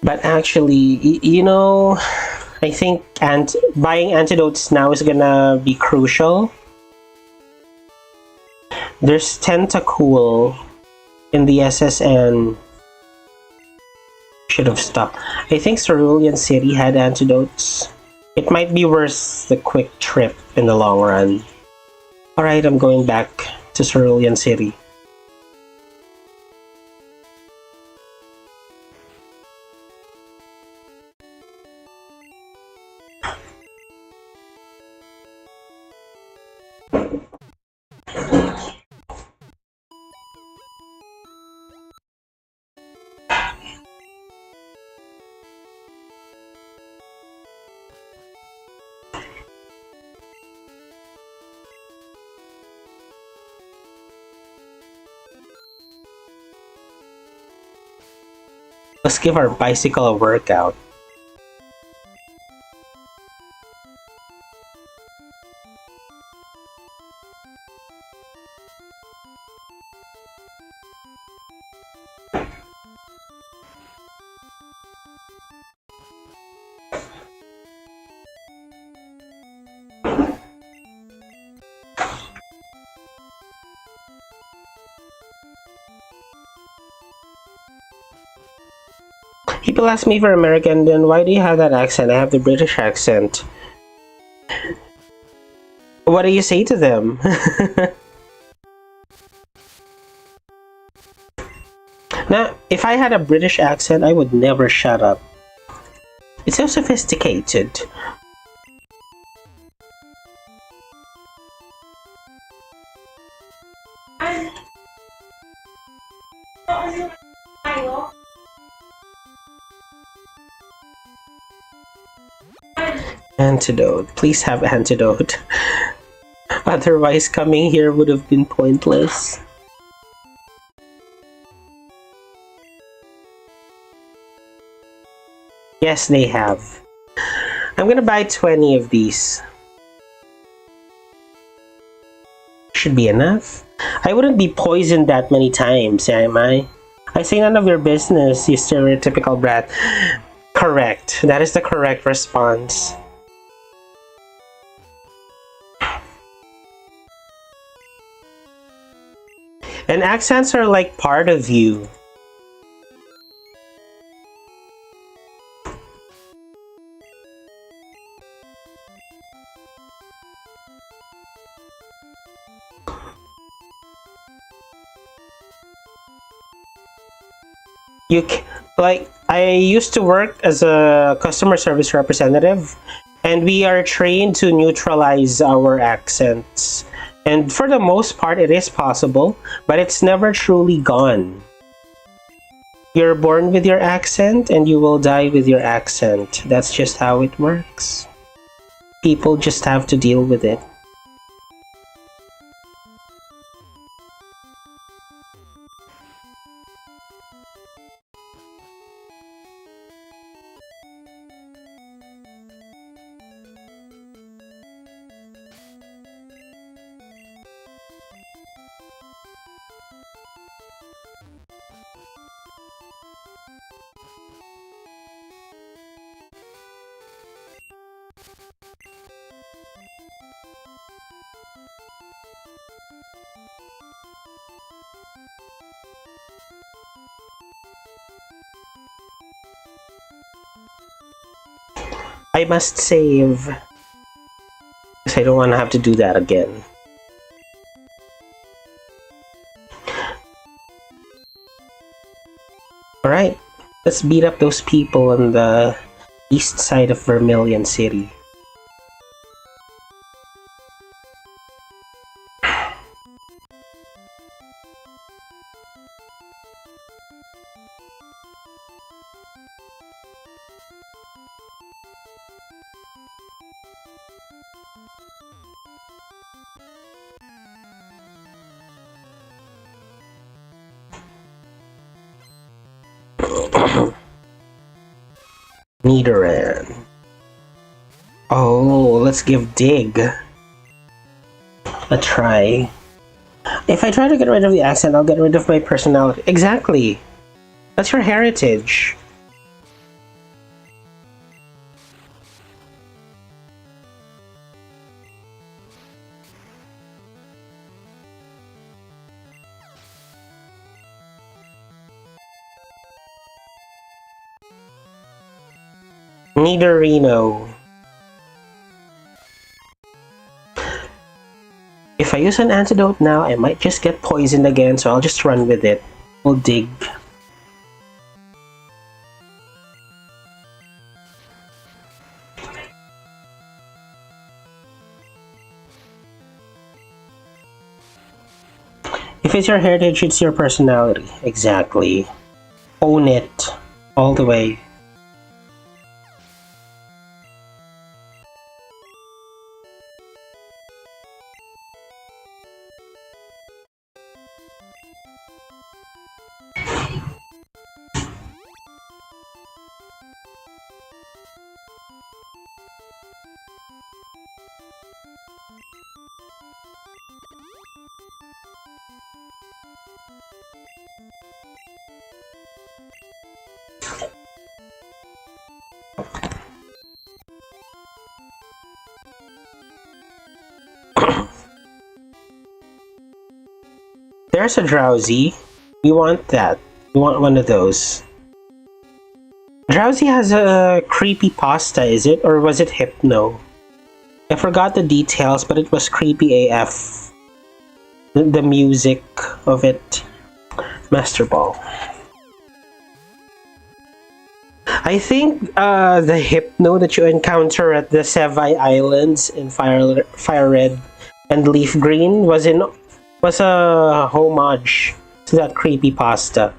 But actually, you know, I think buying antidotes now is gonna be crucial. There's Tentacool in the SSN. Should have stopped. I think Cerulean City had antidotes. It might be worth the quick trip in the long run. Alright, I'm going back to Cerulean City. Let's give our bicycle a workout. People ask me for American, then why do you have that accent? I have the British accent. What do you say to them? Now, if I had a British accent, I would never shut up. It's so sophisticated. Antidote. Please have antidote. Otherwise, coming here would have been pointless. Yes, they have. I'm gonna buy 20 of these. Should be enough. I wouldn't be poisoned that many times, am I? I say none of your business, you stereotypical brat. Correct. That is the correct response. And accents are like part of you. Like, I used to work as a customer service representative, and we are trained to neutralize our accents. And for the most part, it is possible, but it's never truly gone. You're born with your accent, and you will die with your accent. That's just how it works. People just have to deal with it. I must save, because I don't want to have to do that again. Alright, let's beat up those people on the east side of Vermilion City. Nidoran. Oh, let's give Dig a try. If I try to get rid of the accent, I'll get rid of my personality. Exactly. That's your heritage. Nidorino. If I use an antidote now, I might just get poisoned again, so I'll just run with it. We'll dig. If it's your heritage, it's your personality. Exactly. Own it. All the way. There's a Drowsy. We want that. We want one of those. Drowsy has a creepy pasta, is it? Or was it Hypno? I forgot the details, but it was creepy AF. The music of it. Master Ball. I think the Hypno that you encounter at the Sevai Islands in Fire Red and Leaf Green was a homage to that creepypasta.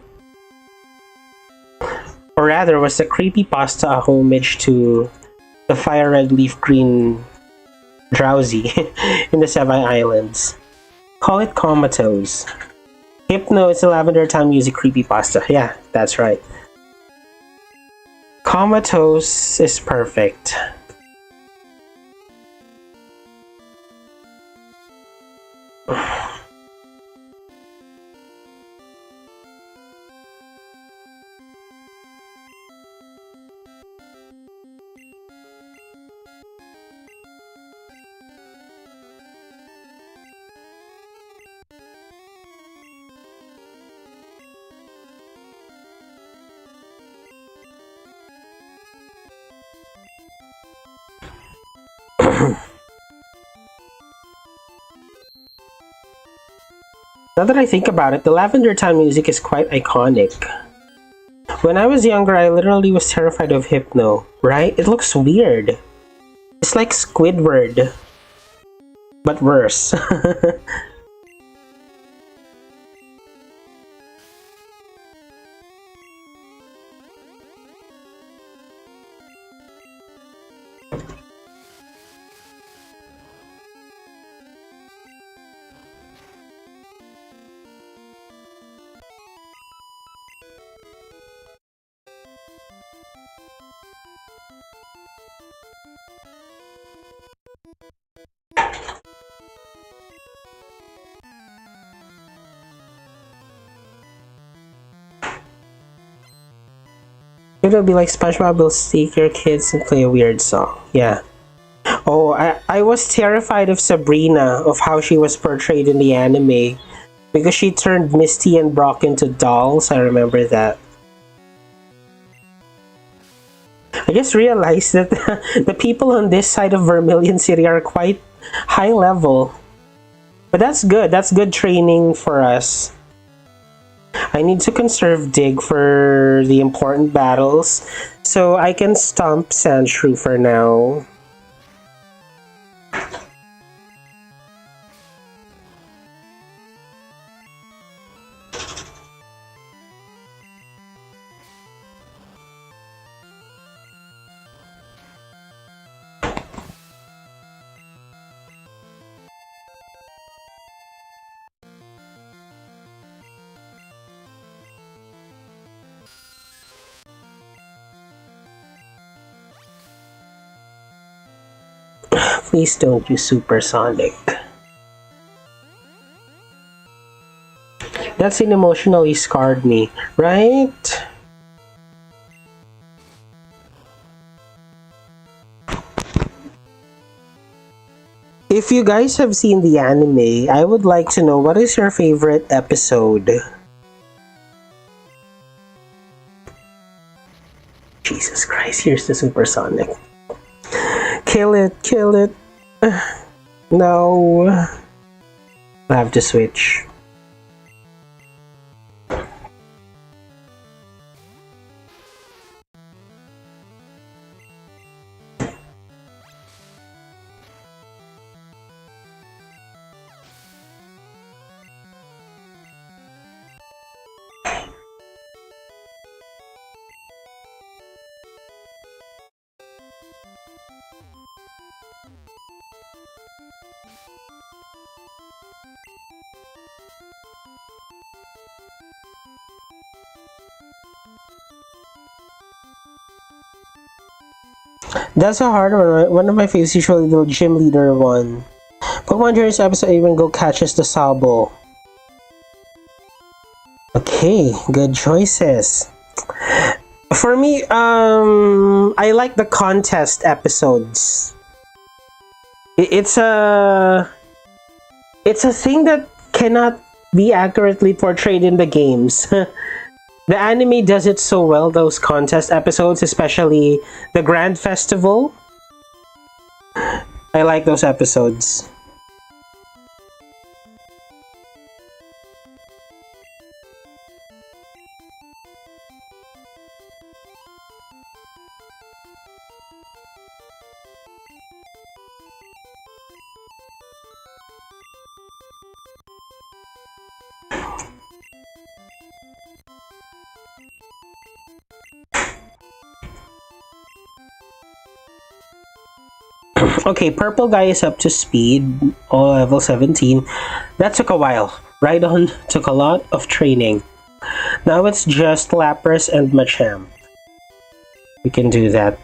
Or rather, was the creepypasta a homage to the Fire Red Leaf Green Drowsy in the Sevai Islands? Call it Comatose. Hypno is a Lavender Town music creepypasta. Yeah, that's right. Comatose is perfect. Now that I think about it, the Lavender Town music is quite iconic. When I was younger, I literally was terrified of Hypno, right? It looks weird. It's like Squidward, but worse. It'll be like SpongeBob will take your kids and play a weird song. Yeah. Oh, I was terrified of Sabrina, of how she was portrayed in the anime. Because she turned Misty and Brock into dolls, I remember that. I just realized that the people on this side of Vermilion City are quite high level. But that's good training for us. I need to conserve Dig for the important battles, so I can stomp Sandshrew for now. Please don't use Supersonic. That scene emotionally scarred me, right? If you guys have seen the anime, I would like to know what is your favorite episode. Jesus Christ, here's the Supersonic. Kill it, kill it. No. I have to switch. That's a hard one. One of my favorites is usually the gym leader one. Pokemon Journey's episode even go catches the Sabo. Okay, good choices. For me, I like the contest episodes. It's a thing that cannot be accurately portrayed in the games. The anime does it so well, those contest episodes, especially the Grand Festival. I like those episodes. Okay, purple guy is up to speed, all level 17. That took a while. Rhydon took a lot of training. Now it's just Lapras and Machamp. We can do that.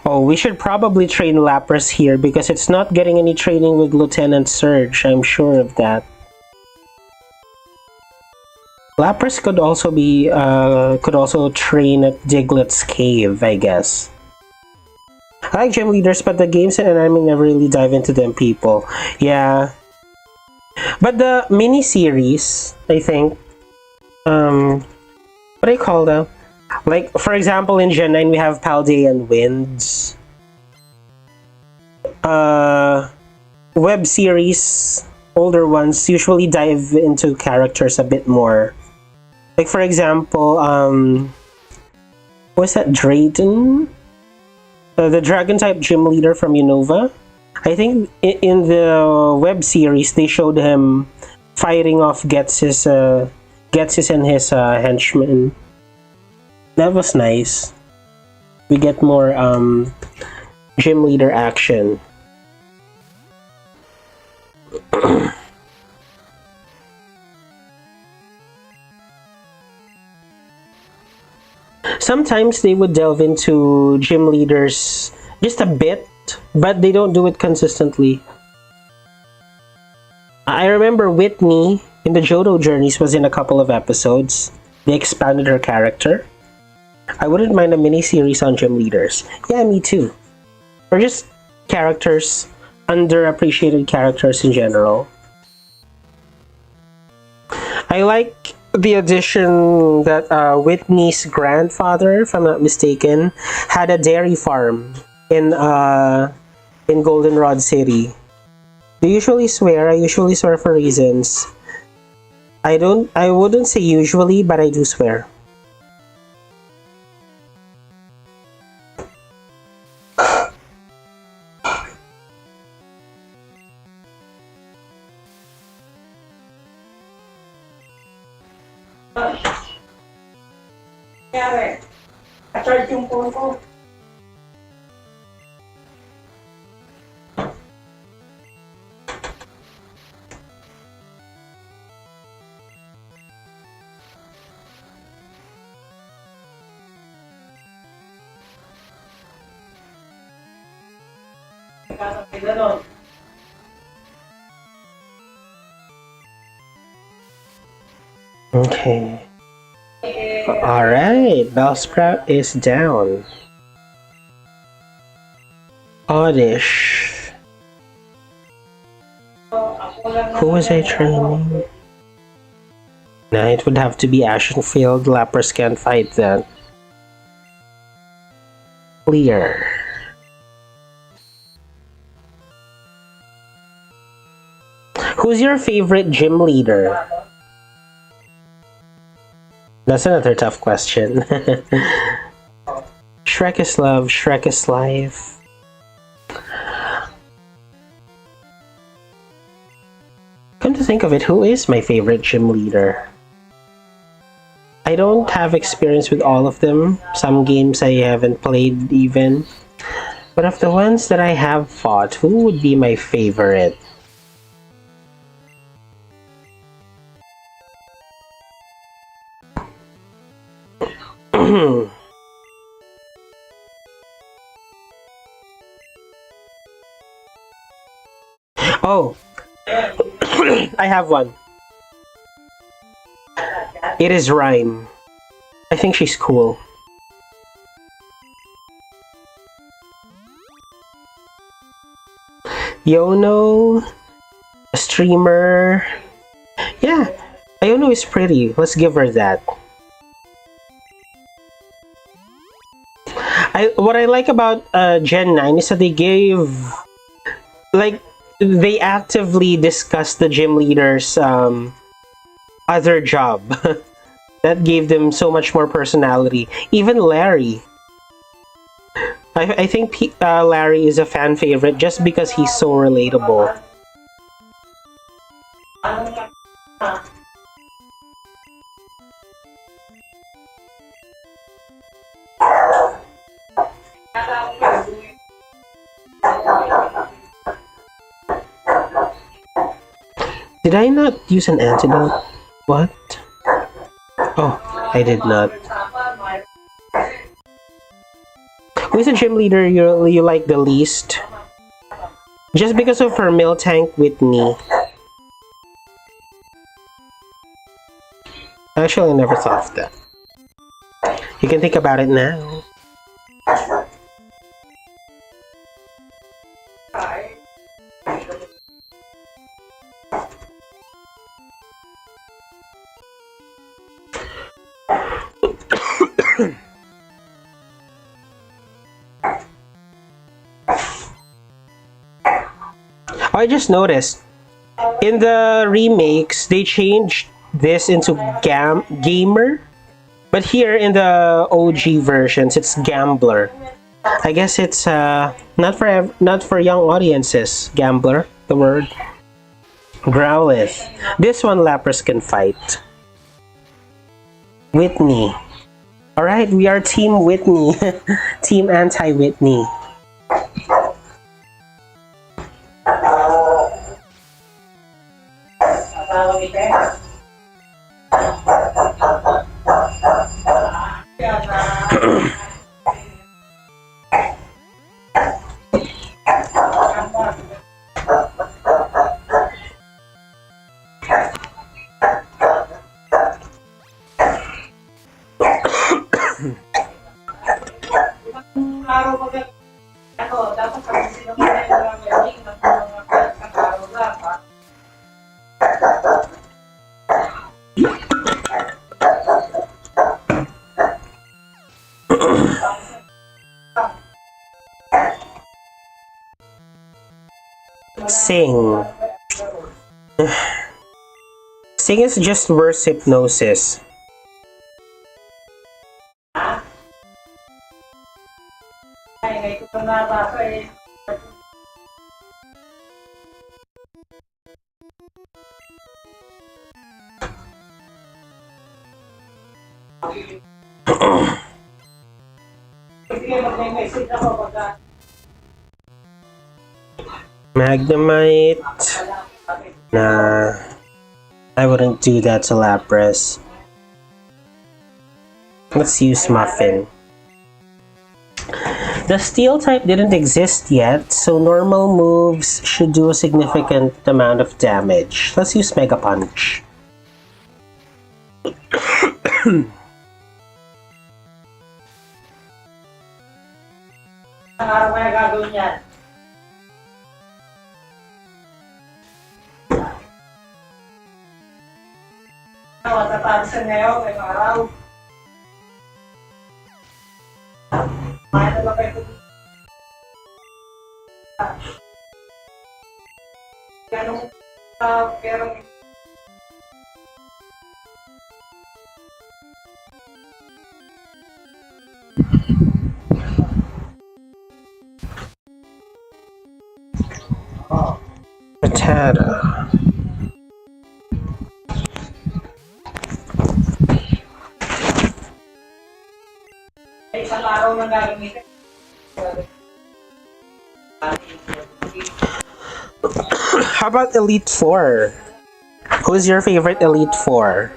Oh, we should probably train Lapras here because it's not getting any training with Lieutenant Surge. I'm sure of that. Lapras could also be could also train at Diglett's cave, I guess. I like gym leaders, but the games and anime never really dive into them, people. Yeah. But the mini-series, I think, what do you call them? Like, for example, in Gen 9, we have Paldean Winds. Web series, older ones, usually dive into characters a bit more. Like, for example, Was that Drayden? The dragon type gym leader from Unova? I think in the web series they showed him fighting off Getsis and his henchmen. That was nice. We get more gym leader action. Sometimes they would delve into gym leaders just a bit, but they don't do it consistently. I remember Whitney in the Johto Journeys was in a couple of episodes. They expanded her character. I wouldn't mind a mini-series on gym leaders. Yeah, me too. Or just characters, underappreciated characters in general. I like the addition that Whitney's grandfather, if I'm not mistaken, had a dairy farm in Goldenrod City. I usually swear for reasons. I wouldn't say usually, but I do swear. Kaya, charge yung phone ko. Okay. Alright, Bellsprout is down. Oddish. Who was I training? Nah, it would have to be Ashenfield. Lapras can't fight that. Clear. Who's your favorite gym leader? That's another tough question. Shrek is love, Shrek is life. Come to think of it, who is my favorite gym leader? I don't have experience with all of them. Some games I haven't played even. But of the ones that I have fought, who would be my favorite? Oh, I have one. It is Rhyme. I think she's cool. Yono, a streamer. Yeah, Yono is pretty. Let's give her that. What I like about Gen 9 is that they gave, like, they actively discussed the gym leader's other job. That gave them so much more personality. Even Larry. I think Larry is a fan favorite just because he's so relatable. Did I not use an antidote? What? Oh, I did not. Who's the gym leader you like the least? Just because of her Miltank Whitney. Actually, I never thought of that. You can think about it now. I just noticed in the remakes they changed this into gamer. But here in the OG versions, it's Gambler. I guess it's not for young audiences. Gambler, the word. Growlithe. This one Lapras can fight. Whitney. Alright, we are Team Whitney. Team Anti-Whitney. Sing. Sing is just worse hypnosis. Magnemite. Nah, I wouldn't do that to Lapras. Let's use Muffin. The Steel type didn't exist yet, so normal moves should do a significant amount of damage. Let's use Mega Punch. Patata. How about Elite Four? Who's your favorite Elite Four?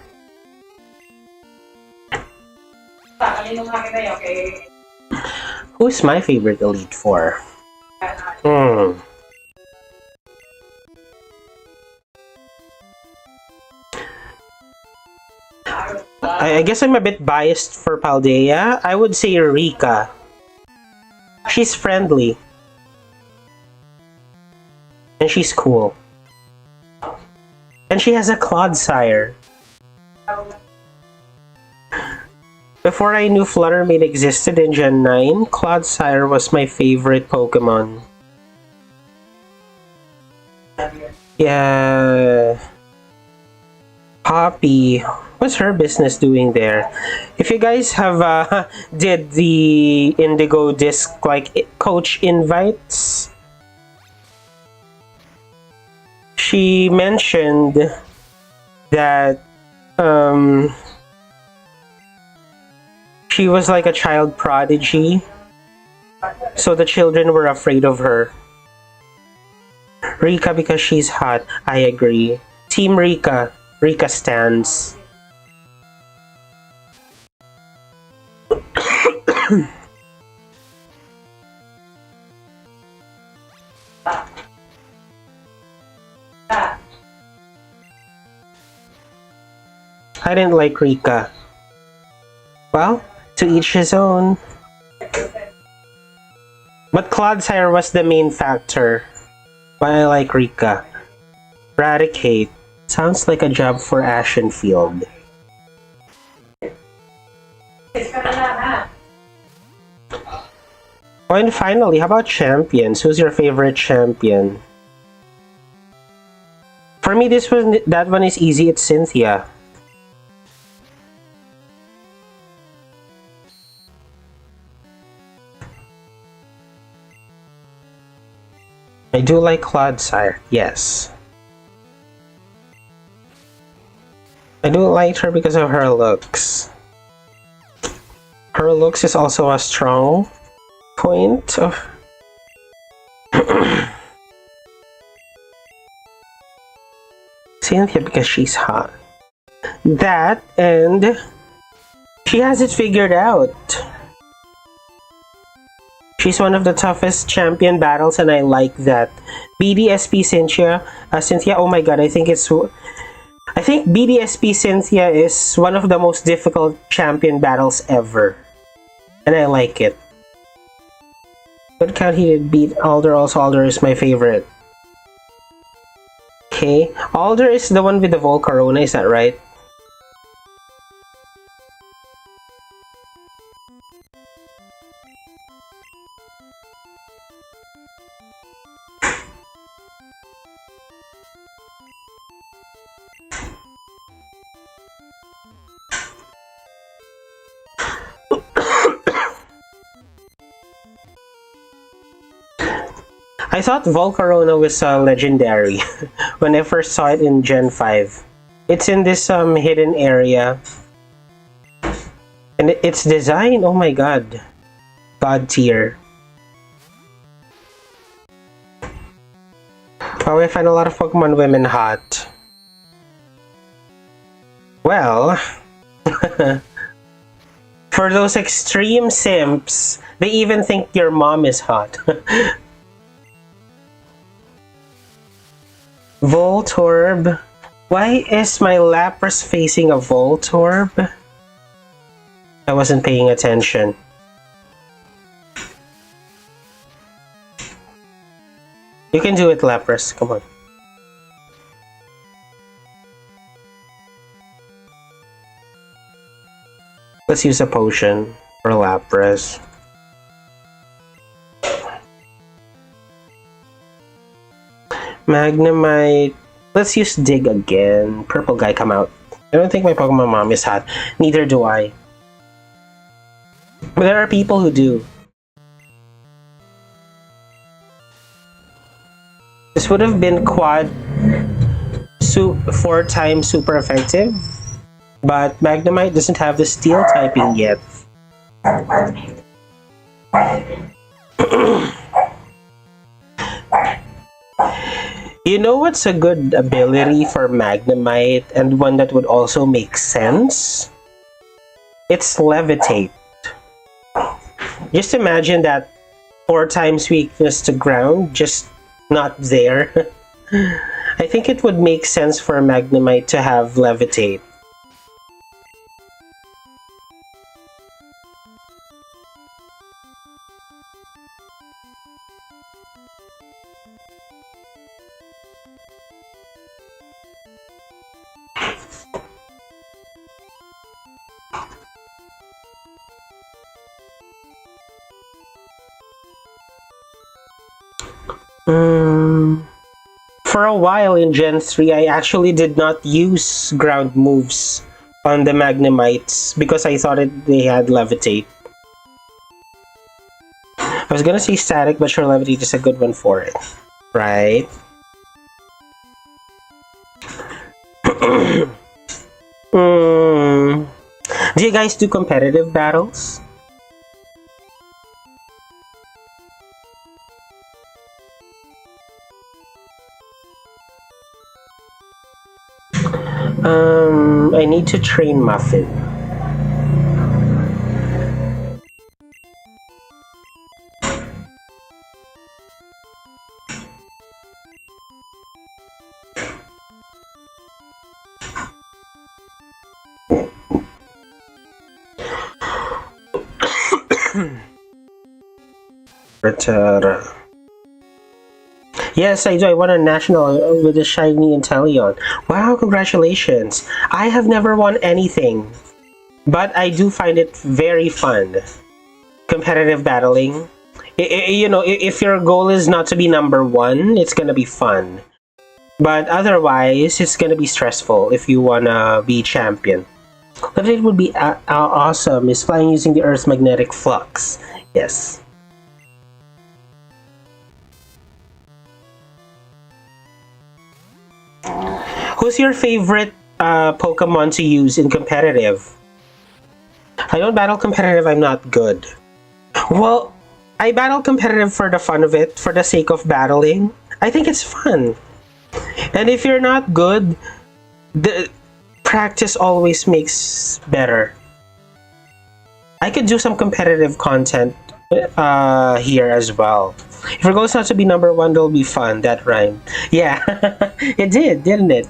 Who's my favorite Elite Four? I guess I'm a bit biased for Paldea. I would say Rika. She's friendly. And she's cool. And she has a Clodsire. Before I knew Fluttermane existed in Gen 9, Clodsire was my favorite Pokemon. Yeah. Poppy. What's her business doing there? If you guys have did the Indigo Disc like coach invites, she mentioned that she was like a child prodigy, so the children were afraid of her. Rika because she's hot. I agree. Team Rika. Rika stands. I didn't like Rika. Well, to each his own. But Clodsire was the main factor. Why I like Rika. Eradicate. Sounds like a job for Ashenfield. Oh, and finally, how about champions? Who's your favorite champion? For me, that one is easy. It's Cynthia. I do like Clodsire, yes. I do like her because of her looks. Her looks is also a strong point of... Cynthia because she's hot. That, and she has it figured out. She's one of the toughest champion battles, and I like that. BDSP Cynthia, oh my god, I think BDSP Cynthia is one of the most difficult champion battles ever. And I like it. Good count he did beat Alder, also Alder is my favorite. Okay, Alder is the one with the Volcarona, is that right? I thought Volcarona was legendary when I first saw it in Gen 5. It's in this hidden area. And its design, oh my god. God tier. Wow, I find a lot of Pokemon women hot. Well... for those extreme simps, they even think your mom is hot. Voltorb. Why is my Lapras facing a Voltorb? I wasn't paying attention. You can do it, Lapras. Come on. Let's use a potion for Lapras. Magnemite. Let's use Dig again. Purple guy, come out. I don't think my Pokemon mom is hot. Neither do I. But there are people who do. This would have been quad 4 times super effective. But Magnemite doesn't have the steel typing yet. You know what's a good ability for Magnemite and one that would also make sense? It's Levitate. Just imagine that 4 times weakness to ground, just not there. I think it would make sense for Magnemite to have Levitate. For a while in Gen 3, I actually did not use ground moves on the Magnemites because I thought they had Levitate. I was gonna say Static, but sure, Levitate is a good one for it. Right? Do you guys do competitive battles? I need to train Muffin. Yes, I do. I won a national with a shiny Inteleon. Wow, congratulations. I have never won anything, but I do find it very fun. Competitive battling. You know, if your goal is not to be number 1, it's gonna be fun. But otherwise, it's gonna be stressful if you wanna be champion. Levitate would be awesome. Is flying using the Earth's magnetic flux. Yes. Who's your favorite Pokemon to use in competitive? I don't battle competitive, I'm not good. Well, I battle competitive for the fun of it, for the sake of battling. I think it's fun. And if you're not good, the practice always makes better. I could do some competitive content here as well. If your goal is not to be number one, it'll be fun. That rhyme. Yeah, it did, didn't it?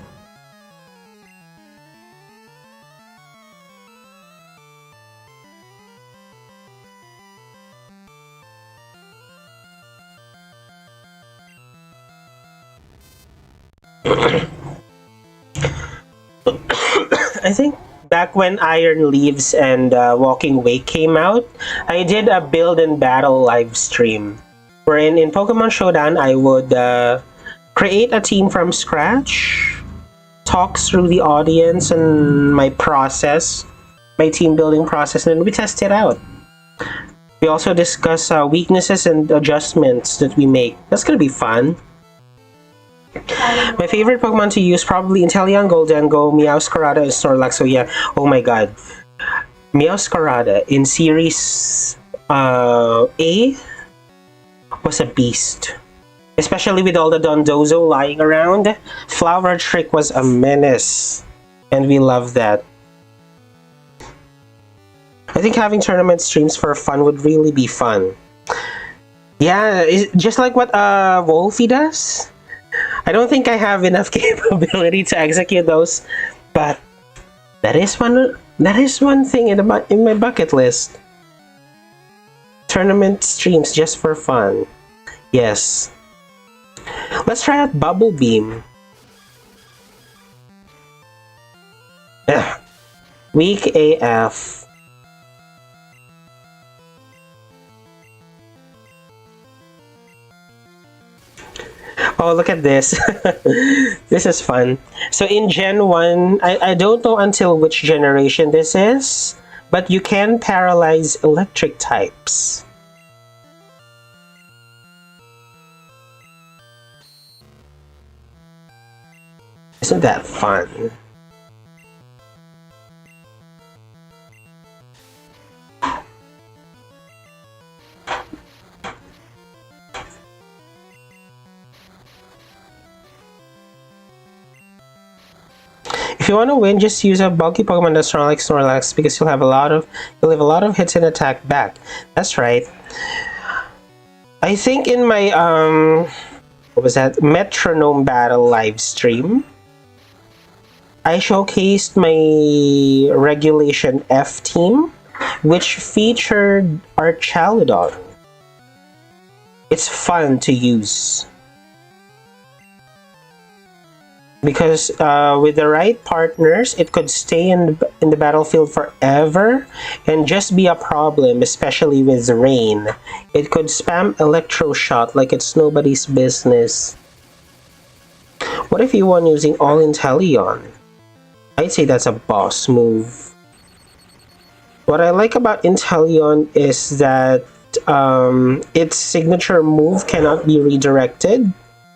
I think back when Iron Leaves and Walking Wake came out, I did a build and battle live stream. Wherein in Pokemon Showdown, I would create a team from scratch, talk through the audience and my process, my team building process, and then we test it out. We also discuss weaknesses and adjustments that we make. That's gonna be fun. My favorite Pokemon to use probably Inteleon, Goldengo, Meowscarada, and Snorlax. So yeah, oh my god. Meowscarada in Series A was a beast. Especially with all the Dondozo lying around. Flower Trick was a menace. And we love that. I think having tournament streams for fun would really be fun. Yeah, just like what Wolfie does. I don't think I have enough capability to execute those, but that is one thing in my bucket list. Tournament streams just for fun. Yes. Let's try out Bubble Beam. Ugh. Weak AF. Oh, look at this. This is fun. So in Gen 1, I don't know until which generation this is, but you can paralyze electric types. Isn't that fun? If you want to win, just use a bulky Pokemon that's strong like Snorlax because you'll have a lot of hits and attack back. That's right. I think in my what was that? Metronome battle live stream, I showcased my Regulation F team, which featured Archaludon. It's fun to use. Because with the right partners, it could stay in the battlefield forever and just be a problem, especially with rain. It could spam Electro Shot like it's nobody's business. What if you won using all Inteleon? I'd say that's a boss move. What I like about Inteleon is that its signature move cannot be redirected.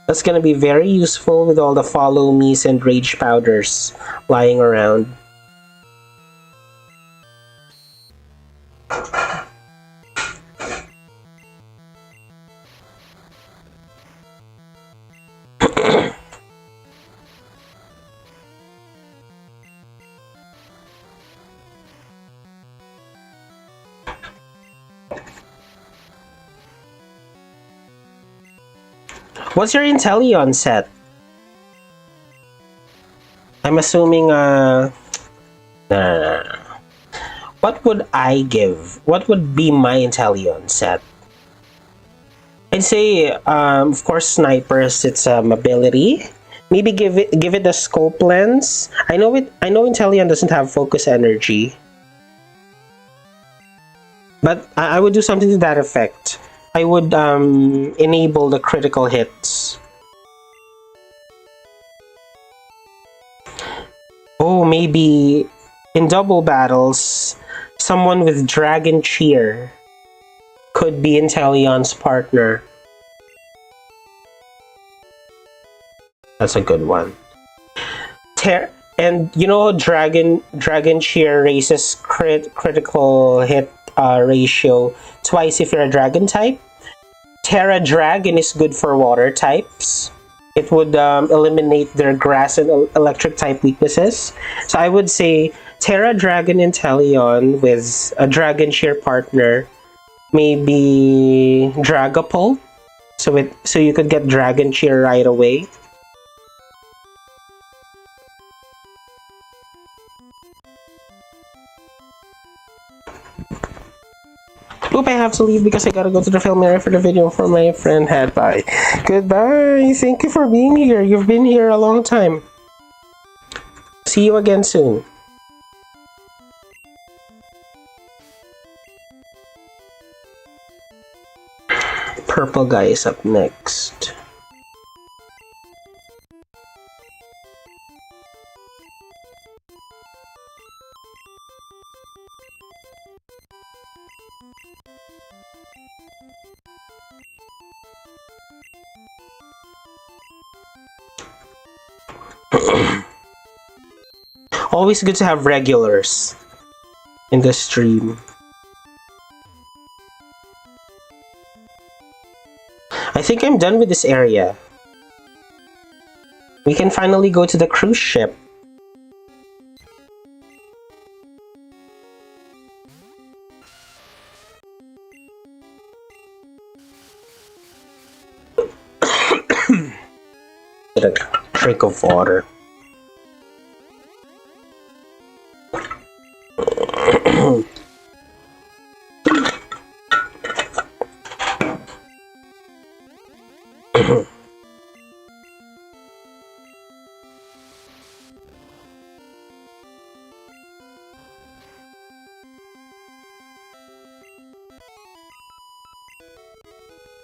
That's gonna be very useful with all the follow me's and rage powders lying around. What's your Inteleon set? I'm assuming, nah. What would I give? What would be my Inteleon set? I'd say, of course, snipers. It's mobility. Maybe give it the scope lens. I know Inteleon doesn't have focus energy, but I would do something to that effect. I would enable the critical hits. Oh, maybe in double battles, someone with Dragon Cheer could be Inteleon's partner. That's a good one. And you know, Dragon Cheer raises critical hit ratio twice if you're a dragon type. Terra Dragon is good for water types. It would eliminate their grass and electric type weaknesses. So I would say Terra Dragon Inteleon with a Dragon Cheer partner, maybe Dragapult. So you could get Dragon Cheer right away. Oop, I have to leave because I gotta go to the film area for the video for my friend had. Bye. Goodbye. Thank you for being here. You've been here a long time. See you again soon. Purple guy is up next. Always good to have regulars in the stream. I think I'm done with this area. We can finally go to the cruise ship. Get a drink of water.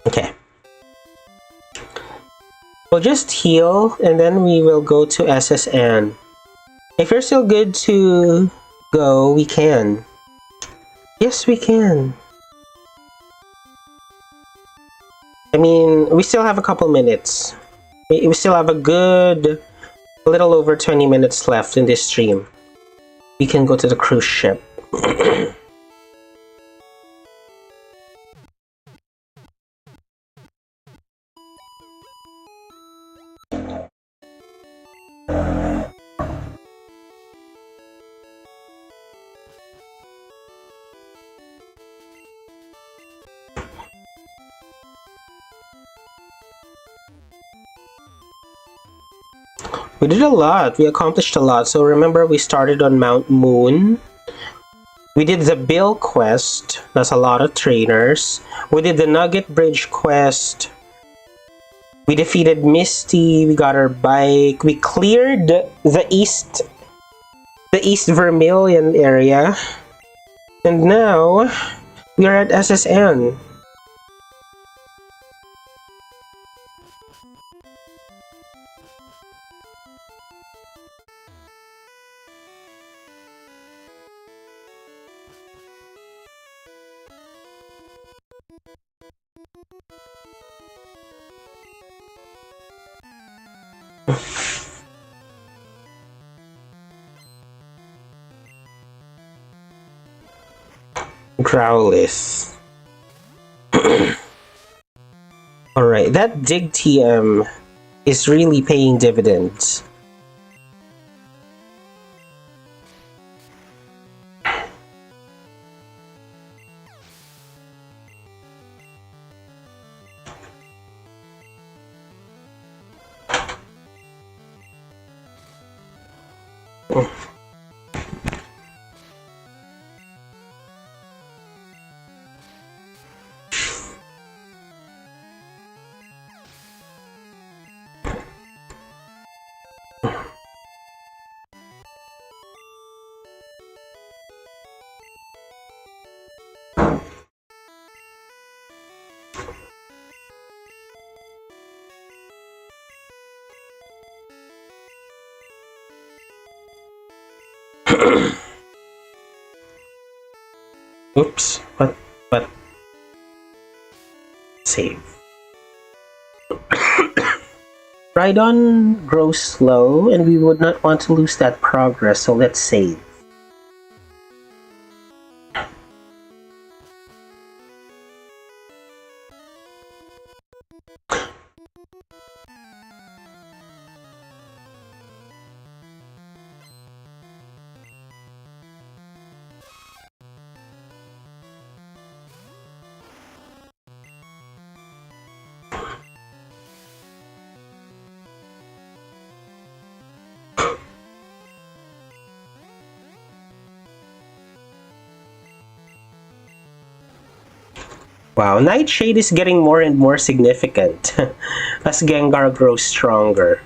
Okay. We'll just heal and then we will go to SSN. If you're still good to go, we can. Yes, we can. I mean, we still have a couple minutes. We still have a little over 20 minutes left in this stream. We can go to the cruise ship. We did a lot. We accomplished a lot. So remember, we started on Mount Moon. We did the Bill quest. That's a lot of trainers. We did the Nugget Bridge quest. We defeated Misty. We got her bike. We cleared the East Vermilion area. And now we are at SSN. Growlithe. Alright, that Dig TM is really paying dividends. Oops, what? Save. Rhydon grows slow, and we would not want to lose that progress, so let's save. Wow, Nightshade is getting more and more significant as Gengar grows stronger.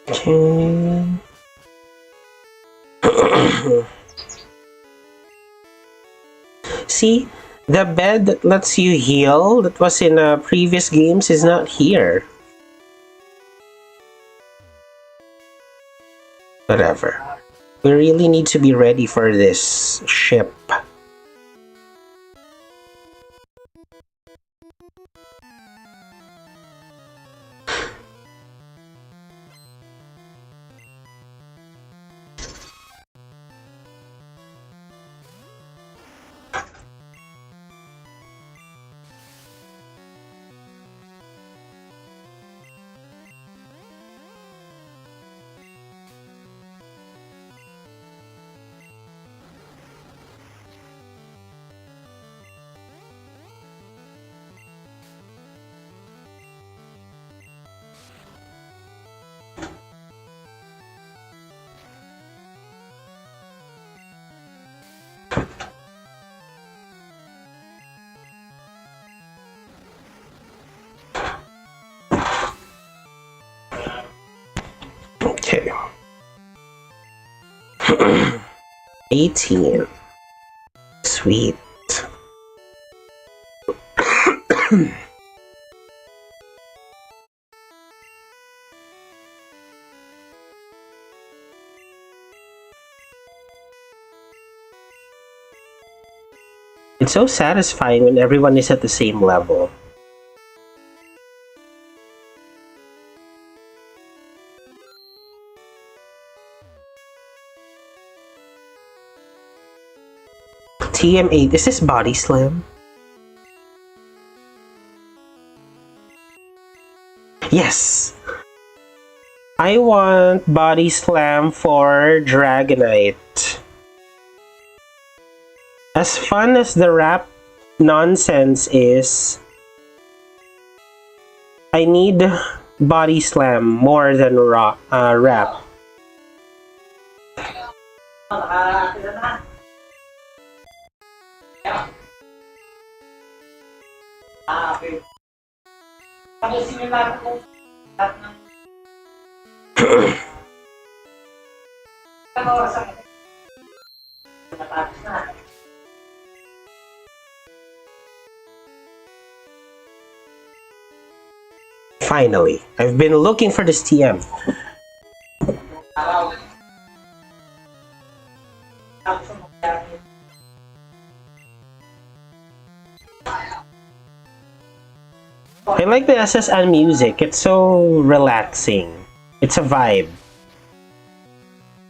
Okay. See, the bed that lets you heal that was in previous games is not here. Whatever. We really need to be ready for this ship. Okay. 18. Sweet. It's so satisfying when everyone is at the same level. TM8, is this Body Slam? Yes! I want Body Slam for Dragonite. As fun as the rap nonsense is, I need Body Slam more than rap. Finally, I've been looking for this TM. I like the SSN music. It's so relaxing. It's a vibe.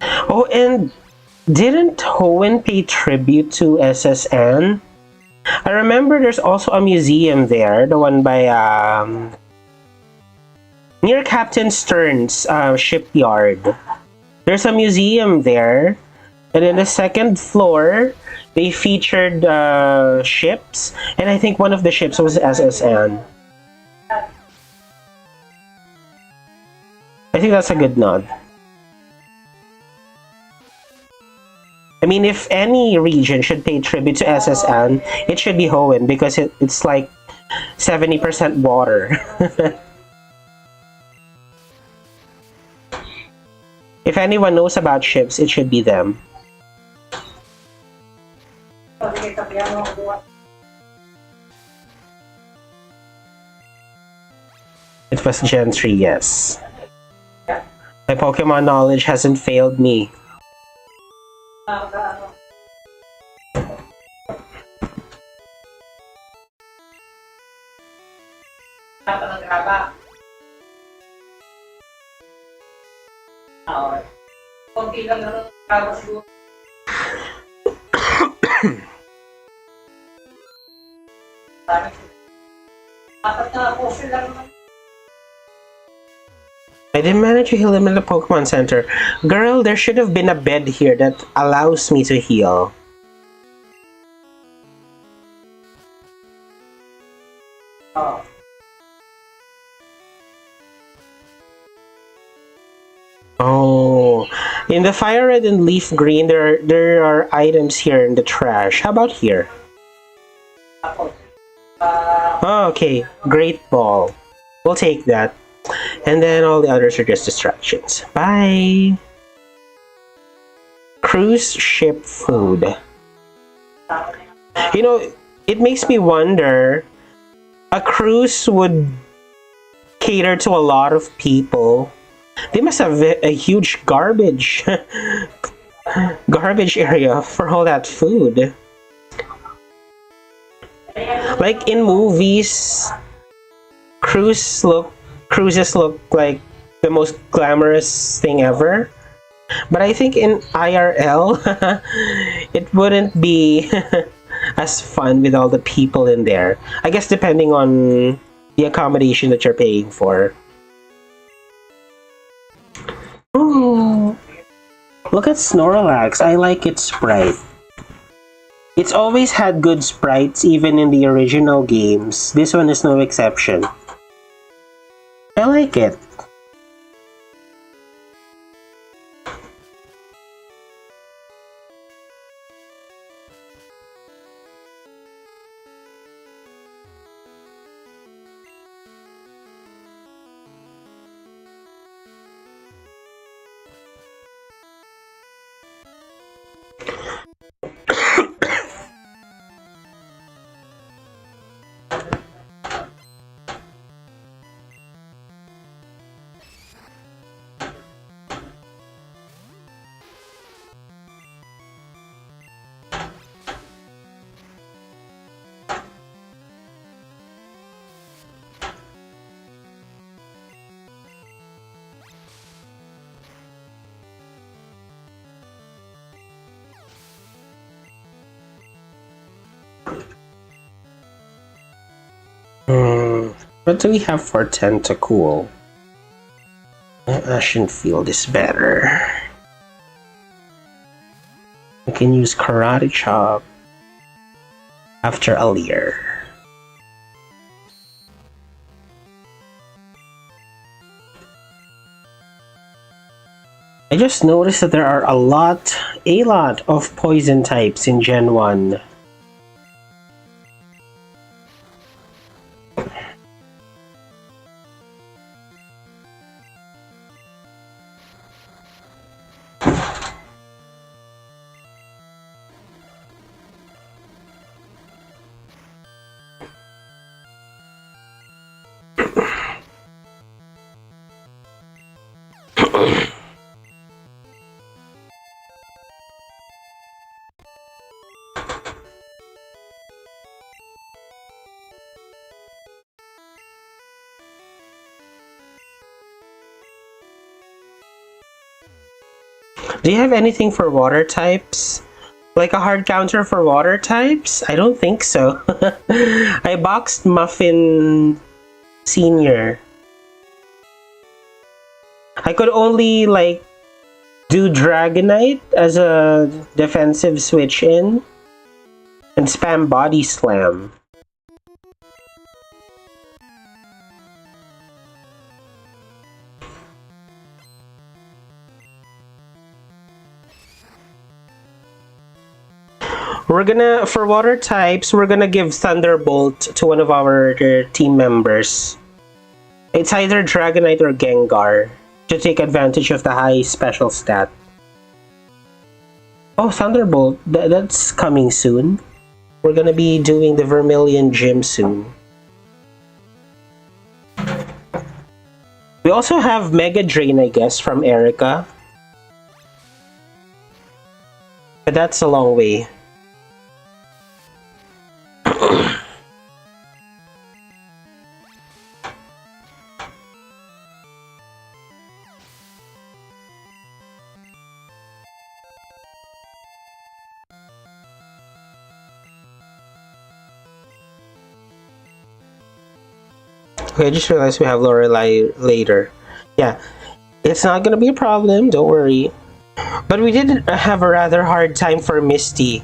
Oh, and didn't Hoenn pay tribute to SSN? I remember there's also a museum there, the one by near Captain Stern's shipyard. There's a museum there, and in the second floor, they featured ships, and I think one of the ships was SSN. I think that's a good nod. I mean, if any region should pay tribute to SSN, it should be Hoenn because it's like 70% water. If anyone knows about ships, it should be them. It was Gen 3, yes. My Pokemon knowledge hasn't failed me. I didn't manage to heal him in the Pokemon Center. Girl, there should have been a bed here that allows me to heal. Oh, in the Fire Red and Leaf Green, there are items here in the trash. How about here? Oh, okay, Great Ball. We'll take that. And then all the others are just distractions. Bye! Cruise ship food. You know, it makes me wonder, a cruise would cater to a lot of people. They must have a huge garbage area for all that food. Like in movies, cruises look like the most glamorous thing ever. But I think in IRL, it wouldn't be as fun with all the people in there. I guess depending on the accommodation that you're paying for. Oh, look at Snorlax. I like its sprite. It's always had good sprites even in the original games. This one is no exception. I like it. What do we have for Tentacool? Ashen Field is better. We can use Karate Chop after a Leer. I just noticed that there are a lot of poison types in Gen 1. Do you have anything for water types? Like a hard counter for water types? I don't think so. I boxed Muffin Senior. I could only like do Dragonite as a defensive switch in and spam Body Slam. For water types, we're gonna give Thunderbolt to one of our team members. It's either Dragonite or Gengar to take advantage of the high special stat. Oh, Thunderbolt, that's coming soon. We're gonna be doing the Vermilion Gym soon. We also have Mega Drain, I guess, from Erica. But that's a long way. Okay, I just realized we have Lorelei later. Yeah, it's not gonna be a problem, don't worry. But we did have a rather hard time for Misty.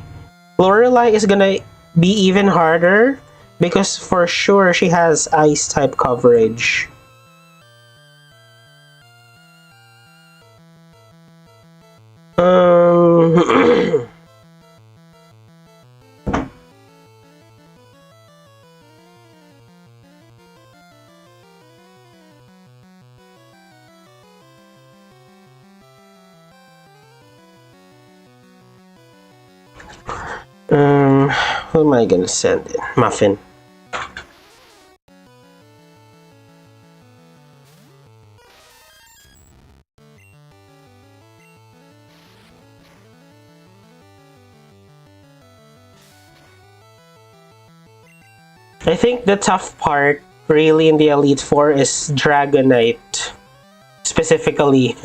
Lorelei is gonna be even harder because for sure she has ice type coverage. Who am I gonna send it? Muffin. I think the tough part really in the Elite Four is Dragonite specifically.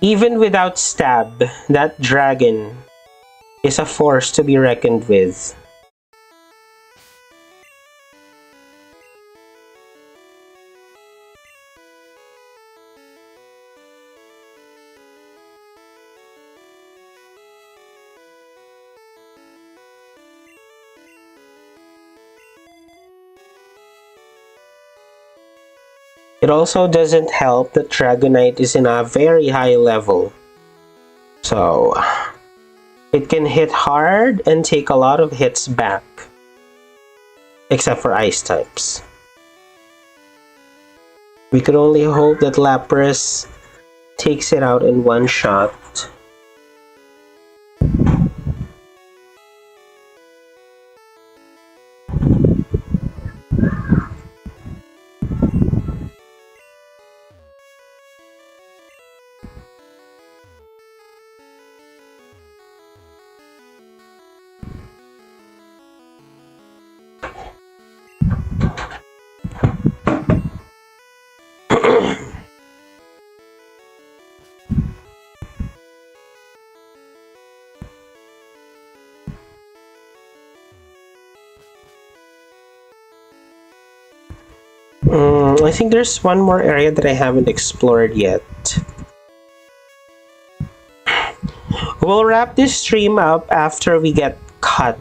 Even without stab, that dragon is a force to be reckoned with. It also doesn't help that Dragonite is in a very high level. So it can hit hard and take a lot of hits back. Except for ice types. We could only hope that Lapras takes it out in one shot. I think there's one more area that I haven't explored yet. We'll wrap this stream up after we get cut.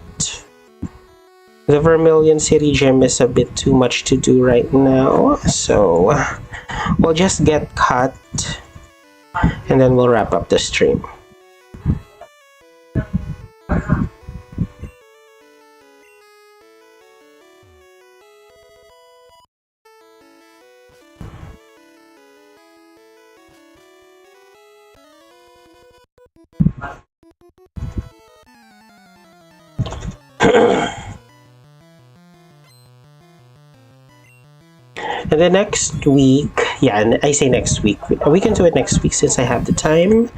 The Vermilion City Gym is a bit too much to do right now, so we'll just get cut and then we'll wrap up the stream. And the next week, yeah, I say next week, we can do it next week since I have the time.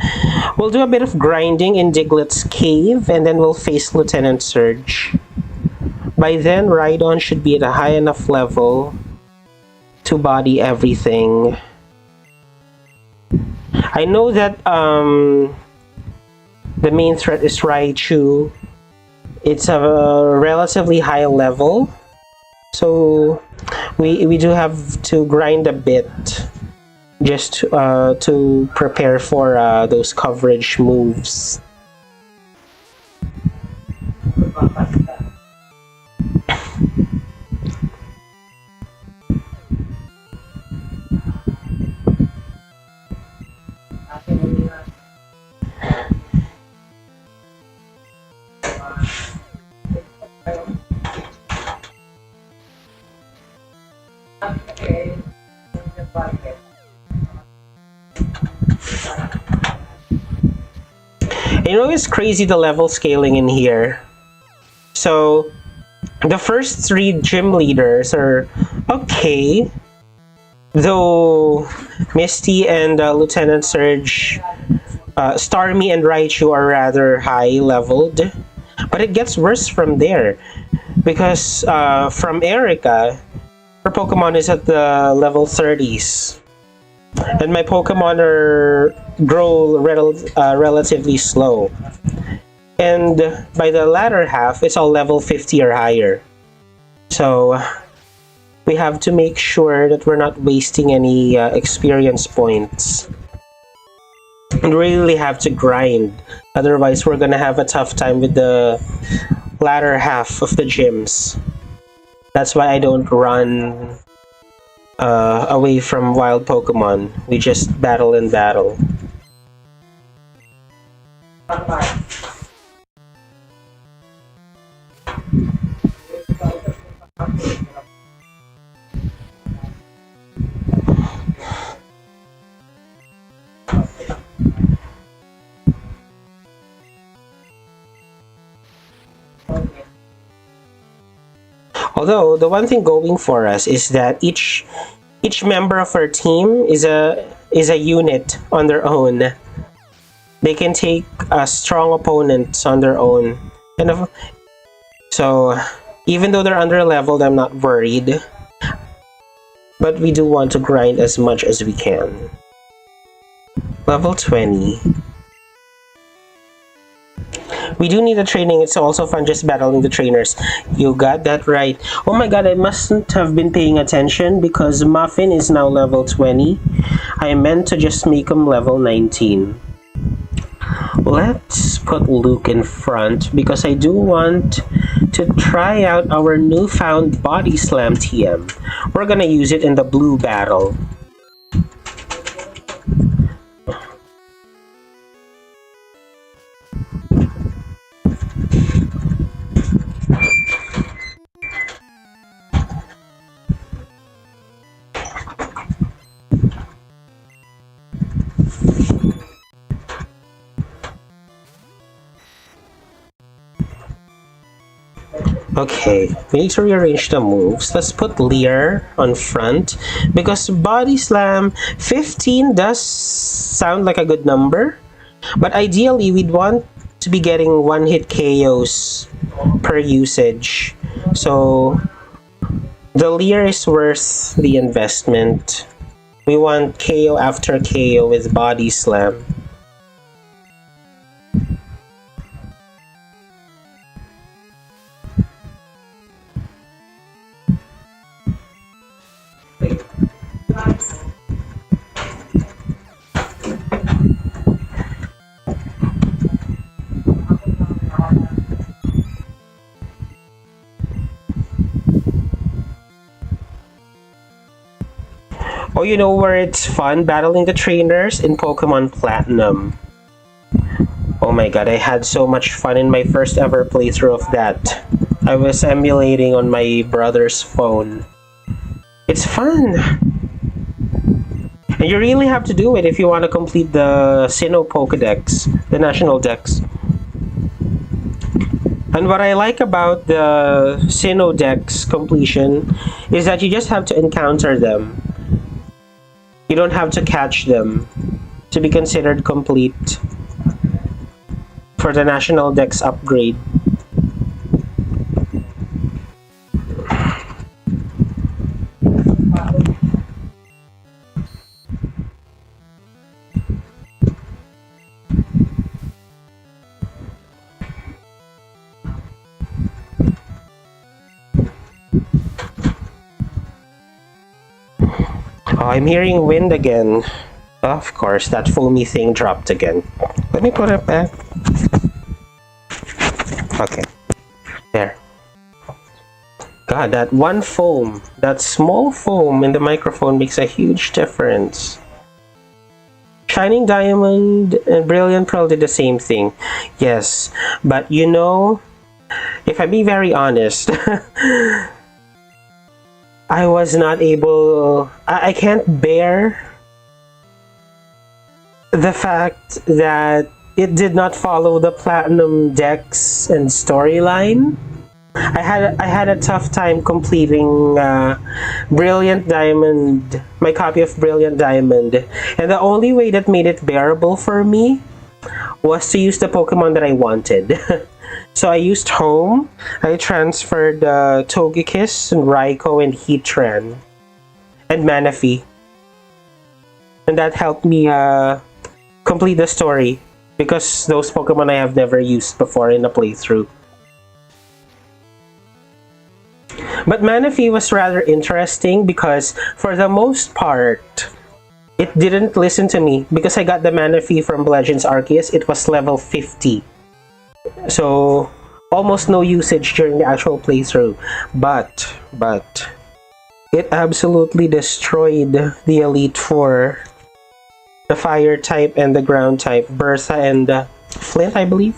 We'll do a bit of grinding in Diglett's cave and then we'll face Lieutenant Surge. By then, Rhydon should be at a high enough level to body everything. I know that the main threat is Raichu. It's a relatively high level, so we do have to grind a bit just to prepare for those coverage moves. You know, it's crazy the level scaling in here. So the first 3 gym leaders are okay, though Misty and Lieutenant Surge, Starmie and Raichu are rather high leveled, but it gets worse from there because from Erica, her Pokemon is at the level 30s. And my Pokemon grow relatively slow. And by the latter half, it's all level 50 or higher. So we have to make sure that we're not wasting any experience points. And really have to grind. Otherwise, we're gonna have a tough time with the latter half of the gyms. That's why I don't run away from wild Pokemon. We just battle and battle. Although the one thing going for us is that each member of our team is a unit on their own. They can take strong opponents on their own, so even though they're under leveled, I'm not worried. But we do want to grind as much as we can. Level 20. We do need a training. It's also fun just battling the trainers. You got that right. Oh my god, I mustn't have been paying attention because Muffin is now level 20. I meant to just make him level 19. Let's put Luke in front because I do want to try out our newfound Body Slam TM. We're gonna use it in the blue battle. Okay, we need to rearrange the moves. Let's put Leer on front because Body Slam 15 does sound like a good number, but ideally we'd want to be getting one-hit KOs per usage. So the Leer is worth the investment. We want KO after KO with Body Slam. Oh, you know where it's fun? Battling the trainers in Pokemon Platinum. Oh my god, I had so much fun in my first ever playthrough of that. I was emulating on my brother's phone. It's fun! And you really have to do it if you want to complete the Sinnoh Pokedex, the National Dex. And what I like about the Sinnoh Dex completion is that you just have to encounter them. You don't have to catch them to be considered complete for the National Dex upgrade. Oh, I'm hearing wind again. Of course, that foamy thing dropped again. Let me put it back. Okay. There. God, that one foam, that small foam in the microphone makes a huge difference. Shining Diamond and Brilliant Pearl did the same thing. Yes, but you know, if I be very honest, I was not able... I can't bear the fact that it did not follow the Platinum Dex and storyline. I had a tough time completing Brilliant Diamond, my copy of Brilliant Diamond, and the only way that made it bearable for me was to use the Pokemon that I wanted. So I used Home, I transferred Togekiss and Raikou and Heatran and Manaphy, and that helped me complete the story because those Pokemon I have never used before in a playthrough. But Manaphy was rather interesting because for the most part, it didn't listen to me because I got the Manaphy from Legends Arceus. It was level 50. So almost no usage during the actual playthrough. But it absolutely destroyed the Elite Four. The Fire type and the Ground type. Bertha and Flint, I believe.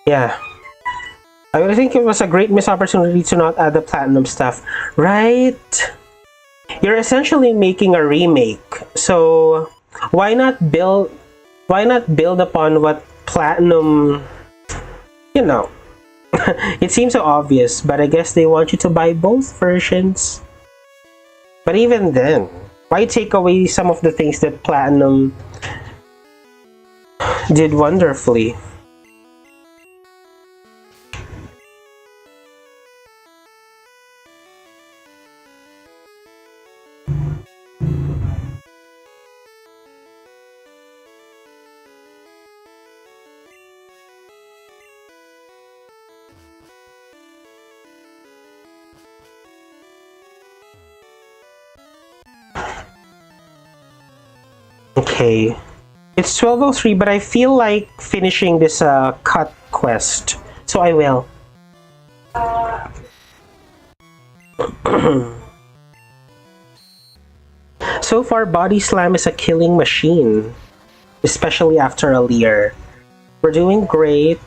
Yeah. I would think it was a great missed opportunity to not add the Platinum stuff, right? You're essentially making a remake, so why not build upon what Platinum, you know. It seems so obvious, but I guess they want you to buy both versions. But even then, why take away some of the things that Platinum did wonderfully? Okay, it's 12:03, but I feel like finishing this cut quest, so I will. So far, Body Slam is a killing machine, especially after a Leer. We're doing great.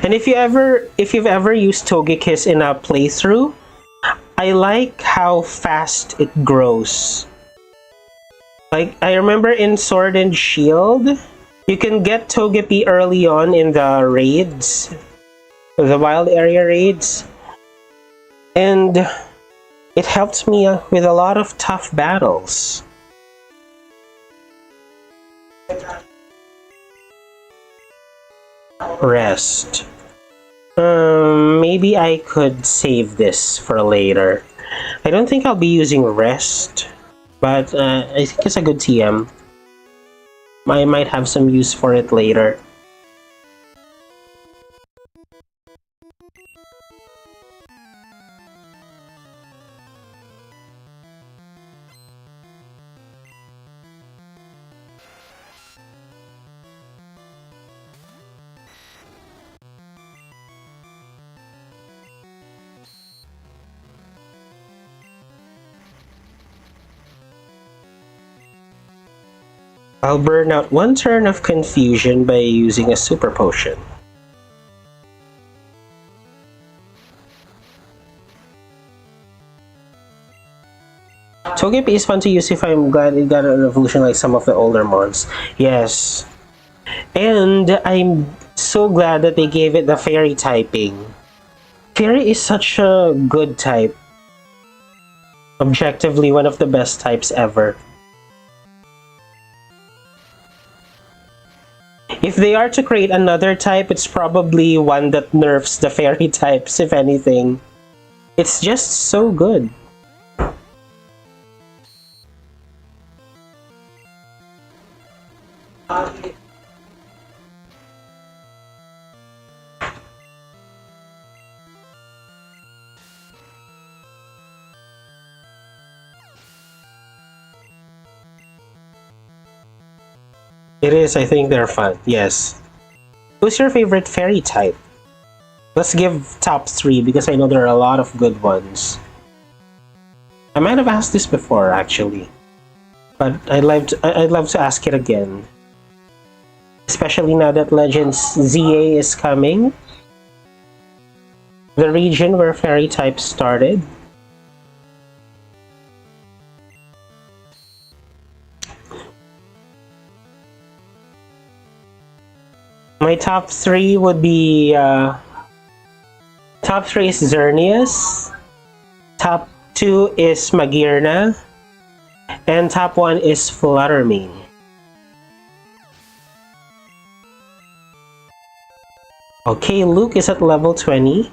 And if you've ever used Togekiss in a playthrough, I like how fast it grows. Like, I remember in Sword and Shield, you can get Togepi early on in the raids, the wild area raids, and it helped me with a lot of tough battles. Rest. Maybe I could save this for later. I don't think I'll be using Rest, but I think it's a good TM. I might have some use for it later. I'll burn out one turn of confusion by using a super potion. Togepi is fun to use if I'm glad it got an evolution like some of the older mons. Yes. And I'm so glad that they gave it the fairy typing. Fairy is such a good type. Objectively, one of the best types ever. If they are to create another type, it's probably one that nerfs the fairy types, if anything. It's just so good. It is, I think they're fun, yes. Who's your favorite fairy type? Let's give top 3 because I know there are a lot of good ones. I might have asked this before actually, but I'd love to ask it again. Especially now that Legends ZA is coming. The region where fairy types started. My top 3 would be top 3 is Xerneas, top 2 is Magearna, and top 1 is Fluttermane. Okay, Luke is at level 20.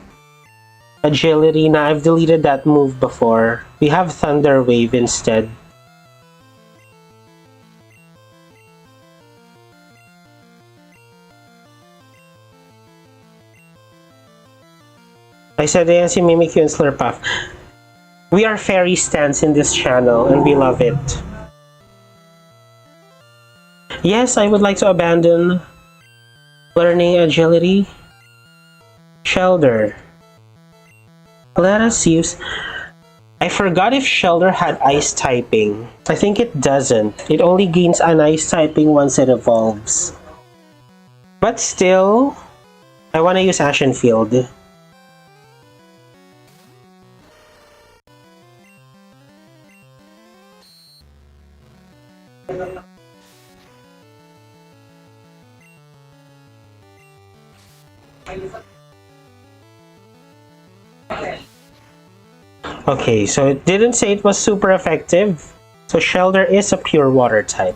Agility, now I've deleted that move before. We have Thunder Wave instead. I said Nancy, Mimikyu, and Slurpuff. We are fairy stans in this channel and we love it. Yes, I would like to abandon learning agility. Shelder. Let us use... I forgot if Shelder had ice typing. I think it doesn't. It only gains an ice typing once it evolves. But still, I want to use Ashen Field. Okay, so it didn't say it was super effective. So Shelder is a pure water type.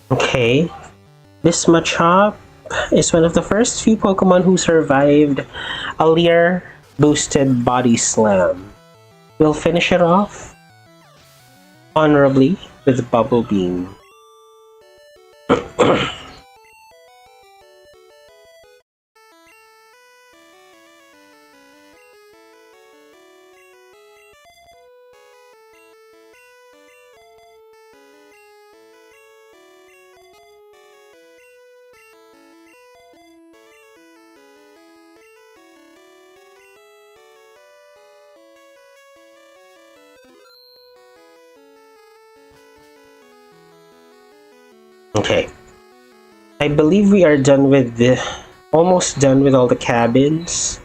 Okay, this Machop is one of the first few Pokemon who survived a Leer boosted Body Slam. We'll finish it off honorably with Bubble Beam. Okay, I believe we are done with almost done with all the cabins.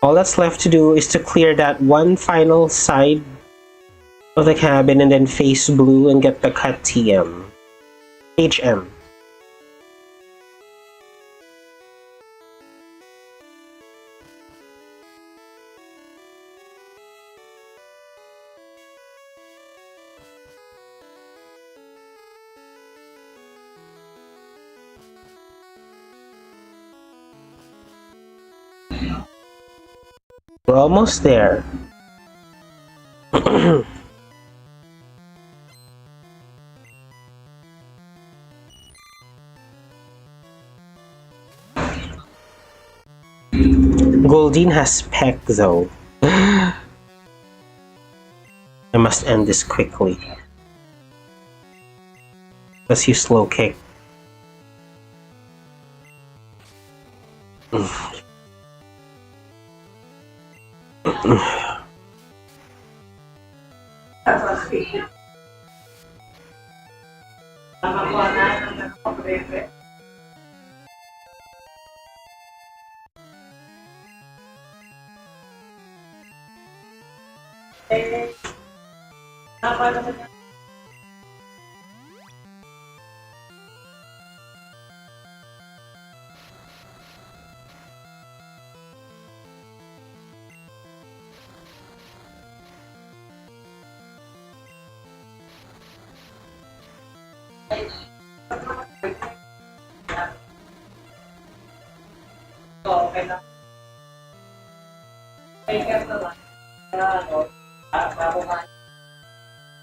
All that's left to do is to clear that one final side of the cabin and then face blue and get the cut TM. HM. We're almost there. Goldeen has Peck though. I must end this quickly. Let's use slow kick.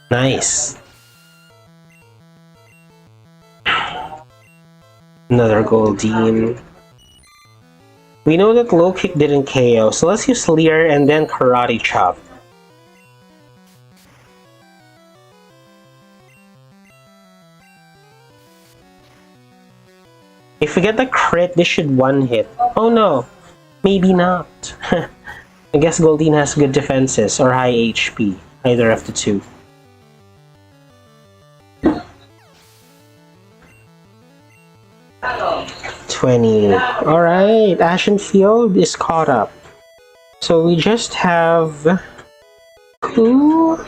Nice. Another Goldeen. We know that low kick didn't KO, so let's use Leer and then Karate Chop. If we get the crit, this should one hit. Oh no, maybe not. I guess Goldeen has good defenses or high HP, either of the two. Alright, Ashen Field is caught up. So we just have who?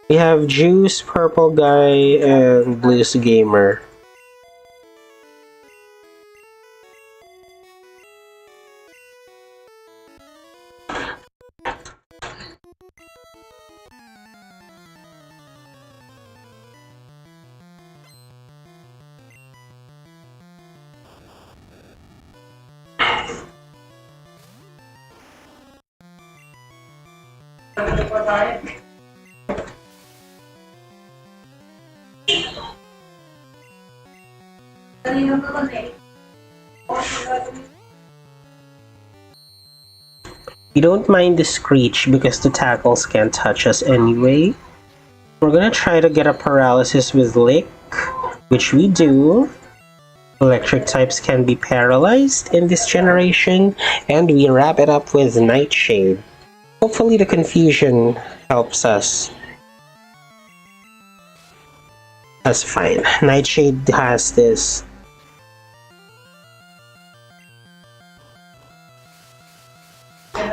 We have Juice, Purple Guy, and Blues Gamer. We don't mind the screech because the tackles can't touch us anyway. We're gonna try to get a paralysis with Lick, which we do. Electric types can be paralyzed in this generation, and we wrap it up with Nightshade. Hopefully the confusion helps us. That's fine. Nightshade has this.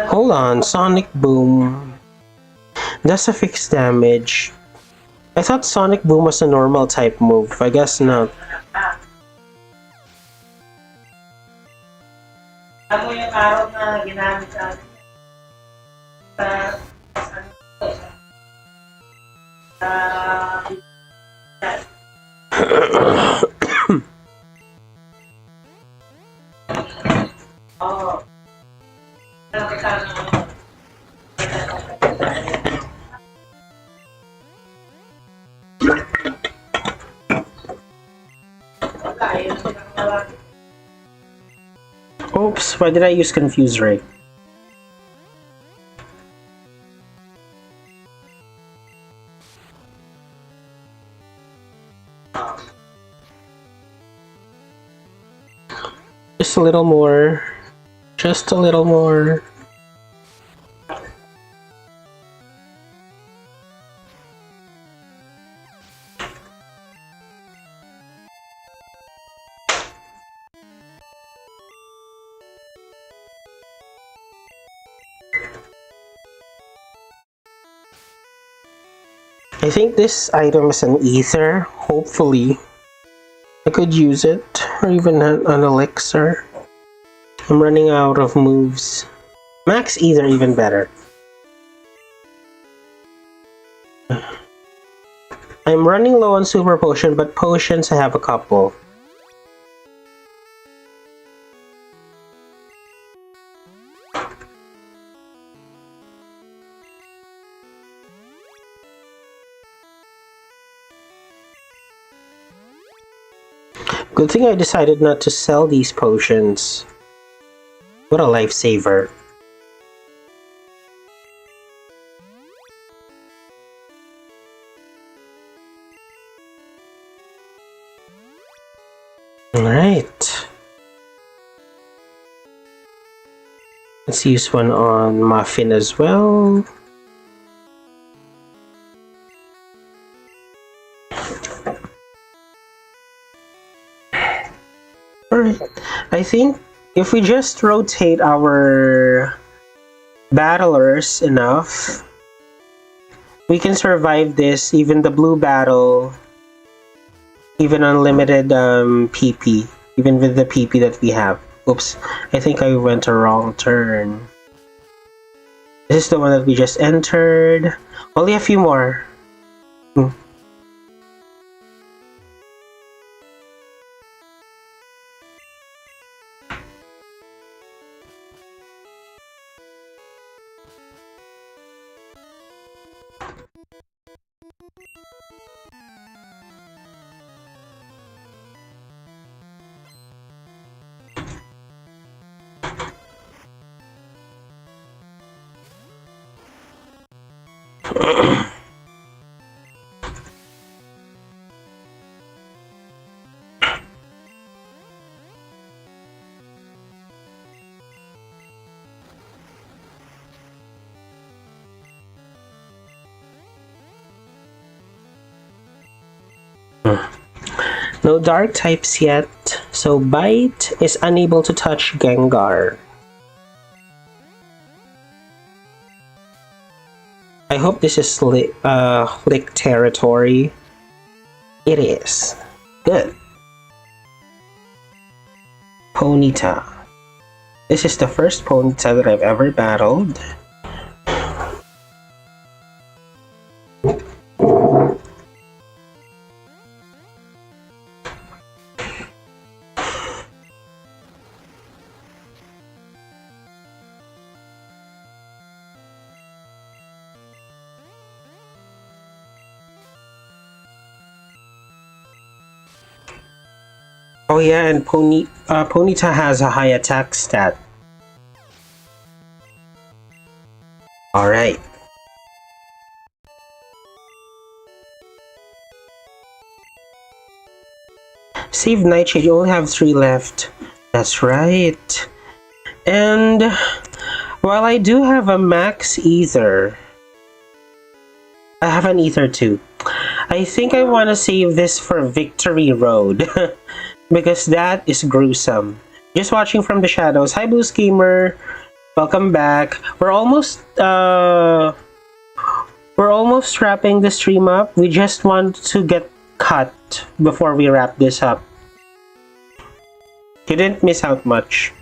Hold on, Sonic Boom. That's a fixed damage. I thought Sonic Boom was a normal type move. I guess not. Ako yung araw na ginamit sa Oops, why did I use Confuse Ray? Just a little more. Just a little more. I think this item is an ether. Hopefully I could use it, or even an elixir. I'm running out of moves. Max ether even better. I'm running low on super potion, but potions I have a couple. Good thing I decided not to sell these potions. What a lifesaver. Alright. Let's use one on Muffin as well. Alright, I think if we just rotate our battlers enough, we can survive this, even the blue battle, even unlimited PP, even with the PP that we have. Oops, I think I went a wrong turn. This is the one that we just entered. Only a few more. No dark types yet, so Bite is unable to touch Gengar. I hope this is Lick territory. It is. Good. Ponyta. This is the first Ponyta that I've ever battled. Oh yeah, and Ponyta has a high attack stat. Alright. Save Nightshade, you only have 3 left. That's right. And while I do have a max ether, I have an ether too. I think I want to save this for Victory Road. Because that is gruesome. Just watching from the shadows. Hi Blue Schemer. Welcome back. We're almost wrapping the stream up. We just want to get cut before we wrap this up. You didn't miss out much.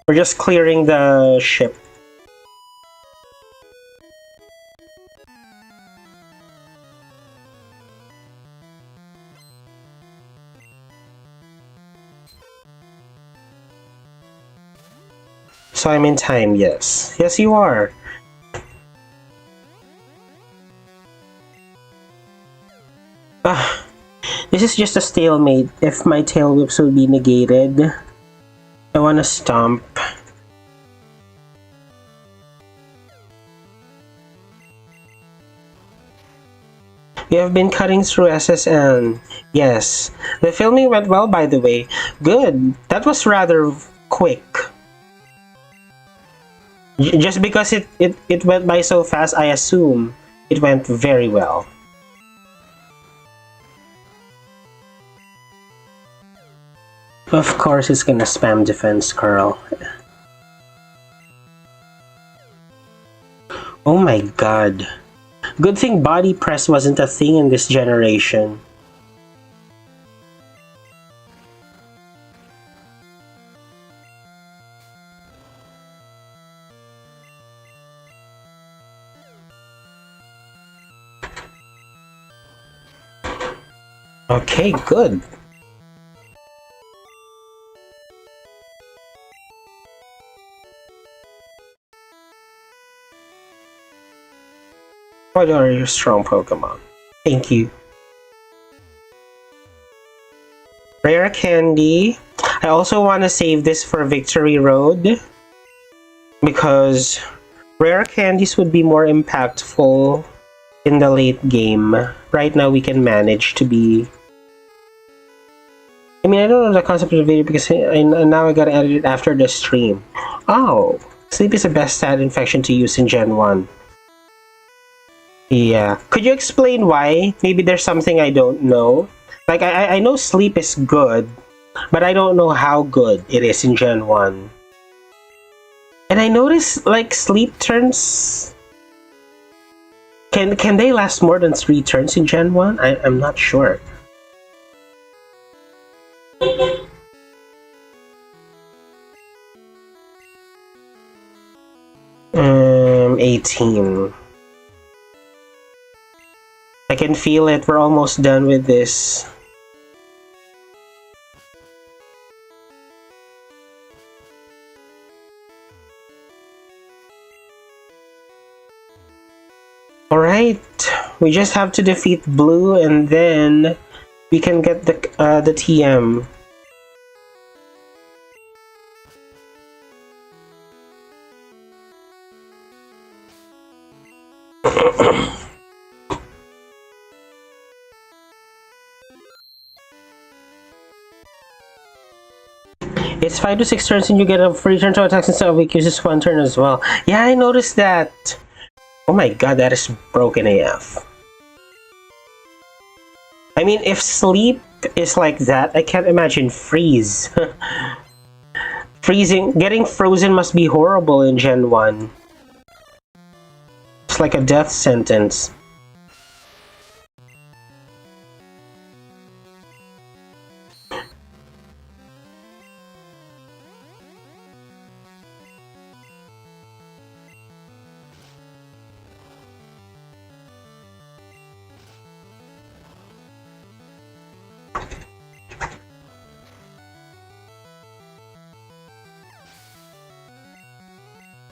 We're just clearing the ship. So I'm in time, yes. Yes, you are. This is just a stalemate. If my tail whips will be negated, I want to stomp. We have been cutting through SSN. Yes. The filming went well, by the way. Good. That was rather quick. Just because it went by so fast, I assume it went very well. Of course it's gonna spam defense curl. Oh my god. Good thing body press wasn't a thing in this generation. Okay, good. What are your strong Pokemon? Thank you. Rare Candy. I also want to save this for Victory Road because rare candies would be more impactful in the late game. Right now we can manage to be I mean, I don't know the concept of the video because now I gotta edit it after the stream. Oh, sleep is the best stat infection to use in Gen 1. Yeah. Could you explain why? Maybe there's something I don't know. Like, I know sleep is good, but I don't know how good it is in Gen 1. And I noticed, like, sleep turns... Can they last more than 3 turns in Gen 1? I'm not sure. 18. I can feel it. We're almost done with this. Alright, we just have to defeat Blue and then we can get the TM. It's 5 to 6 turns and you get a free turn to attack instead of weak uses 1 turn as well. Yeah, I noticed that. Oh my god, that is broken AF. I mean, if sleep is like that, I can't imagine freeze. Getting frozen must be horrible in Gen 1. It's like a death sentence.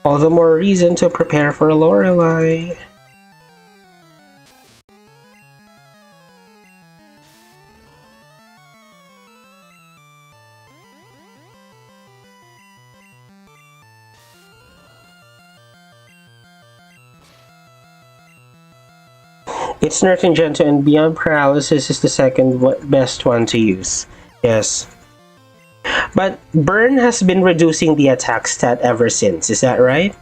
All the more reason to prepare for Lorelei. It's Nerf in Gen 2 and Beyond Paralysis is the second best one to use. Yes. But Burn has been reducing the attack stat ever since, is that right?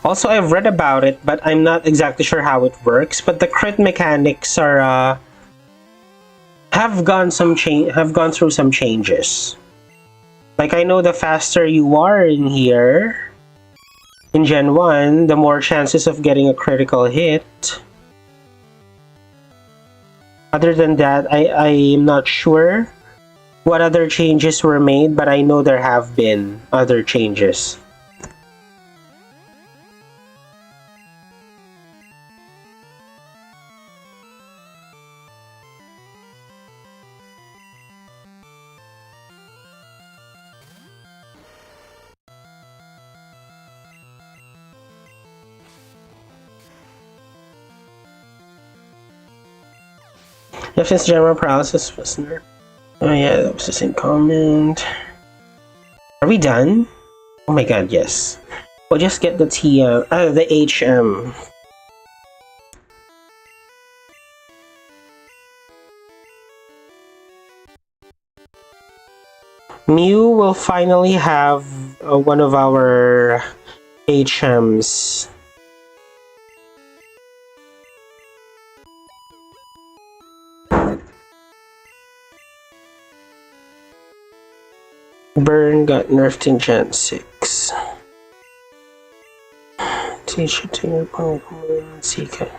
Also, I've read about it, but I'm not exactly sure how it works. But the crit mechanics are have gone through some changes. Like, I know the faster you are in here, in Gen 1, the more chances of getting a critical hit. Other than that, I'm not sure what other changes were made, but I know there have been other changes. If it's general paralysis, listener. Oh yeah, that was the same comment. Are we done? Oh my god, yes. We'll just get the the HM. Mew will finally have one of our HMs. Burn got nerfed in Gen 6. Teach it to your Pokemon Seeker.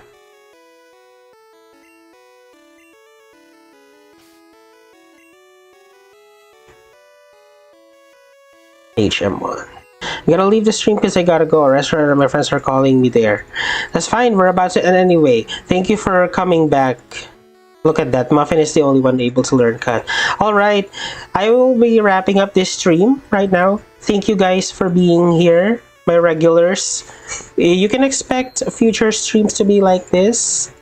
HM1. I gotta leave the stream because I gotta go. A restaurant and my friends are calling me there. That's fine, we're about to end anyway. Thank you for coming back. Look at that, Muffin is the only one able to learn cut. All right, I will be wrapping up this stream right now. Thank you guys for being here, my regulars. You can expect future streams to be like this.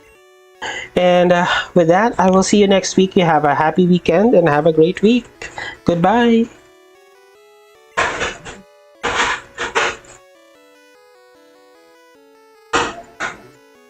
And with that, I will see you next week. You have a happy weekend and have a great week. Goodbye.